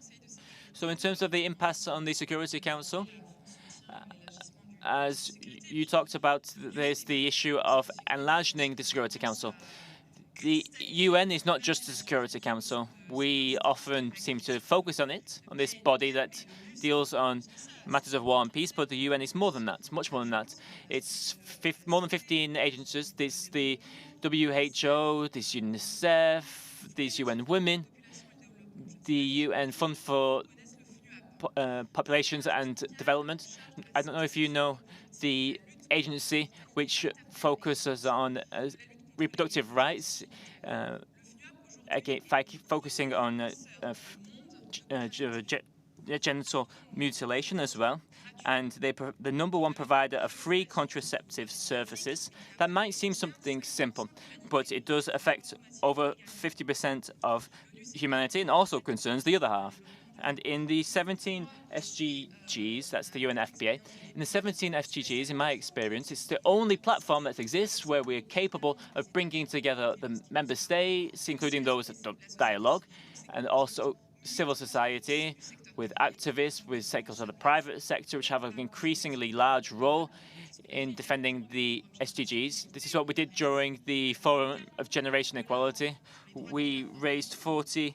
So in terms of the impasse on the Security Council, as you talked about, there's the issue of enlarging the Security Council. The UN is not just the Security Council. We often seem to focus on it, on this body that deals on matters of war and peace, but the UN is more than that, much more than that. It's more than 15 agencies. There's the WHO, there's UNICEF, there's UN Women, the UN Fund for Populations and Development. I don't know if you know the agency which focuses on reproductive rights, again, focusing on genital mutilation as well. And they're the #1 provider of free contraceptive services. That might seem something simple, but it does affect over 50% of humanity and also concerns the other half. And in the 17 SDGs, that's the UNFPA, in the 17 SDGs, in my experience, it's the only platform that exists where we're capable of bringing together the member states, including those that don't dialogue, and also civil society, with activists, with sectors of the private sector, which have an increasingly large role in defending the SDGs. This is what we did during the Forum of Generation Equality. We raised $40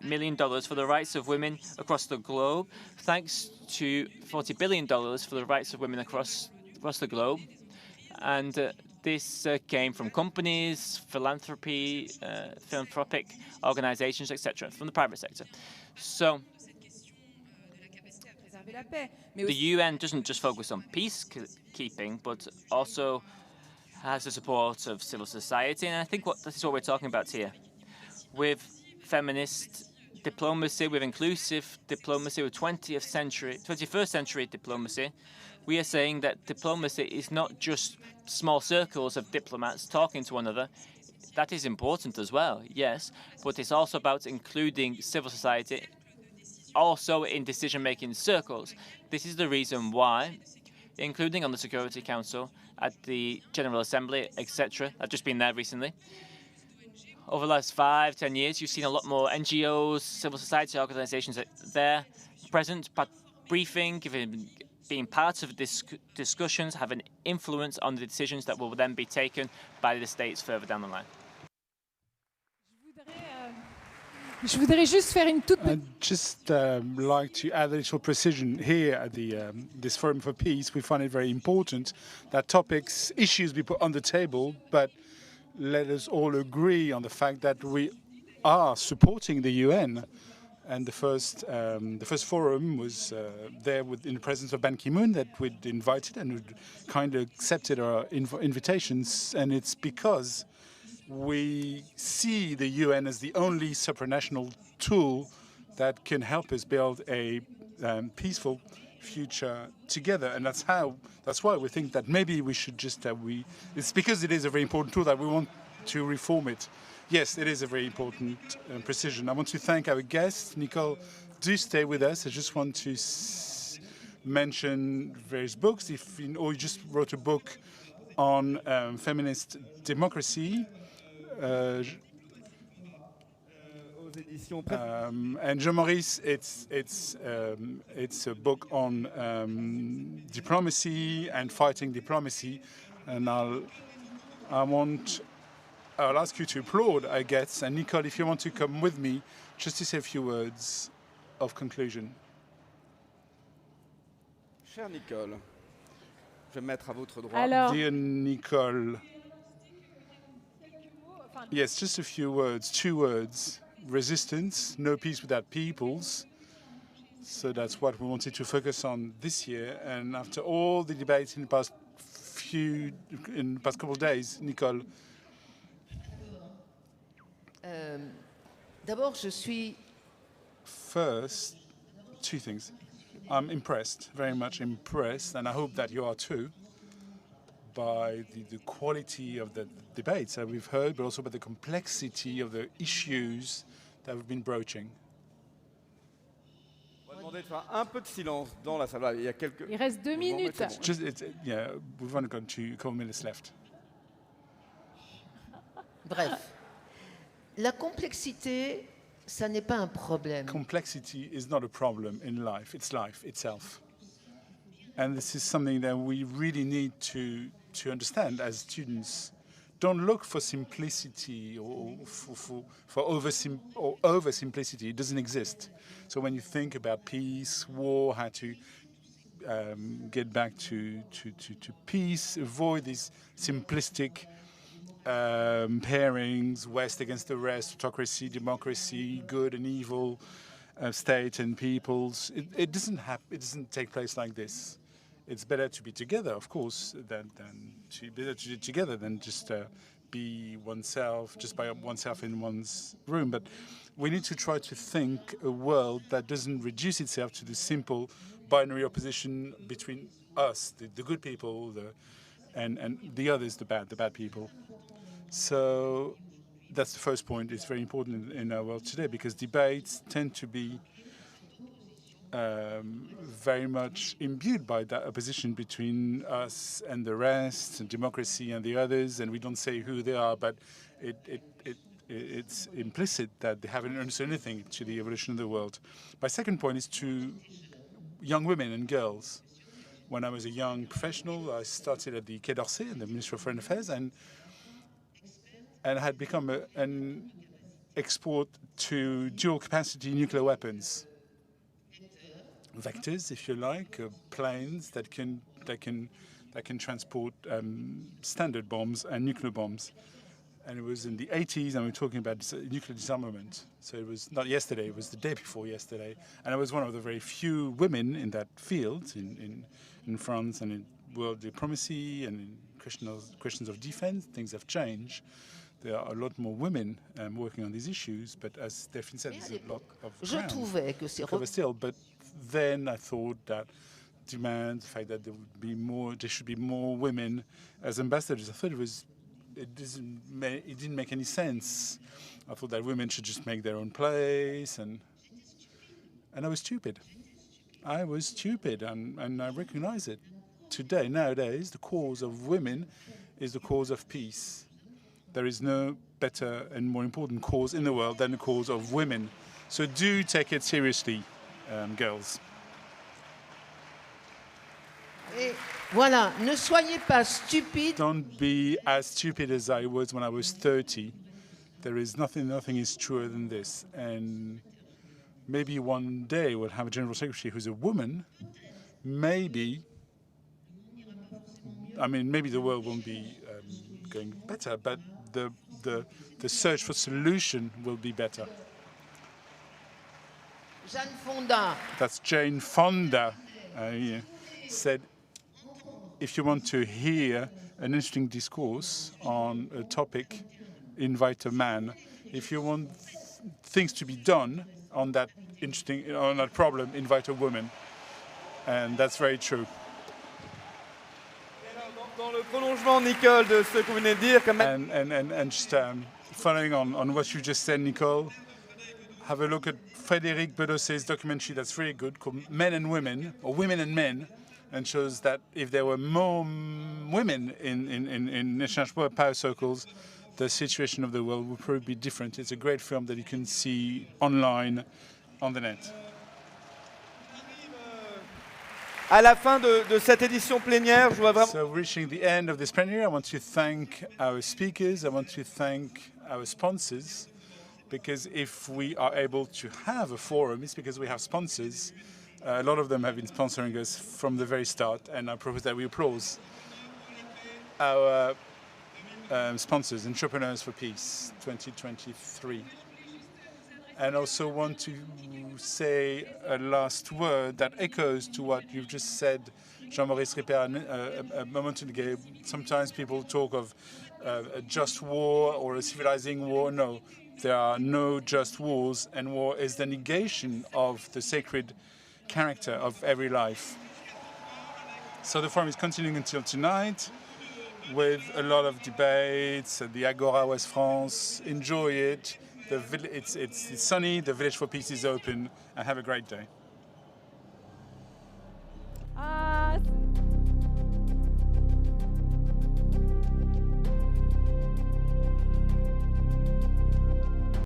million for the rights of women across the globe, thanks to $40 billion for the rights of women across the globe. And this came from companies, philanthropic organizations, etc., from the private sector. So the UN doesn't just focus on peacekeeping, but also has the support of civil society. And I think this is what we're talking about here. With feminist diplomacy, with inclusive diplomacy, with 21st century diplomacy, we are saying that diplomacy is not just small circles of diplomats talking to one another. That is important as well, yes, but it's also about including civil society also in decision-making circles. This is the reason why, including on the Security Council, at the General Assembly, etc. I've just been there recently. Over the last 5-10 years, you've seen a lot more NGOs, civil society organizations there present, briefing, being part of discussions, have an influence on the decisions that will then be taken by the states further down the line. Je voudrais juste faire une toute I'd just like to add a little precision here at this Forum for Peace. We find it very important that issues be put on the table, but let us all agree on the fact that we are supporting the UN. And the first forum was there in the presence of Ban Ki-moon that we'd invited and who'd kind of accepted our invitations. And it's because we see the UN as the only supranational tool that can help us build a peaceful future together, and that's why we think that maybe we should just it's because it is a very important tool that we want to reform it. Yes, it is a very important precision. I want to thank our guests. Nicole, do stay with us. I just want to mention various books. You just wrote a book on feminist democracy. And Jean-Maurice, it's a book on diplomacy and fighting diplomacy, and I'll ask you to applaud, I guess. And Nicole, if you want to come with me, just to say a few words of conclusion. Chère Nicole, je vais me mettre à votre droit. Alors, dear Nicole, yes, just a few words, 2 words. Resistance, no peace without peoples. So that's what we wanted to focus on this year. And after all the debates in the past couple of days, Nicole. D'abord, je suis. First, 2 things. I'm impressed, very much impressed, and I hope that you are too, by the quality of the debates that we've heard, but also by the complexity of the issues that we've been broaching. On va demander de faire un peu de silence dans la salle. Il reste 2 minutes. We've only got a couple minutes left. Bref, la complexité, ça n'est pas un problème. Complexity is not a problem in life. It's life itself. And this is something that we really need to understand as students. Don't look for simplicity or for oversimplicity. It doesn't exist. So when you think about peace, war, how to get back to peace, avoid these simplistic pairings, West against the rest, autocracy, democracy, good and evil, state and peoples. It doesn't take place like this. It's better to be together, of course, than just be oneself, just by oneself in one's room. But we need to try to think a world that doesn't reduce itself to the simple binary opposition between us, the good people, and the others, the bad people. So that's the first point. It's very important in our world today because debates tend to be very much imbued by that opposition between us and the rest, and democracy and the others, and we don't say who they are, but it's implicit that they haven't understood anything to the evolution of the world. My second point is to young women and girls. When I was a young professional, I started at the Quai d'Orsay, in the Ministry of Foreign Affairs, and had become an export to dual-capacity nuclear weapons. Vectors, if you like, planes that can transport standard bombs and nuclear bombs. And it was in the 80s, and we were talking about nuclear disarmament. So it was not yesterday; it was the day before yesterday. And I was one of the very few women in that field in France and in world diplomacy and in questions of defense. Things have changed. there are a lot more women working on these issues, but as Delphine said, there's a lot of ground. Still, but then I thought that the fact that there should be more women as ambassadors. I thought it didn't make any sense. I thought that women should just make their own place, and I was stupid. I was stupid, and I recognize it. Nowadays, the cause of women is the cause of peace. There is no better and more important cause in the world than the cause of women. So do take it seriously, girls. Et voilà, ne soyez pas stupide. Don't be as stupid as I was when I was 30. There is nothing is truer than this. And maybe one day we'll have a General Secretary who's a woman. Maybe the world won't be going better, but the search for solution will be better. Jane Fonda. That's Jane Fonda said, if you want to hear an interesting discourse on a topic, invite a man. If you want things to be done on that problem, invite a woman. And that's very true. Dans le prolongement, Nicole, de ce que vous venez de dire, and just following on what you just said, Nicole, have a look at Frédéric Bedosset's documentary that's really good, called Men and Women, or Women and Men, and shows that if there were more women in national power circles, the situation of the world would probably be different. It's a great film that you can see online on the net. À la fin de cette édition plénière, je voudrais vraiment... So reaching the end of this plenary, I want to thank our speakers, I want to thank our sponsors, because if we are able to have a forum, it's because we have sponsors. A lot of them have been sponsoring us from the very start, and I propose that we applaud our sponsors, Entrepreneurs for Peace 2023. And also want to say a last word that echoes to what you've just said, Jean-Maurice Ripert, a moment ago. Sometimes people talk of a just war or a civilizing war. No, there are no just wars, and war is the negation of the sacred character of every life. So the forum is continuing until tonight with a lot of debates at the Agora West France. Enjoy it. It's sunny, the Village for Peace is open, and have a great day.